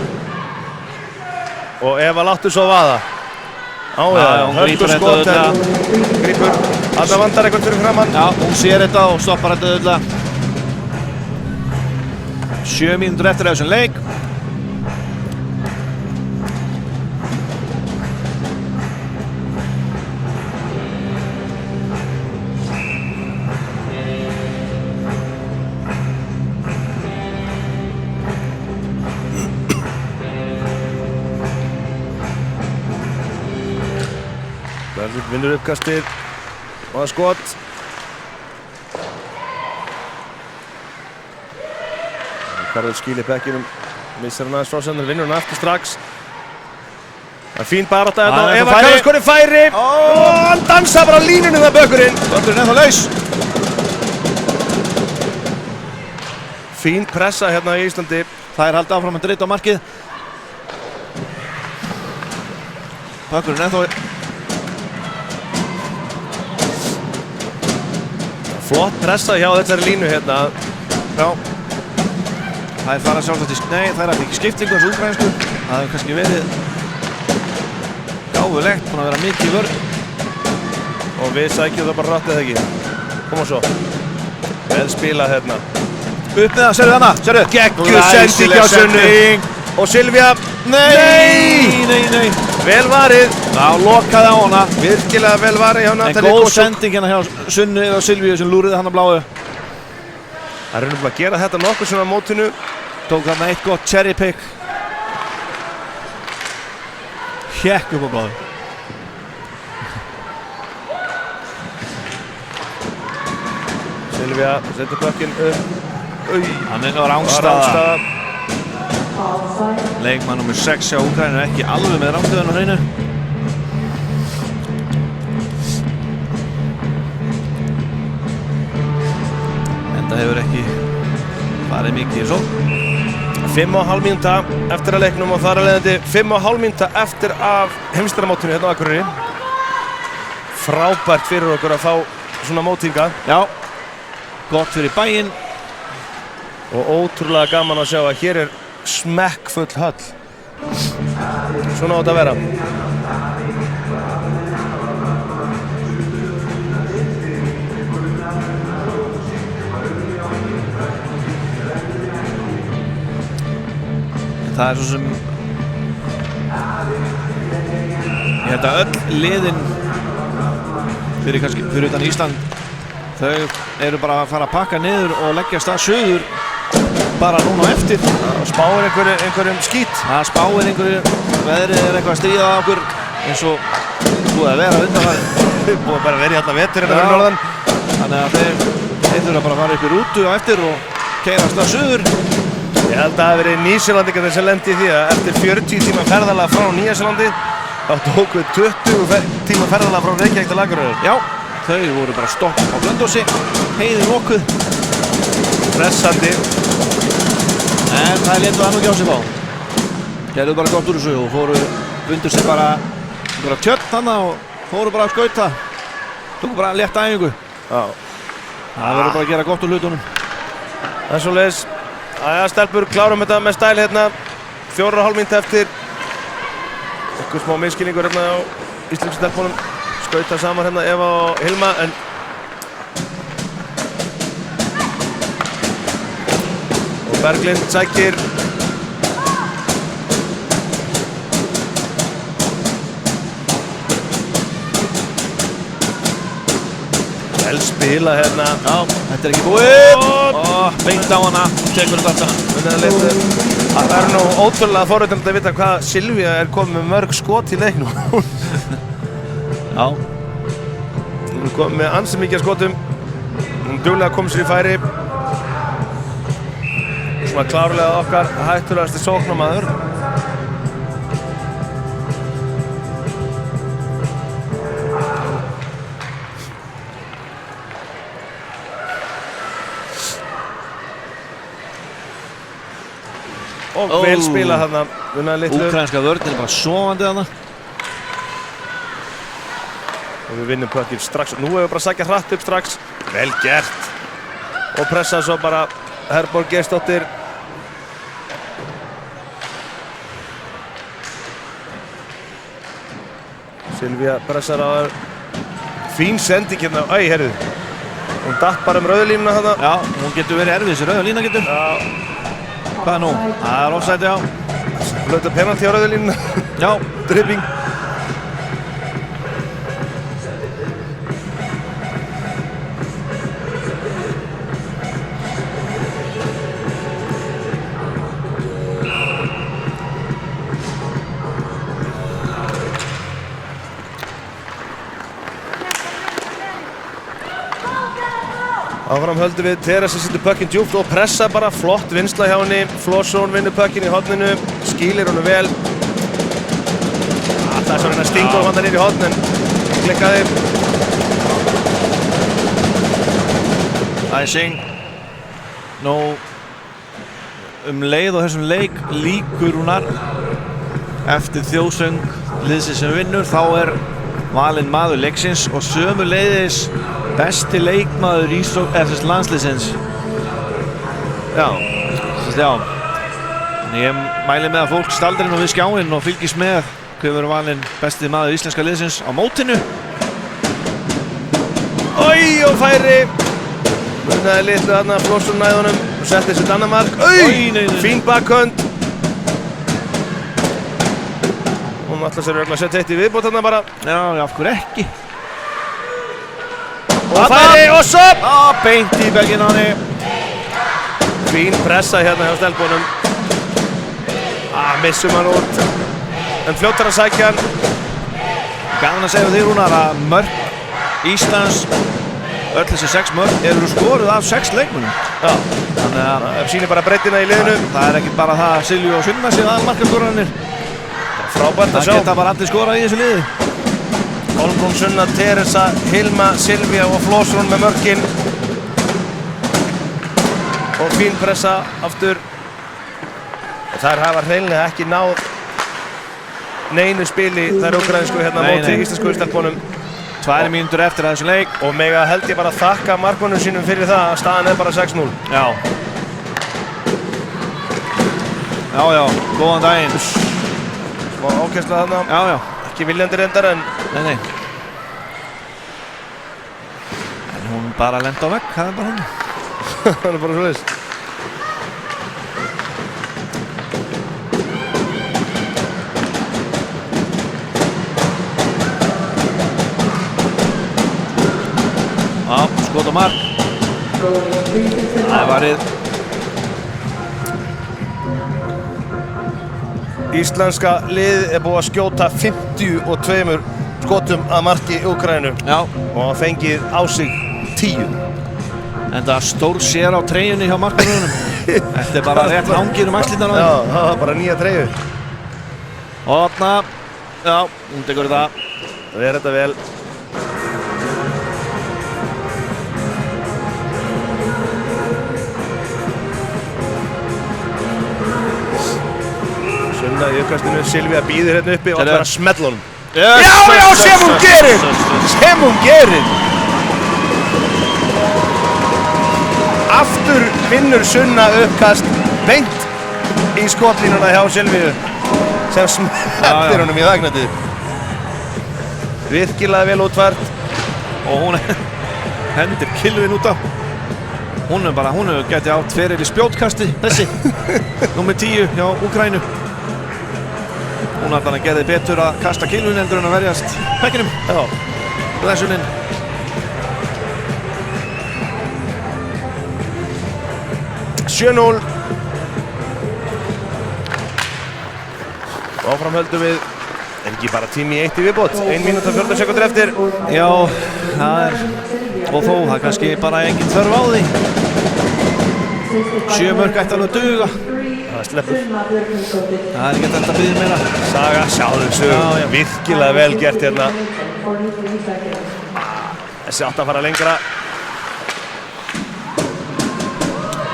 D: Og Eva láttu svo vaða.
C: hún grípur þetta auðvitað.
D: Grípur. Þarna vantar eitthvað fyrir framann.
C: Já, hún sér þetta og stoppar þetta auðvitað. 7 mínútur eftir þessum leik.
D: Berglind vinnur uppkastið og það skot. Karol skýlir bekkinum, missar hann aðeins frá sig, hann vinnur hann aftur strax. Það er fín barátta þetta og Eva Karol skorið færi og hann dansa bara á línunni það bökkurinn.
C: Bökkurinn ennþá laus.
D: Fín pressa hérna í Íslandi.
C: Það er haldið áfram að drita á markið. Bökkurinn ennþá.
D: Flott pressa hjá þessari línu hérna.
C: Já. Það er farað sjálfsagt í nei, það er ekki skiptingu eins og úkraínsku. Það hefur kannski verið gáfulegt, búin að vera mikið í vörn.
D: Og við sækjum það bara rattið ekki. Koma svo. Vel spilað hérna.
C: Upp með það, serðu hana, serðu.
D: Geggjuð sending hjá Sunnu. Og Silvía. Nei. Vel varið.
C: Já, lokaði á hana.
D: Virkilega vel varið hjá Natalie
C: En góð
D: Kosuk.
C: sending hérna hjá Sunnu eða Silvíu sem lúriði hann að bláu.
D: Það er raunum að gera þetta nokkuð svona á mótinu.
C: Tók þarna eitt gott cherry pick. Hékk upp á bláu.
D: Silvía setur pökkinn upp.
C: Hann er á rangstaða. Leikmann nr. 6 hjá Úkraínu ekki alveg með rángstöðun á hreinu. En það hefur ekki farið mikið í svo.
D: 5,5 mínúta eftir að leiknum og þar að leiðandi 5,5 mínúta eftir af heimsmeistaramótinu hérna á Akureyri. Frábært fyrir okkur að fá svona mótinga.
C: Já, gott fyrir bæinn.
D: Og ótrúlega gaman að sjá að hér er smekkfull höll. Svona á þetta að vera.
C: Það er svo sem ég held að öll liðin fyrir utan Ísland þau eru bara að fara að pakka niður og leggja stað suður bara núna á eftir.
D: Spáir einhverjum skít.
C: Það spáir einhverju, veðrið er eitthvað að stríða á okkur eins og búið að vera undanfarið.
D: Búið að bara vera í alla vetur hérna fyrir norðan.
C: Þannig að þeir þurfa bara að fara upp í rútu á eftir og keyra stað suður.
D: Ég held að það hafi verið Nýsjálendingarnir sem lendi í því að eftir 40 tíma ferðalag frá Nýjasjálandi þá tók við 20 tíma ferðalag frá Reykjavík til Akureyrar.
C: Já, þau voru bara stopp á Blönduósi, heiðin lokuð.
D: Pressandi.
C: En það létu það nú ekki á sig fá. Gerðu bara gott úr þessu og fóru undir sig bara tjörn þarna og fóru bara að skauta. Tóku bara létta æfingu.
D: Já.
C: Það verður bara að gera gott úr hlutunum.
D: Það er svoleiðis. Æja, stelpur, klárum þetta með stæl hérna. 4,5 mínútur eftir. Eitthvað smá misskilningur hérna á íslensku stelpunum. Skauta saman hérna Eva og Hilma en og Berglind sækir vel spila hérna.
C: Já, þetta er ekki búið. Beint á hana, tekur þetta.
D: Það er nú ótrúlega forréttandi að vita hvað Silvía er komið með mörg skot í leiknum.
C: Já.
D: Hún er komið með ansi mikið skotum. Hún duglega kom sér í færi. Svona klárlega okkar hættulegasti sóknarmaður. Og vel spila þarna.
C: Úkraínska vörnin er bara sofandi þarna.
D: Og við vinnum puckinn strax. Nú hefur við bara sækja hratt upp strax. Vel gert. Og pressa svo bara Herborg Geirsdóttir. Silvía pressar á þær. Fín sending hérna, herru. Hún datt bara rauðlínuna þarna.
C: Já, hún getur verið erfið, þessi rauða lína getur.
D: Já.
C: Hvað nú? Það offside, já.
D: Blöta penalty á rauðlínuna.
C: Já.
D: Dribbing. Áfram höldum við, Teresa setur puckinn djúpt og pressa bara, flott vinnsla hjá henni. Flórsson vinnur puckinn í horninu, skýlir honum vel. Það er svona stingur hann niður í horn en klikkaði.
C: Æsing. Nú, leið og þessum leik líkur húnar eftir þjóðsöng liðsins sem vinnur, þá valinn maður leiksins og sömuleiðis besti leikmaður í landsliðsins.
D: Já.
C: Já. Ég mæli með að fólk staldri nú við skjáinn og fylgist með hver verður valinn besti maður íslenska liðsins á mótinu.
D: Og færi. Munnaði litlu þarna, Flórsson næði honum og setti þessu Dannemark. Fín bakhönd. Hún ætlar sér örugglega að setja eitt í viðbót þarna bara.
C: Já, af hverju ekki?
D: Og færi og sopp!
C: Beint í bekkinn á henni.
D: Fín pressa hérna hjá stelpunum. Missum hann út. En fljótar að sækja hann.
C: Gaman að segja þér Rúnar að mörk Íslands, öll þessi 6 mörk, eru skoruð af 6 leikmönnum.
D: Já.
C: Þannig að
D: Það sýnir bara breiddina í liðinu.
C: það ekki bara það að Silvíu og Sunna séu aðalmarkaskorararnir.
D: Frábært að
C: Það
D: sjá.
C: geta bara allir skorað í þessu liði.
D: Kolbrún, Sunna, Teresa, Hilma, Silvía og Flórsson með mörkin. Og fín pressa aftur. Og þær hafa hreinlega ekki náð neinu spili þær úkraínsku hérna á móti íslensku stelpunum.
C: 2 mínútur eftir að þessu leik.
D: Og mega held ég bara að þakka markmönnum sínum fyrir það að staðan bara 6-0.
C: Já. Já, góðan daginn.
D: Smá ákærsla þarna.
C: Já.
D: Ekki viljandi reyndar en...
C: Nei. En hún bara lent á vegg, það bara hún.
D: Það bara svoleiðis.
C: Skot og mark. Það varið.
D: Íslenska liðið búið að skjóta 52 skotum að marki í Úkraínu.
C: Já.
D: Og fengið á sig 10.
C: En það stór sér á treyjunni hjá markmannunum. Þetta bara rétt hangir axlirnar á þeim.
D: Já, það var bara nýja treyju.
C: Opna. Já, hún tekur þetta.
D: Það þetta vel. Sunna í uppkastinu, Silvía býður hérna uppi og ætlar að smella honum. Já, sem hún gerir! Sem hún gerir! Aftur vinnur Sunna uppkast beint í skotlínuna hjá Silvíu sem smellir honum í þagnatið. Virkilega vel útfært.
C: Og hún hendir Kilvin út á. Hún gæti átt fyrir í spjótkasti, þessi. Númer 10 hjá Úkraínu. Hún ætlar að gerði betur að kasta Kilvin heldur en að verjast pekkinum.
D: Já.
C: Blessunin.
D: Og áfram höldum við, ekki bara tími í 1 í viðbót, 1 mínúta 14 sekúndur eftir.
C: Já, það og þó, það kannski bara engin þörf á því. 7 mörk ætti alveg að duga.
D: Það sleppur.
C: Það ekki þetta að byggja meira.
D: Saga, sjáðu sög, virkilega vel gert hérna. Þessi átt að fara lengra.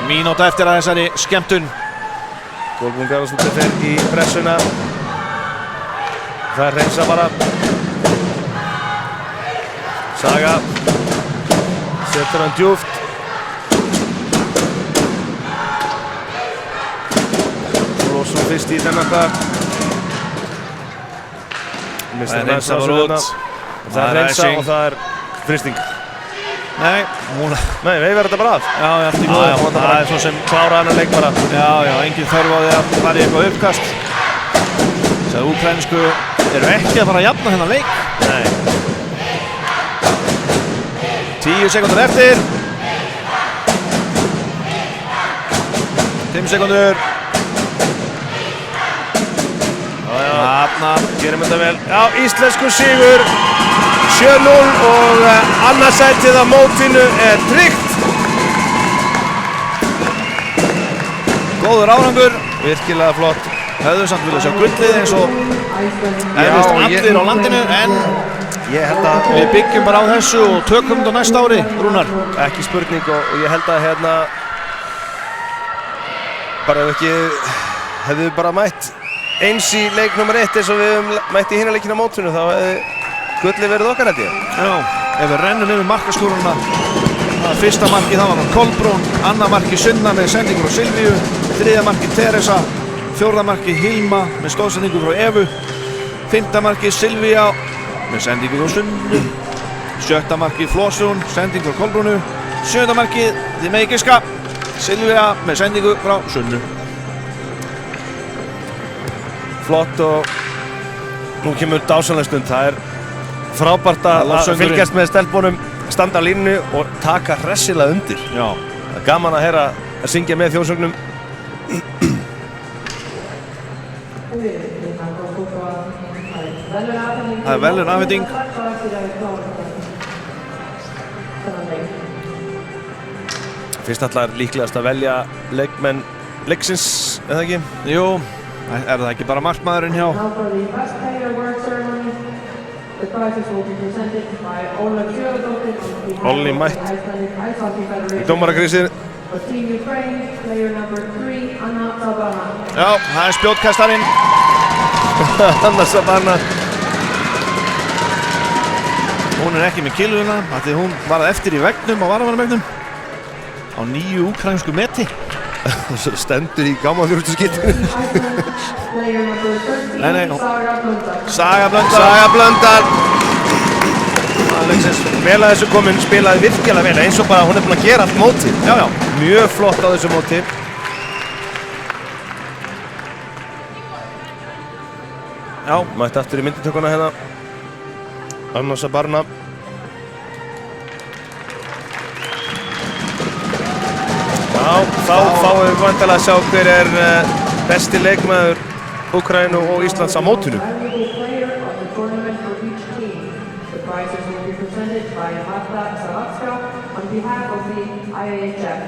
C: Mínúta eftir að þessari skemmtun.
D: Kolbrún Garðarsdóttir fer í pressuna. Það reynsa bara. Saga. Setur hann djúpt. Flórsson fyrst í þennan dag. mistar
C: Það er
D: hann
C: hreinsa
D: aðeins
C: bara
D: frá sér
C: út.
D: hérna. Það
C: Það
D: er
C: er
D: reynsa
C: icing.
D: og það er frysting.
C: Nei, hún...
D: Nei, við verðum þetta bara af.
C: Já, allt í
D: Já,
C: góð.
D: já, það er svo sem klára hennar leik bara.
C: Já, engin þörf á því að fara í eitthvað uppkast. Þess að úkraínsku eru ekki að fara að jafna þennan leik.
D: Nei.
C: 10 sekúndur eftir. 5 sekúndur. Þarna.
D: Gerum þetta vel. Já, íslensku sigur. 7-0 og annarsætið á mótinu er tryggt.
C: Góður árangur.
D: Virkilega flott.
C: Höfðu samt vilja sjá gullið eins og eflust allir á landinu, en
D: Ég held að
C: við byggjum bara á þessu og tökum þetta á næsta ári, Rúnar.
D: ekki spurning og ég held að hérna bara ef ekki hefðu við bara mætt eins í leik nr. 1 eins og við hefum mætt í hina leikina á mótinu þá hefði gullið verið okkar held ég.
C: Já, ef við rennum yfir markaskóruna, það fyrsta markið það var Kolbrún, annað markið Sunna með sendingur á Silvíu, þriðja markið Teresa, fjórða markið Hilma með stóðsendingu frá Evu, fimmta markið Silvía með sendingu frá Sunnu, sjötta markið Flósún, sendingu frá Kolbrúnu, sjönda markið þið megi giska, Silvía með sendingu frá Sunnu.
D: Flott og nú kemur dásamleg stund. Það er frábært að
C: lofsöngurinn.
D: fylgjast með stelpunum, standa á línu og taka hressilega undir.
C: Já,
D: Það er gaman að heyra að syngja með þjóðsögnum.
C: það er velun afhending.
D: Fyrst allar líklegast að velja leikmenn leiksins, eða ekki?
C: Jú, er það ekki bara markmaðurinn hjá?
A: Now for the best player award ceremony, the prizes will be presented by Ola Tjörðardóttir on behalf
D: Olli
A: of
D: mætt.
A: the Icelandic Ice Hockey Federation.
D: Dómaragrísið.
A: For Team Ukraine, player number 3, Anna Sabana.
C: Já, það er spjótkastarinn.
D: Anna Sabana.
C: Hún er ekki með kilvuna, því hún varð eftir í veggnum á varamannavegnum á nýju úkraínsku meti.
D: Stendur í gamla þjóðskyttinu.
A: Iceland, player number 13,
C: Nei,
A: Saga Blöndal.
C: Saga Blöndal.
D: Saga Blöndal.
C: Alexis.
D: Vel að þessu komin, spilaði virkilega vel eins og bara hún er búin að gera allt mótið.
C: Já, já.
D: Mjög flott á þessu móti.
C: Já,
D: Mætti aftur í myndatökuna hérna. Anna Sabana. Já, þá fáum við vantilega að sjá hver er besti leikmaður Úkraínu og Íslands á mótinu.
A: Valuable player of the tournament for each team. The prizes will be presented by Marta Savatska on behalf of the IAHF.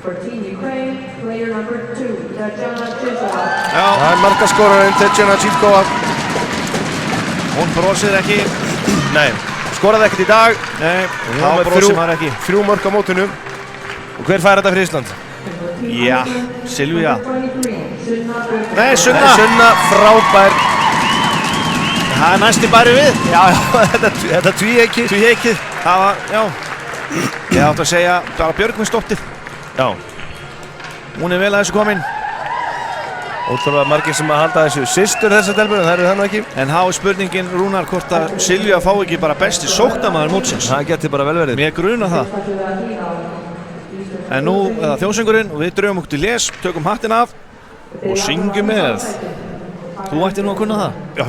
A: For Team Ukraine, player number 2, Tatjana Chizova.
C: já,
D: Það er markaskorarinn Tetjana Chizkova.
C: hún brosir ekki.
D: Nei, skoraði ekkert í dag.
C: Nei,
D: Hún
C: þá
D: með
C: brosir maður ekki.
D: þrjú mörk á mótinu. Og hver fær þetta fyrir Ísland?
C: Já, Silvía.
A: 23, Sunna Björk.
C: Nei, Sunna.
D: Sunna, frábær.
C: Það er næsti bæri við.
D: Já, þetta tvíeiki.
C: Tvíheikið. Það var, já. Ég átti að segja bara Björgvinsdóttir.
D: Já,
C: Hún er vel að þessu komin.
D: ótrúlega margir sem að halda þessu systur þessar delbur, en það eru það nú ekki.
C: En þá er spurningin, Rúnar, hvort að Silvía fá ekki bara besti sóknarmaður mótsins.
D: Það geti bara vel verið.
C: Mér gruna það. En nú er það þjóðsöngurinn og við drögum okkur til les, tökum hattinn af og syngjum með. Þú ættir nú að kunna það.
D: Já.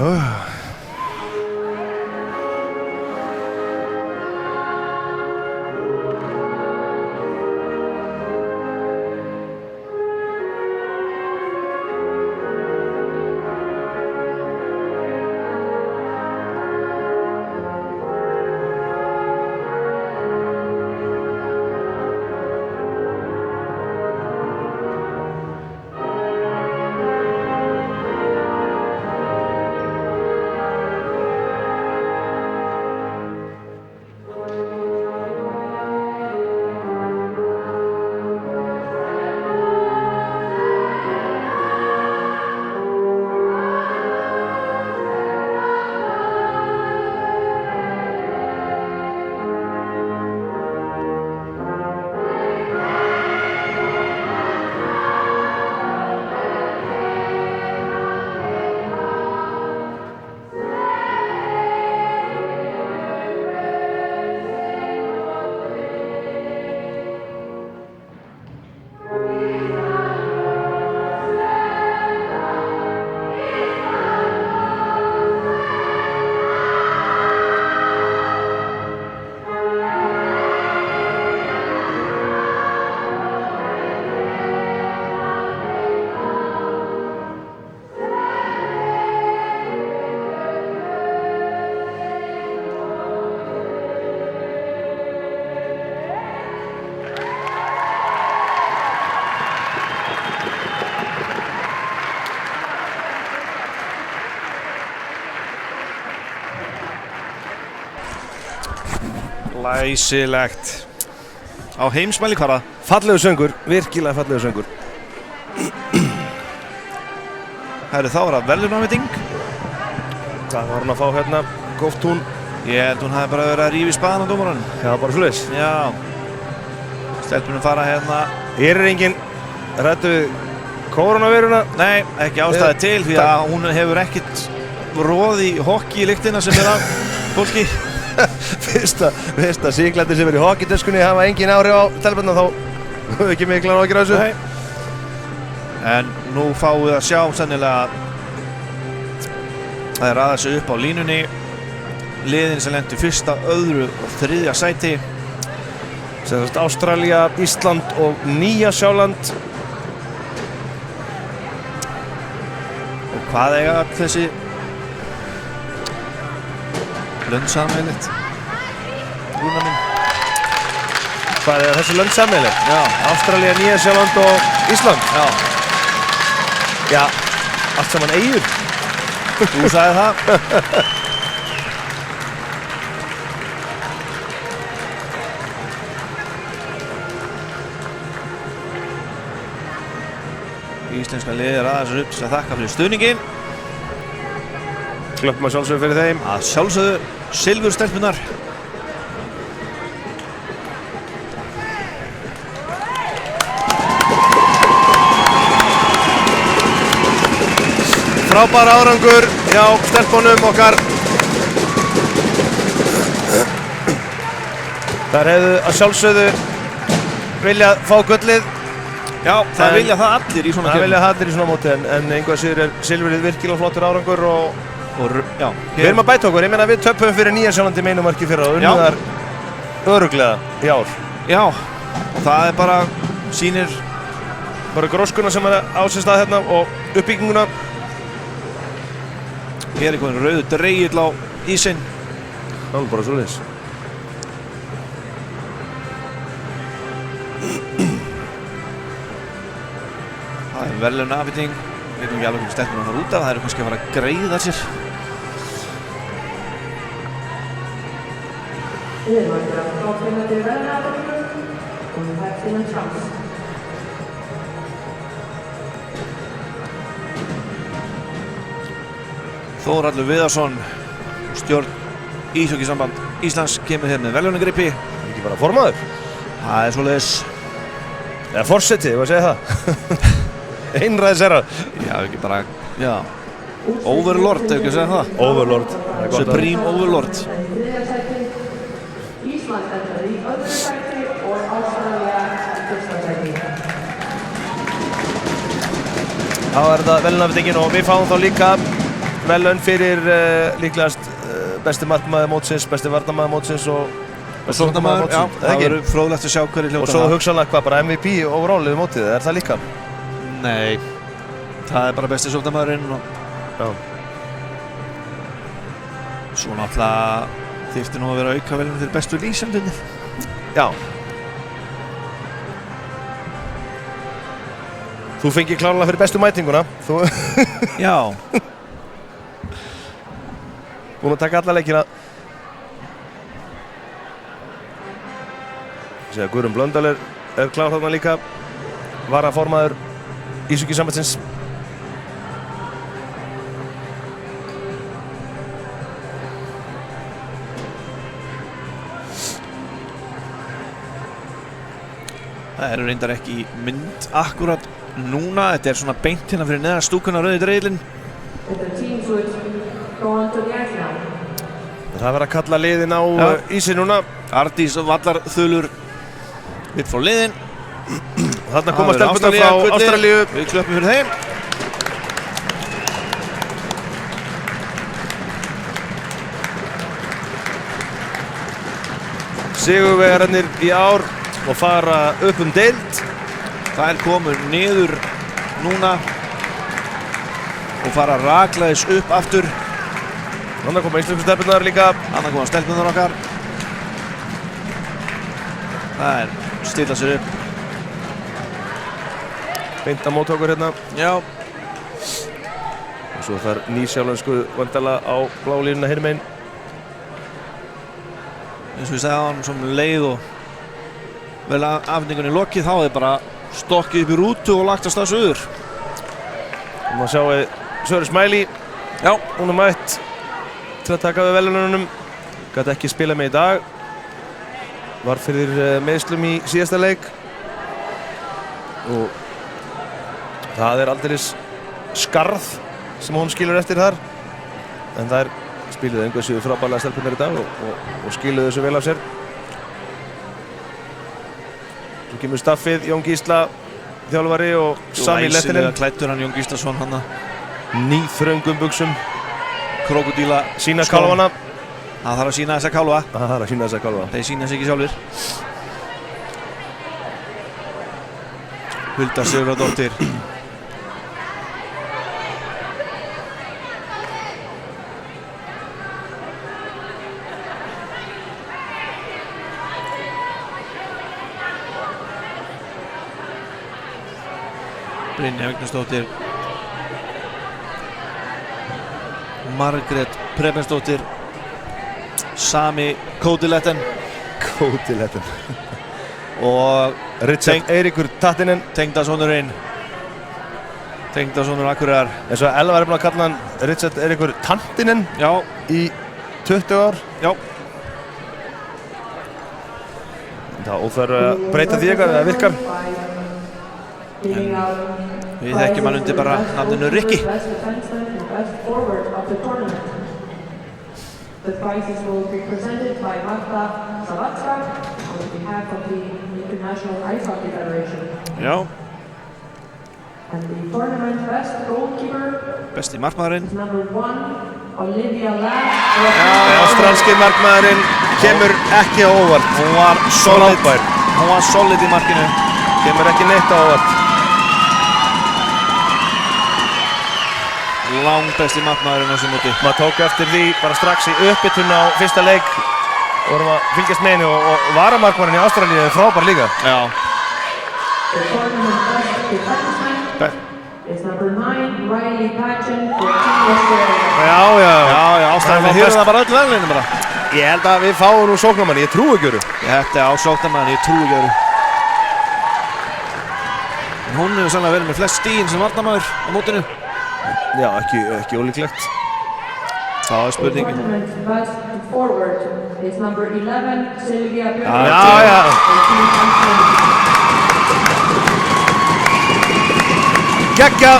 C: Glæsilegt. Á heimsmælikvarða.
D: Fallegu söngur, virkilega fallegu söngur.
C: Herru, þá var það verðlaunafveiting.
D: Hvað var hún að fá hérna? Góftún.
C: Ég held hún hafi bara verið að rífa í spaðan á dómarann.
D: Já, bara svoleiðis.
C: Já. Stelpunum fara hérna.
D: Hér engin ræddu við kórónaveiruna.
C: Nei, ekki ástæði til því að hún hefur ekkert roð í hockey-lyktina sem af fólki.
D: Fyrsta síklandi sem er í hockeytöskunni hafa engin áhrif á stelpunna, þá höfum við ekki miklar áhyggjur af þessu.
C: Nei. En nú fáum við að sjá sennilega að það er raðað sig upp á línunni. Liðin sem lentu fyrsta, öðru og þriðja sæti.
D: Sem sagt Ástralía, Ísland og Nýja-Sjáland.
C: Og hvað eiga þessi lönd sameiginlegt? Rúnar minn.
D: Hvað er þessi lönd sameiginlegt?
C: Já.
D: Ástralía, Nýja-Sjáland og Ísland.
C: Já.
D: Já, allt saman eyjur.
C: Þú sagði það. Íslenska liðið raðar sér upp til að þakka fyrir stuðninginn.
D: Klöppum að sjálfsögðu fyrir þeim.
C: Að sjálfsögðu silfurstelpunar.
D: Frábær árangur hjá stelpunum okkar. Þær hefðu að sjálfsögðu viljað fá gullið.
C: Já, það vilja það allir í svona
D: keppni. Það vilja það allir í svona móti, en einhvað síður er silfrið virkilega flottur árangur og
C: já.
D: Við erum að bæta okkur. Ég meina við töpum fyrir Nýja-Sjálandi meinumarki fyrra og unnum öruglega í ár.
C: Já, það er bara sýnir
D: bara gróskuna sem er á sér stað hérna og uppbygginguna.
C: Hér er komin rauður dregill á ísinn.
D: Það er bara svoleiðis.
C: Það er verðlaunafveiting. Við veitum ekki alveg hvernig stelpunum þar út af. Það eru kannski að fara að greiða sér. Þórhallur Viðarsson, stjórn Íshokkeysamband Íslands, kemur hér með verðlaunagripi.
D: Ekki bara formaður.
C: Það er svoleiðis.
D: Eða forseti, ég var að segja það. Einræðisherra.
C: Já, ekki bara, já. Overlord, hefur ekki að segja það?
D: Overlord.
C: Supreme Overlord.
A: Ísland endaði í öðru sæti og Ástralía í fyrsta sæti.
D: Þá er þetta verðlaunafveitingin og við fáum þá líka verðlaun fyrir líklegast besti markmaður mótsins, besti varnarmaður mótsins og
C: sóknarmaður mótsins. Já, það verður fróðlegt að sjá hverju hljóta það.
D: Og svo hugsanlega hvað, bara MVP overall yfir mótið, er það líka?
C: Nei, það er bara besti sóknarmaðurinn og
D: já.
C: Svo náttúrulega þyrfti nú að vera aukaverðlaun fyrir bestu lýsendurnir.
D: Já. Þú fengið klárlega fyrir bestu mætinguna. Þú
C: Já.
D: Búin að taka alla leikina. Guðrún Blöndal er klár þarna líka. Varaformaður Íshokkeyssambandsins. Það eru
C: reyndar ekki í mynd akkurat núna. Þetta er svona beint hérna fyrir neðan stúkuna rauði dreigillinn.
D: Það verður að kalla liðin á ísi núna.
C: Ardís Vallarþulur vill frá liðin.
D: Þarna koma stelpurnar frá Ástralíu.
C: Við klöppum fyrir þeim.
D: Sigurvegararnir í ár og fara upp deild.
C: Það komur niður núna og fara rakleiðis upp aftur.
D: Þannig koma íslensku stelpurnar líka.
C: Þannig koma stelpurnar okkar. Það stilla sér upp.
D: Beint að móta okkur hérna.
C: Já.
D: Og svo þar Nýsjálensku vandala á blálínuna hinum einn.
C: eins og ég sagði á hann som leið og vel afningunni lokið þá er bara stokkið upp í rútu og lagt að stað söður.
D: Má sjá Söru Smiley.
C: Já,
D: Hún mætt til að taka við velununum. Gat ekki spila með í dag. Var fyrir meiðslum í síðasta leik. Og það er aldeilis skarð sem hún skilur eftir þar. En það spiluðu einhver síður frábærlega stelpunar í dag og skiluðu þessu vel af sér. Svo kemur staffið, Jón Gísla, þjálfari og Sami Lettinen.
C: Æsilega klæddur hann Jón Gíslason hann
D: Nýþröngum buxum.
C: krokodíla
D: Sýna kálfana.
C: Það þarf að sýna þessa kálfa.
D: Það þarf að sýna þessa kálfa.
C: Þeir sýna sig ekki sjálfir. Hulda Sigurðardóttir. Brynja Vignisdóttir. Margrét Prebensdóttir. Sami Kódiletten.
D: Kódiletten.
C: Og
D: Richard Eiríkur Tattinen.
C: tengdasonurinn. Tengdasonur Akureyrar.
D: Eins og Elvar búinn að kalla hann Richard Eiríkur Tantinen.
C: Já.
D: Í 20 ár.
C: Já.
D: Það óþarf að breyta því eitthvað, það virkar.
C: Við þekkjum hann undir bara nafninu Rikki.
A: The prizes will be presented by Marta Savatska on behalf of the International Ice Hockey Federation.
C: Já.
A: And the tournament best goalkeeper
C: Besti markmaðurinn.
A: is number 1, Olivia Ladd.
D: Ástralski markmaðurinn kemur ekki á óvart.
C: Hún var solid í markinu.
D: Kemur ekki neitt á óvart.
C: Langbesti markmaðurinn á þessu móti.
D: Maður tók eftir því bara strax í uppbytun á fyrsta leik. Vorum að fylgjast með henni og varamarkmaðurinn í Ástralíu er frábær líka.
C: Já.
A: The tournament best defenseman is number 9, Riley Patchen for Team Australia.
D: Já,
C: Ástæðan við hýrðum það bara öll verðlunum bara.
D: Ég held að við fáum nú sóknarmann, ég trúi ekki öru.
C: Þetta er ásóknarmann, ég trúi ekki öru. En hún hefur sannlega verið með flest stígin sem varnarmaður á mótinu.
D: Já, ekki ólíklegt.
C: Það er
A: The
C: spurningin.
A: tournament's best forward is number 11, Sylvia Björk.
D: Já.
A: for Team Australia.
D: Gekkja!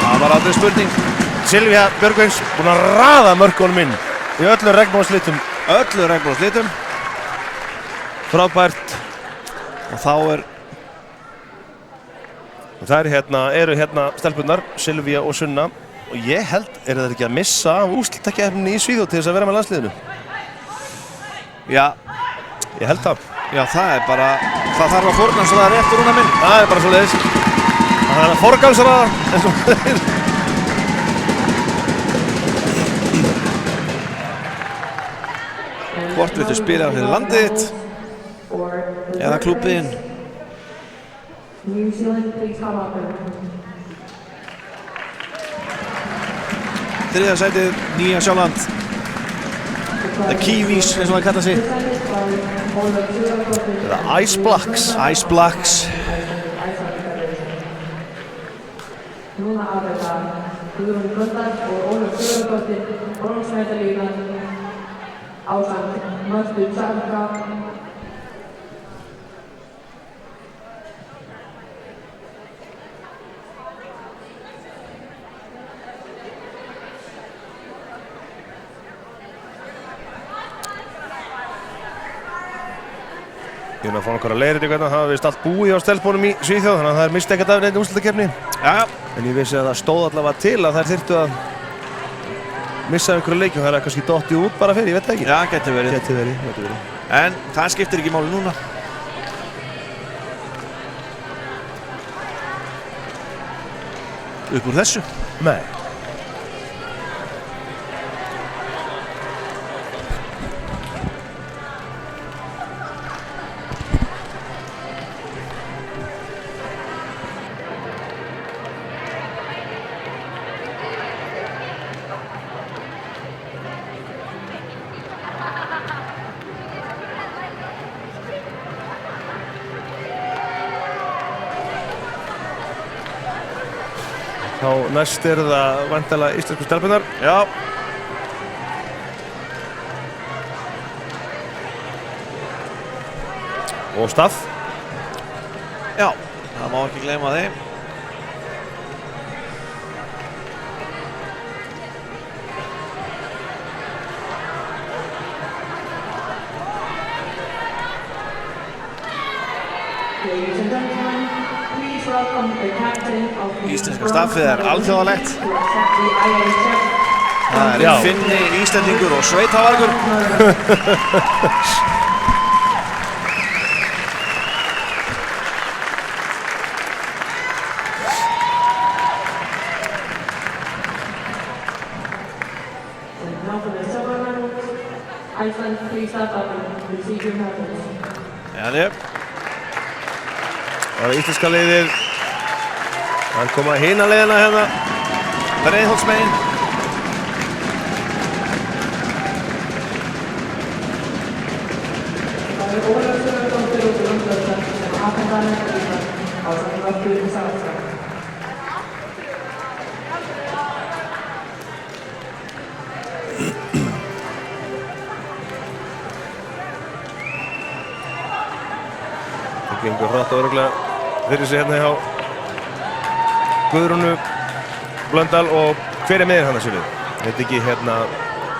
C: Það var aldrei spurning.
D: Silvía Björgvins búin að raða mörkunum inn í öllum regnbognslitum.
C: Öllu regnboganslitum.
D: Frábært.
C: Og þá
D: Það eru hérna stelpunnar, Silvía og Sunna. Og ég held, það ekki að missa af úrslitakeppninni í Svíþjóð til þess að vera með landsliðinu?
C: Já,
D: Ég held það.
C: já, það þarf að forgansa það rétt rúna minn.
D: Það er bara svo leiðis. Það er að forgangsraða eins og þeir.
C: Hvort viltu spila fyrir landið þitt eða klúbbiðinn.
A: New Zealand, please come up and
C: Þriðja sætið, Nýja Sjáland. The Kiwis, eins og það kalla sig.
D: Eða Ice Blacks.
C: Ice Blacks.
A: Núna afreka Guðrún Blöndal og Ólöf Sigurðardóttir bronsmetalíuna ásamt Mörtu Sarka.
D: Ég er að fá einhverja leiðir ykkur það hafa vist allt búið á stelpunum í Svíþjóð, þannig að það misti ekkert af neinni úrslitakeppni.
C: Já.
D: En ég vissi að það stóð allavega til að þær þyrftu að missa einhverju leiki og það er kannski dottið út bara fyrir, ég veit það ekki.
C: Já, getur verið.
D: Geti verið.
C: En það skiptir ekki máli núna. Upp úr þessu.
D: Nei. Þá næst það væntanlega íslensku stelpunar.
C: Já.
D: Og staff.
C: Já, það má ekki gleyma því.
A: Ladies and gentlemen, please welcome the captain of the
C: Íslenska staffið alþjóðalegt.
A: to accept the IIHF.
C: Það
D: Já.
C: Finni, Íslendingur og sveitavargur.
A: And now for the silver medals. Iceland, please step up and receive your medals.
C: Já, þið.
D: Það íslenska liðið. Hann koma hina leiðina hérna.
C: Breiðholtsmegin.
A: Það Ólafur Sigurðardóttir og Grundvöldar sem afhentar Ísland á sem vörður í Salzburg.
D: Það gengur hratt og örugglega fyrir sig hérna hjá Guðrúnu Blöndal og hver miðinn hann að sjölu? Veit ekki hérna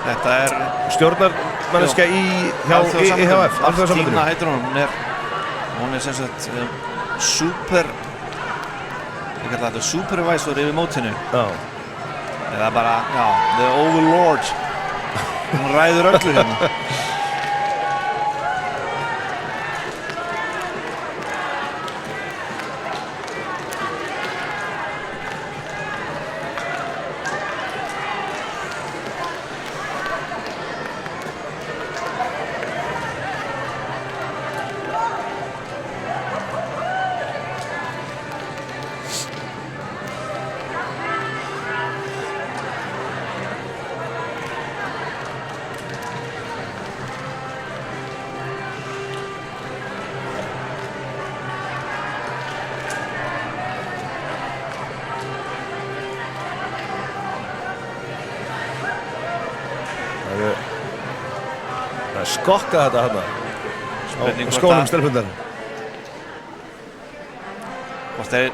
C: Þetta
D: stjórnarmanneskja hjá IHF, alþjóðasambandinu.
C: Tína heitir hún er sem sagt super ég kalla þetta supervisor yfir mótinu
D: Já.
C: eða bara, já, the overlord hún ræður öllu hérna.
D: Það skokka þetta hérna
C: Spurning
D: á
C: hvort
D: skónum
C: að-
D: stelpundar.
C: Hvort þeir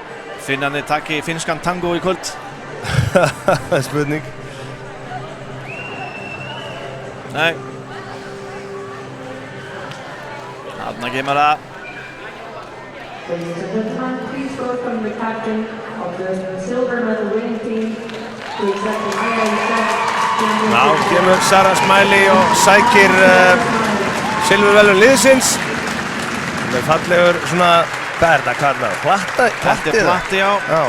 C: Finnarnir taki finnskan tango í kvöld.
D: Það er spurning.
C: Nei. Þarna kemur það.
A: Ladies and gentlemen, please welcome the captain of the silver medal winning team to accept the IIHF
D: Ná
A: championship.
D: kemur Sara Smiley og sækir silfurvelun liðsins. Það er fallegur svona, hvað er þetta kallað?
C: Þetta
D: Platti
C: er platti, já.
D: Já.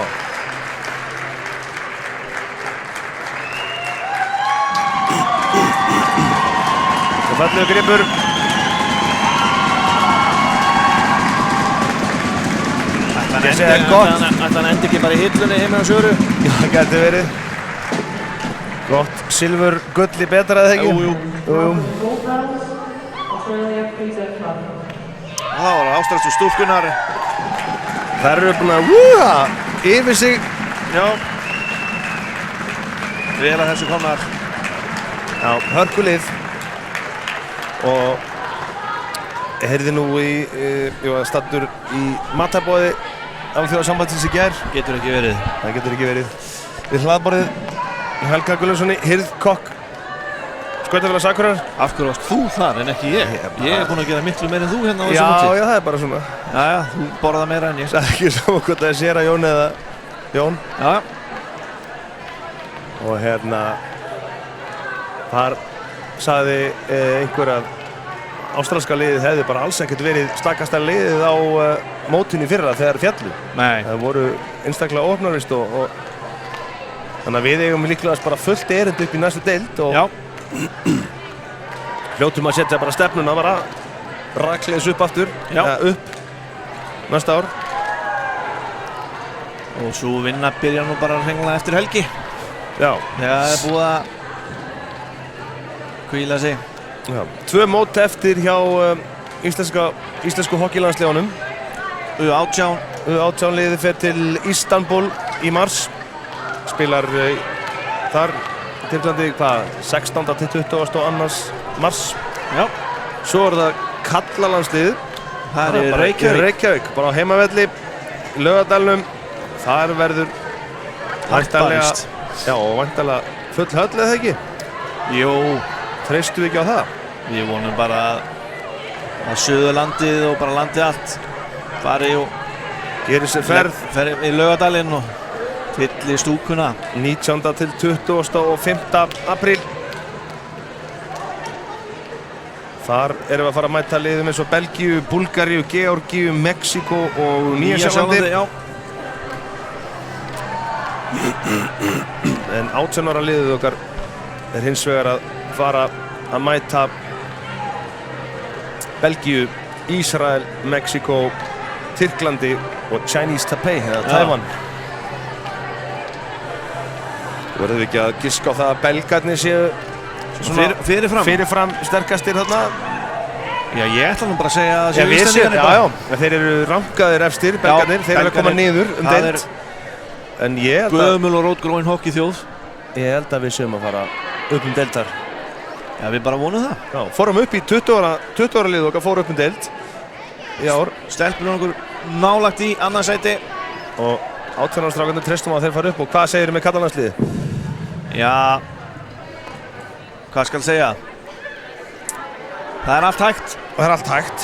D: Það er fallegur gripur. Ég segi það gott.
C: Ætla hann endi ekki bara í hillunni heima á Söru.
D: Já, það gæti verið. Gott silfur gulli betra eða ekki?
C: Jú.
A: Gold medals, Australia, please have fun.
C: Það var ástralsku stúlkunar.
D: Þær eru búin að vúha yfir sig.
C: Já. Vel að þessu komnar.
D: Já, hörkulið. Og ég heyrði nú ég var staddur í matarboði Alþjóðasambandsins í gær.
C: Getur ekki verið.
D: Það getur ekki verið. Við hlaðborðið Helga Gunnlaussoni, hirðkokk Skautafélags Akureyrar.
C: Af hverju varst þú þar en ekki ég? Ég er búinn að gera miklu meira en þú hérna á þessu
D: Já,
C: móti.
D: já, það er bara svona.
C: Já, þú borða meira en ég.
D: Það er ekki saman hvort það er séra Jón eða Jón.
C: Já.
D: Og hérna þar sagði einhver að ástralska liðið hefði bara alls ekkert verið stakasta liðið á mótinu í fyrra þegar fjallu.
C: Nei.
D: Það voru einstaklega opnarvist og þannig að við eigum líklegast bara fullt erindi upp í næstu deild og
C: Já.
D: hljótum að setja bara stefnuna bara rakleiðis upp aftur,
C: Já.
D: upp næsta ár.
C: Og svo vinna byrja nú bara hreinlega eftir helgi.
D: Já,
C: Það er búið að hvíla sig.
D: já. 2 mót eftir hjá íslensku hokkeylandsliðunum.
C: U18.
D: U18 liðið fer til Istanbul í mars. spilar þar í Tyrklandi, hvað, 16. til 22. mars.
C: Já.
D: Svo það kallalandsliðið.
C: Það er
D: Reykjavík, bara á heimavelli í Laugardalnum. Þar verður væntanlega, já, og væntanlega full höll eða ekki?
C: Jú.
D: Treystum við ekki á það?
C: Við vonum bara að Suðurlandið og bara landið allt fari og
D: gerir sér ferð
C: í Laugardalinn og fylli stúkuna
D: 19. til 25. apríl. Þar erum við að fara að mæta liðum eins og Belgíu, Búlgaríu, Georgíu, Mexíkó og Nýja-Sjálandi. En 18 ára liðið okkar er hins vegar að fara að mæta Belgíu, Ísrael, Mexíkó, Tyrklandi og Chinese Taipei eða Taiwan. Verðum við ekki að giska á það að belgarnir séu fyrirfram sterkastir þarna?
C: Já, ég ætla nú bara að segja að
D: séu Íslendingarnir bara. Já, þeir eru rankaðir efstir, belgarnir, þeir eru að koma niður deild. En ég held að
C: gömul og rótgróin hockey þjóð.
D: Ég held að við séum að fara upp deildar.
C: Já, við bara vonum það.
D: Já, fórum upp í 20 ára liðið okkar, fórum upp deild í ár.
C: Stelpur okkur nálagt í annarsæti.
D: Og 18 ára strákarnir treystum að þeir fara upp. Og hvað segir þið með kallalandsliðið?
C: Já, hvað skal segja? Það er allt hægt.
D: Það er allt hægt.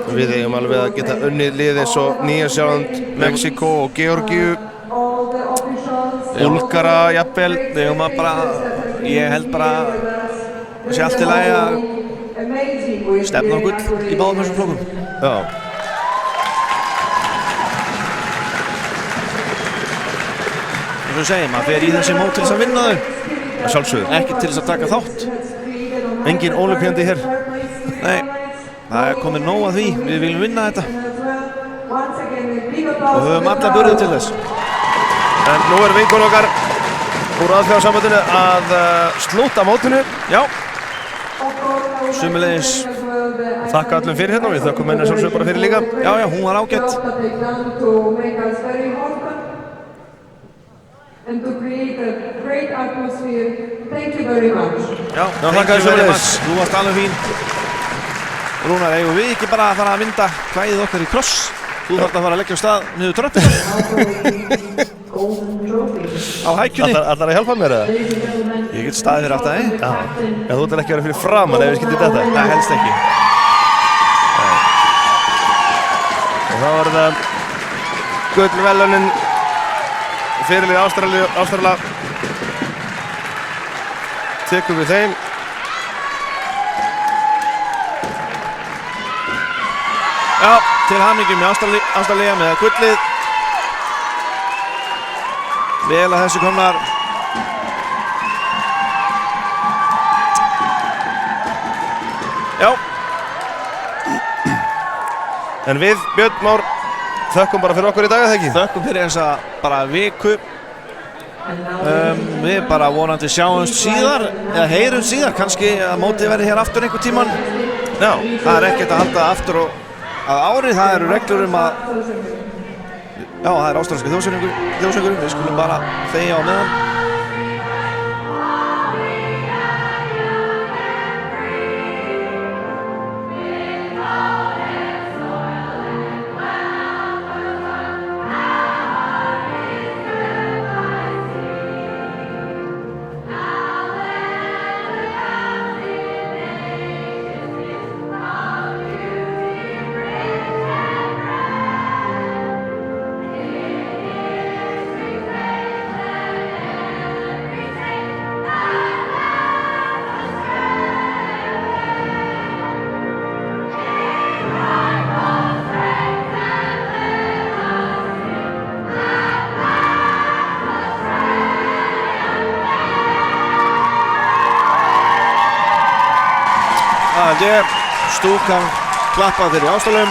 C: Og
D: við eigum alveg að geta unnið lið eins og Nýja-Sjáland, Mexíkó og Georgíu, Búlgara, jafnvel.
C: Við eigum að bara, ég held bara að sé allt í lagi að stefna á gull í báðum þessum flokkum.
D: Já.
C: Eins og við segjum, maður fer í þessi mót til þess að vinna þau.
D: Að sjálfsögðu.
C: Ekki til þess að taka þátt.
D: Engin ólympíandi hér.
C: Nei, það er komið nóg að því. Við viljum vinna þetta. Og höfum alla burði til þess.
D: En nú er vinkun okkar úr aðfjáðsambandinu að slúta mótinu.
C: Já. Sömuleiðis.
D: Þakka öllum fyrir hérna og við þökkum henni sjálfsögðu bara fyrir líka.
C: Já, hún var ágætt.
A: And to create a great atmosphere. Thank you very much.
C: Já,
D: þakka þér sömuleiðis.
C: Þú varst alveg fín. Rúnar, eigum við ekki bara að fara að mynda kvæðið okkar í kross? Þú þarf að fara að leggja á stað niður tröppina. Á hækjunni.
D: Ætlar að hjálpa mér eða?
C: Ég get staðið fyrir aftan þig.
D: Já. En þú ætlar ekki að vera fyrir framan ef við skildum þetta?
C: Nei, helst ekki.
D: Og þá er það gullverðlaunin fyrirlið Ástralía. Tekum við þeim.
C: Já, til hamingju með Ástralía með gullið. Vel að þessu komnar. Já.
D: En við, Björn Már, þökkum bara fyrir okkur í dag, eða ekki?
C: Þökkum fyrir þessa bara viku. Við bara vonandi sjáumst síðar, eða heyrumst síðar, kannski að mótið verði hér aftur einhvern tímann.
D: Já.
C: Það er ekkert að halda aftur að ári, það eru reglur að, já, það er ástralski þjóðsöngur, við skulum bara þegja á meðan. Það er stúkan klappað fyrir Ástralum.